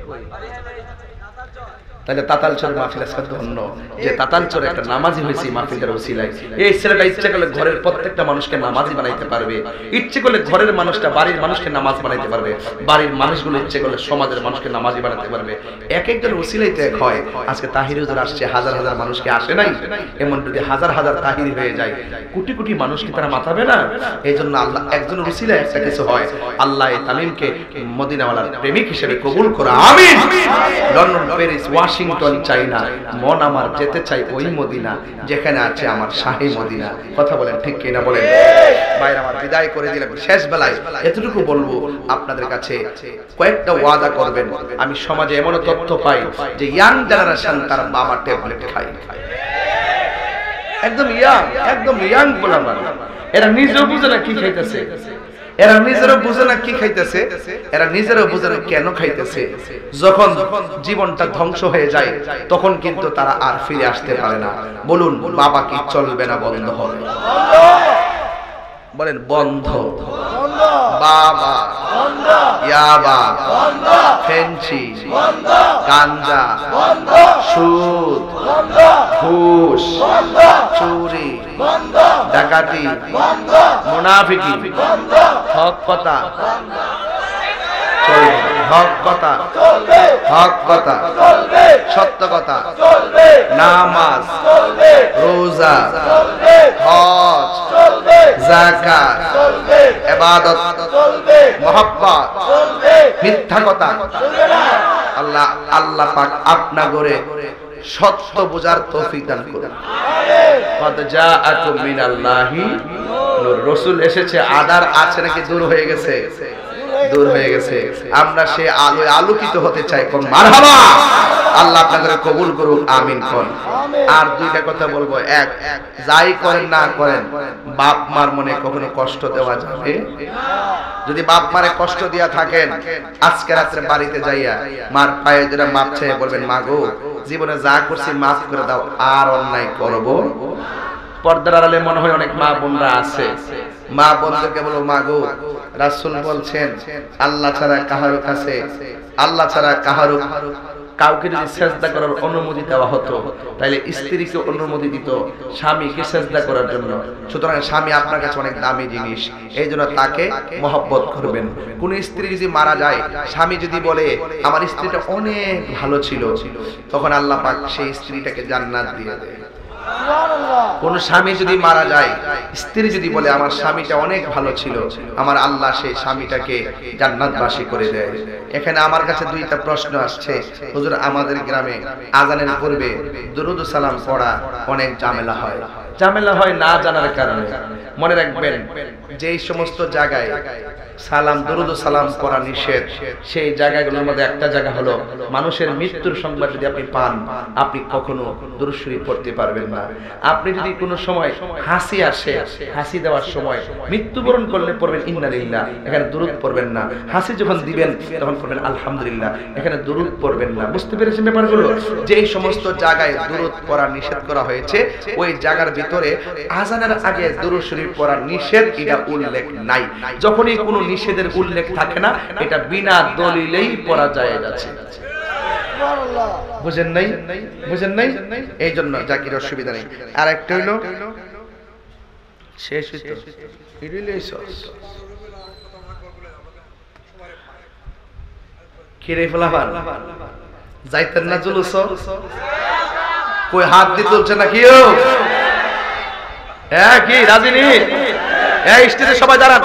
তাহলে তাতালচরের মাহফিল আজকে ধন্য যে তাতালচরে একটা নামাজি হয়েছে মাহফিলটার ওসিলায়। এই ছেলেটা ইচ্ছে করলে ঘরের প্রত্যেকটা মানুষকে নামাজি বানাইতে পারবে, ইচ্ছে করলে ঘরের মানুষটা বাড়ির মানুষকে নামাজ বানাইতে পারবে, বাড়ির মানুষগুলো ইচ্ছে করলে সমাজের মানুষকে নামাজি বানাতে পারবে। এক একজন ওসিলাইতে এক হয়। আজকে তাহির হুজুর আসছে, হাজার হাজার মানুষকে আসে নাই, এমন যদি হাজার হাজার তাহির হয়ে যায় কোটি কোটি মানুষ কি তারা মাথাবে না? এই জন্য আল্লাহ একজনের ওসিলায় একটা কিছু হয়। আল্লাহ তামিমকে মদিনাওয়ালার প্রেমিক হিসেবে কবুল করা। আমিন। লন্ডন, প্যারিস, ওয়াশিংটন চাই না, মন আমার যেতে চাই ওই মদিনা যেখানে আছে আমার শাহী মদিনা। কথা বলেন ঠিক কিনা বলেন? ভাইরা আমার বিদায় করে দিলাম। শেষ বেলায় এতটুকু বলবো আপনাদের কাছে, কয়েকটা ওয়াদা করবেন। আমি সমাজে এমন তথ্য পাই যে ইয়াং জেনারেশন তার বাবা ট্যাবলেট খায়, একদম ইয়াং পোলাপান। এরা নিজেও বুঝে না কি খাইতেছে, এরা নিজেরও বুঝে না কি খাইতেছে, এরা নিজেরও বুঝে না কেন খাইতেছে। যখন জীবনটা ধ্বংস হয়ে যায় তখন কিন্তু তারা আর ফিরে আসতে পারে না। বলুন বাবা কি চলবে না বন্ধ হবে? বলেন বন্ধ। বাবা, ইয়াবা, ফেন্সি, গাঞ্জা, সুদ, ঘুষ, চুরি, ডাকাতি, মুনাফিকি, হক কথা চলবে, হক কথা চলবে, হক কথা চলবে, সত্য কথা চলবে, নামাজ চলবে, রোজা চলবে, হজ চলবে, যাকাত চলবে, ইবাদত চলবে, মুহাব্বত চলবে, মিথ্যা কথা চলবে না। আল্লাহ আল্লাহ পাক আপনা করে সত্য বোঝার তৌফিক দান করুন। আমিন। কদ জাআকুম মিনাল্লাহি নূর। রাসূল এসেছে, আধার আছে নাকি দূর হয়ে গেছে? দূর হয়ে গেছে। আমরা সে আলোয় আলোকিত হতে চাই। কোন মারহাবা। আল্লাহ আপনাদের কবুল করুক। আমিন কোন। আর 2টা কথা বলবো। এক, যাই করেন না করেন বাপ মার মনে কখনো কষ্ট দেওয়া যাবে? যদি বাপ মারে কষ্ট দিয়া থাকেন আজকে রাত্রে বাড়িতে যাইয়া মার পায়ে ধরে মাপ চেয়ে বলবেন, মা গো জীবনে যা করছি মাফ করে দাও, আর অন্যায় করব। পর্দার আড়ালে মনে হয় অনেক মা বোনরা আছে, মা বোনদেরকে বলো, মা গো রাসূল বলছেন আল্লাহ ছাড়া কাহারো কাছে, আল্লাহ ছাড়া কাহারো কাউকে যদি সেজদা করার অনুমতি দেওয়া হতো তাহলে স্ত্রীকে অনুমতি দিত স্বামীকে সেজদা করার জন্য। সুতরাং স্বামী আপনার কাছে অনেক দামি জিনিস, এই জন্য তাকে মহব্বত করবেন। কোন স্ত্রী যদি মারা যায়, স্বামী যদি বলে আমার স্ত্রীটা অনেক ভালো ছিল, তখন আল্লাহ পাক সেই স্ত্রীটাকে জান্নাত দিয়ে দেয়। কোন স্বামী যদি মারা যায়, স্ত্রী যদি বলে আমার স্বামীটা অনেক ভালো ছিল, আমার আল্লাহ সেই স্বামীটাকে জান্নাতবাসী করে দেয়। এখানে আমার কাছে দুইটা প্রশ্ন আসছে। হুজুর, আমাদের গ্রামে আজানের পূর্বে দুরূদ ও সালাম পড়া অনেক ঝামেলা হয়। ঝামেলা হয় না জানার কারণে। মনে রাখবেন, যেই সমস্ত জায়গায় সালাম দুরূদ ও সালাম পড়া নিষেধ, সেই জায়গাগুলোর মধ্যে একটা জায়গা হলো মানুষের মৃত্যুর সংবাদ যদি আপনি পান, আপনি কখনো দুরূদ শরীফ পড়তে পারবেন না। আপনি যদি কোনো সময় হাসি আসে, হাসি দেওয়ার সময় মৃত্যুবরণ করলে পড়বেন ইন্না লিল্লাহ, এখানে দুরূদ পড়বেন না। হাসি যখন দিবেন তখন পড়বেন আলহামদুলিল্লাহ, এখানে দুরূদ পড়বেন না। বুঝতে পেরেছেন ব্যাপারগুলো? যেই সমস্ত জায়গায় দুরূদ পড়া নিষেধ করা হয়েছে, ওই জায়গার ভিতরে আজানের আগে দুরূদ শরীফ পড়া নিষেধ, এটা উল্লেখ নাই। যখনই কোনো নিষেধের উল্লেখ থাকে না, এটা বিনা দলিলেই পড়া যায় যাচ্ছে। বুঝেন নাই? বুঝেন নাই? এই জন্য জাকির অসুবিধা নেই। আর একটা হইলো শেষ হইতো কিরে ফলাফান যাইতেন না জুলুস, কই হাত দিয়ে তুলছে না কিও? হ্যাঁ, কি রাজিনী? এই স্টেজে সবাই দাঁড়ান।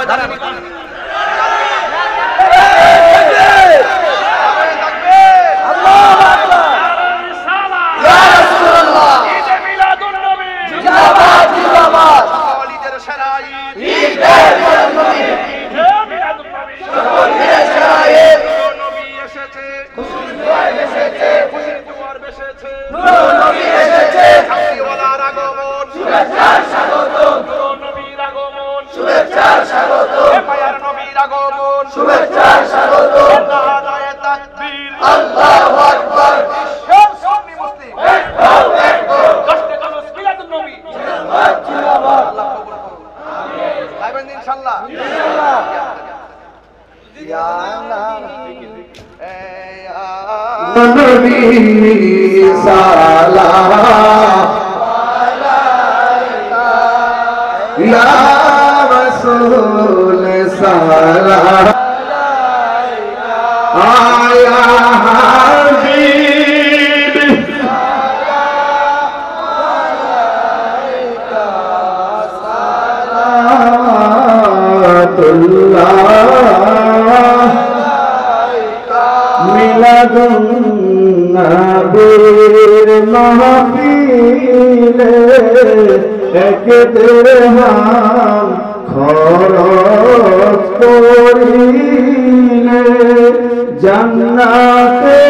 জান্নাতে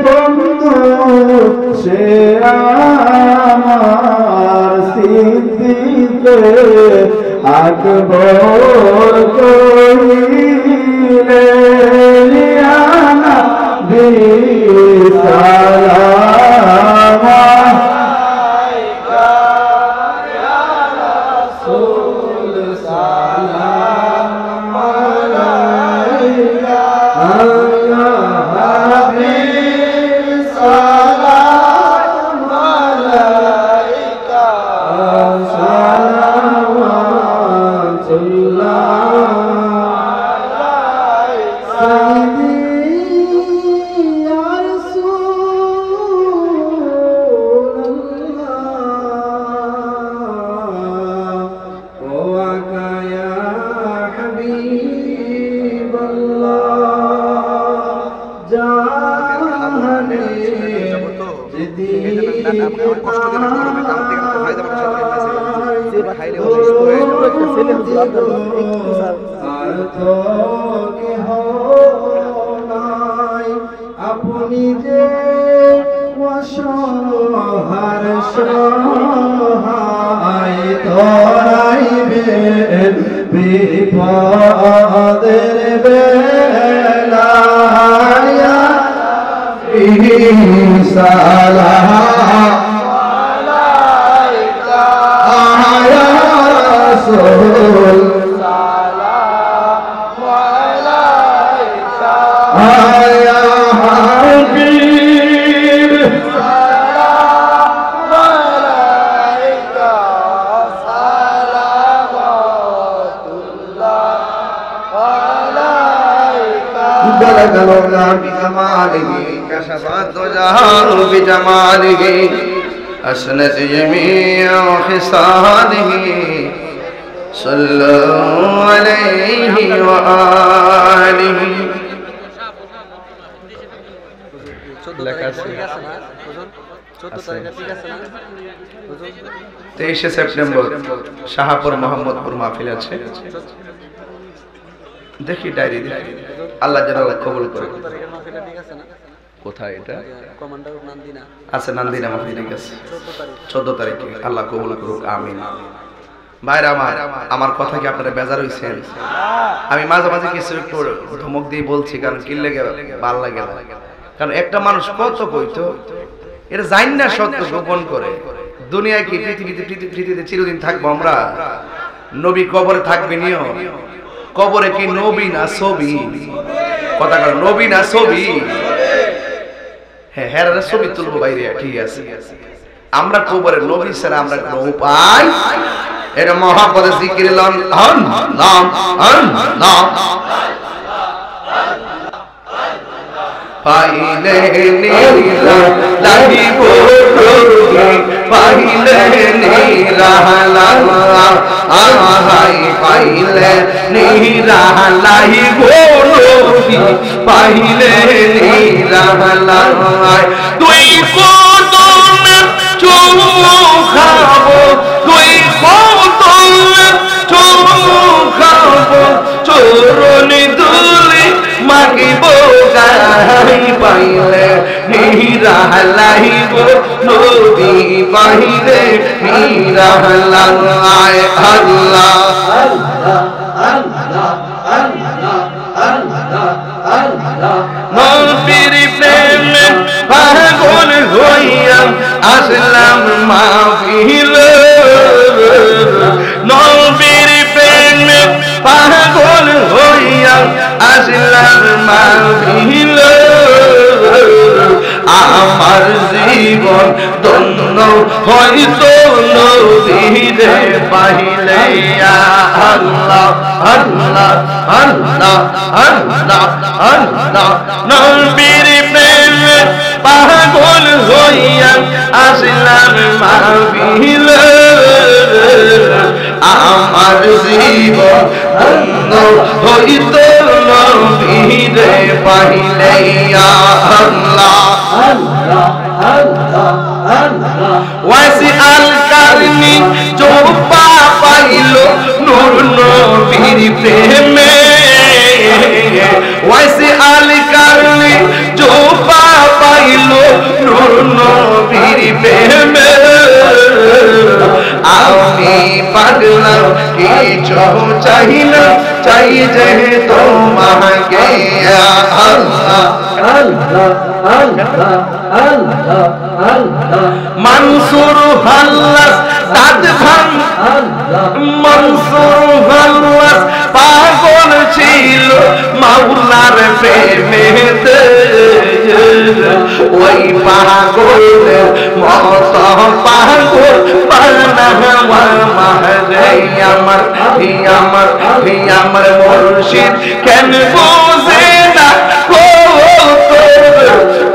বন্ধু সে আমার সিদ্দিকে আকবর কইলে নিয়ানা বিসালামা আপনি যে অসহার সহায় ধরাইবেন বিপদের বেলায় সালাম আলাইকা ইয়া রাসূল সালাম আলাইকা ইয়া হাবিব সালাম আলাইকা সালাওয়াতুল্লাহ আলাইকা বলগলোনা বিজামালিহি কাশাফাত জাহারু বিজামালিহি حسنت جميع خصاله صلوا عليه وآله লেখা আছে 23 সেপ্টেম্বর শাহপুর মোহাম্মদপুর মাহফিল আছে দেখি ডায়েরি দেখি আল্লাহ যেন কবুল করে কোথায় এটা আছে নান্দিনা মাহফিল ঠিক আছে 14 তারিখে আল্লাহ কবুল করুক আমিন ভাইরা আমার কথা কি আপনারা বেজার হইছেন আমি মাঝে মাঝে কিছু একটু ধমক দিয়ে বলছি কারণ কি লাগে ভাল লাগে না কারণ একটা মানুষ কত কইতো এটা জানি না সত্য গোপন করে দুনিয়ায় কি পৃথিবীতে চিরদিন থাকবো আমরা নবী কবরে থাকবে নিও কবরে কি নবী না ছবি কথা কর নবী না ছবি হ্যাঁ হ্যাঁ ছবি তুলবো বাইরে ঠিক আছে আমরা কবরে নবী ছাড়া আমরা কোনো উপায় এটা মহাপদে জিকির লন নাম নাম পাইলে নীলা লাহিব রোগী পাইলে নীলা আহাই পাইলে নীলা লাহিব রোগী পাইলে নীলা তুই কদম চুমু খাবো তুই কদম চুমু খাবো চরণ দুলি মাগিব গাই পাইলে নীরা লাইব নবী পাইলে নীরা লাই আল্লাহ আল্লাহ আল্লাহ আল্লাহ আল্লাহ আল্লাহ নবীর প্রেমে পাগল হইয়া আসলাম মাহফিল নবীর প্রেমে পাগল হইয়া আসলাম মাহফিল আমার জীবন ধন্য হইতো নবীরে পাইলে আল্লাহ আল্লাহ আল্লাহ আল্লাহ আল্লাহ নবীর প্রেমে পাগল হইয়া আসলাম মাহফিল আমার জীবন ধন্য হইতো নবীরে পাইলে আল্লাহ আল্লাহ আল্লাহ আল্লাহ ওয়াসি আল কারনি জোপা পাইলো নূর নবীর প্রেমে ওয়াসি আল কারনি জোপা পাইলো নূর নবীর প্রেমে আমি পাগলা কিছু চাই না চাই যে তোমাকে আল্লাহ আল্লাহ আল্লাহ আল্লাহ আল্লাহ মনসুর হাল্লাস তাদ ভান মনসুর হাল্লাস পাগল ছিল মাওলার প্রেমেতে ওই পাগলের মত পাগল বানাওয়া মাহরে আমার মুর্শিদ কেন বোঝে না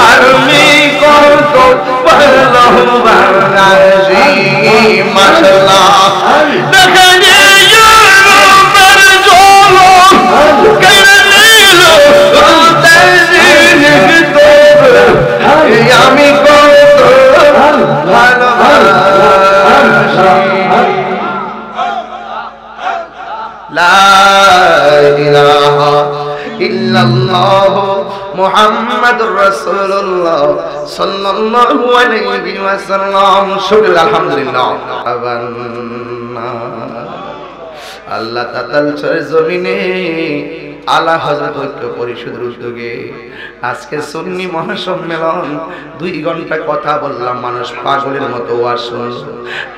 আমি কত ভালোবাসি মাশাআল্লাহ দেখা গেল জলো কেন নিল আমি কত ভালোবাসি লা ইলাহা ইল্লাল্লাহ মুহাম্মাদুর রাসূলুল্লাহ সাল্লাল্লাহু আলাইহি ওয়াসাল্লাম শুকর আলহামদুলিল্লাহ আল্লাহ তাআলার জমিনে আলা হযরত ঐক্য পরিষদের উদ্যোগে আজকে সুন্নি মহাসম্মেলন 2 ঘন্টা কথা বললাম মানুষ পাগলের মতো ওয়াজ শুনল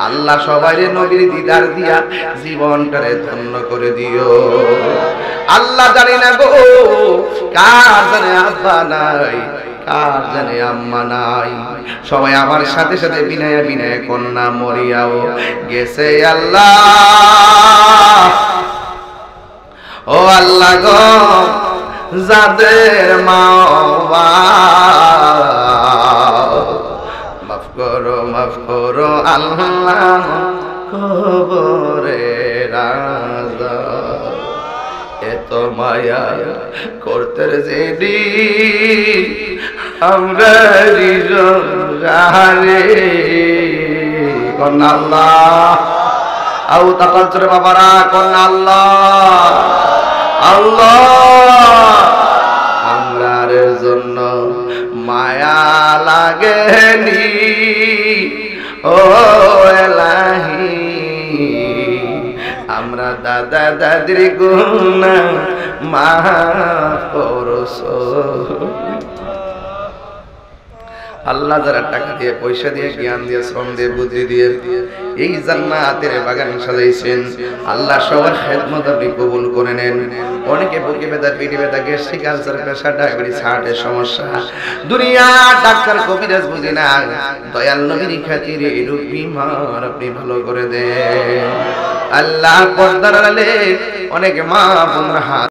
আল্লাহ সবাইরে নবীর দিদার দিয়া জীবনটারে ধন্য করে দিও আল্লাহ জানি না গো কার জানে আব্বা নাই কার জানে আম্মা নাই সবাই আমার সাথে সাথে বিনয় বিনয় কন্যা মরিয়াও গেছে আল্লাহ ও আল্লাহ গো যাদের মা মাফ করো মাফ করো আল্লাহ কবরে রাজা এত মায়া করতে যেদি আমরা রিজরে কোন আল্লাহ আউ তাকাল চরে বাবারা কোন আল্লাহ আল্লাহ আমরার জন্য মায়া লাগেনি ও এলাহি আমরা দাদা দাদির গুনাহ মাফ করছো আল্লাহ যারা টাকা দিয়ে পয়সা দিয়ে জ্ঞান দিয়ে শ্রম দিয়ে বুদ্ধি দিয়ে এই জান্নাতের বাগান সাজাইছেন আল্লাহ সবার খেদমত আপনি কবুল করে নেন অনেকে বুকে ব্যথা পিঠে ব্যথা গ্যাস্ট্রিক আলসার প্রেসার ডায়াবেটিস হার্টের সমস্যা দুনিয়া ডাক্তার কবিরাজ বুঝি না দয়াল নবীর খাতিরে এই রোগ বিমার আপনি ভালো করে দেন আল্লাহ পর্দার আড়ালে অনেক মা বোন হাত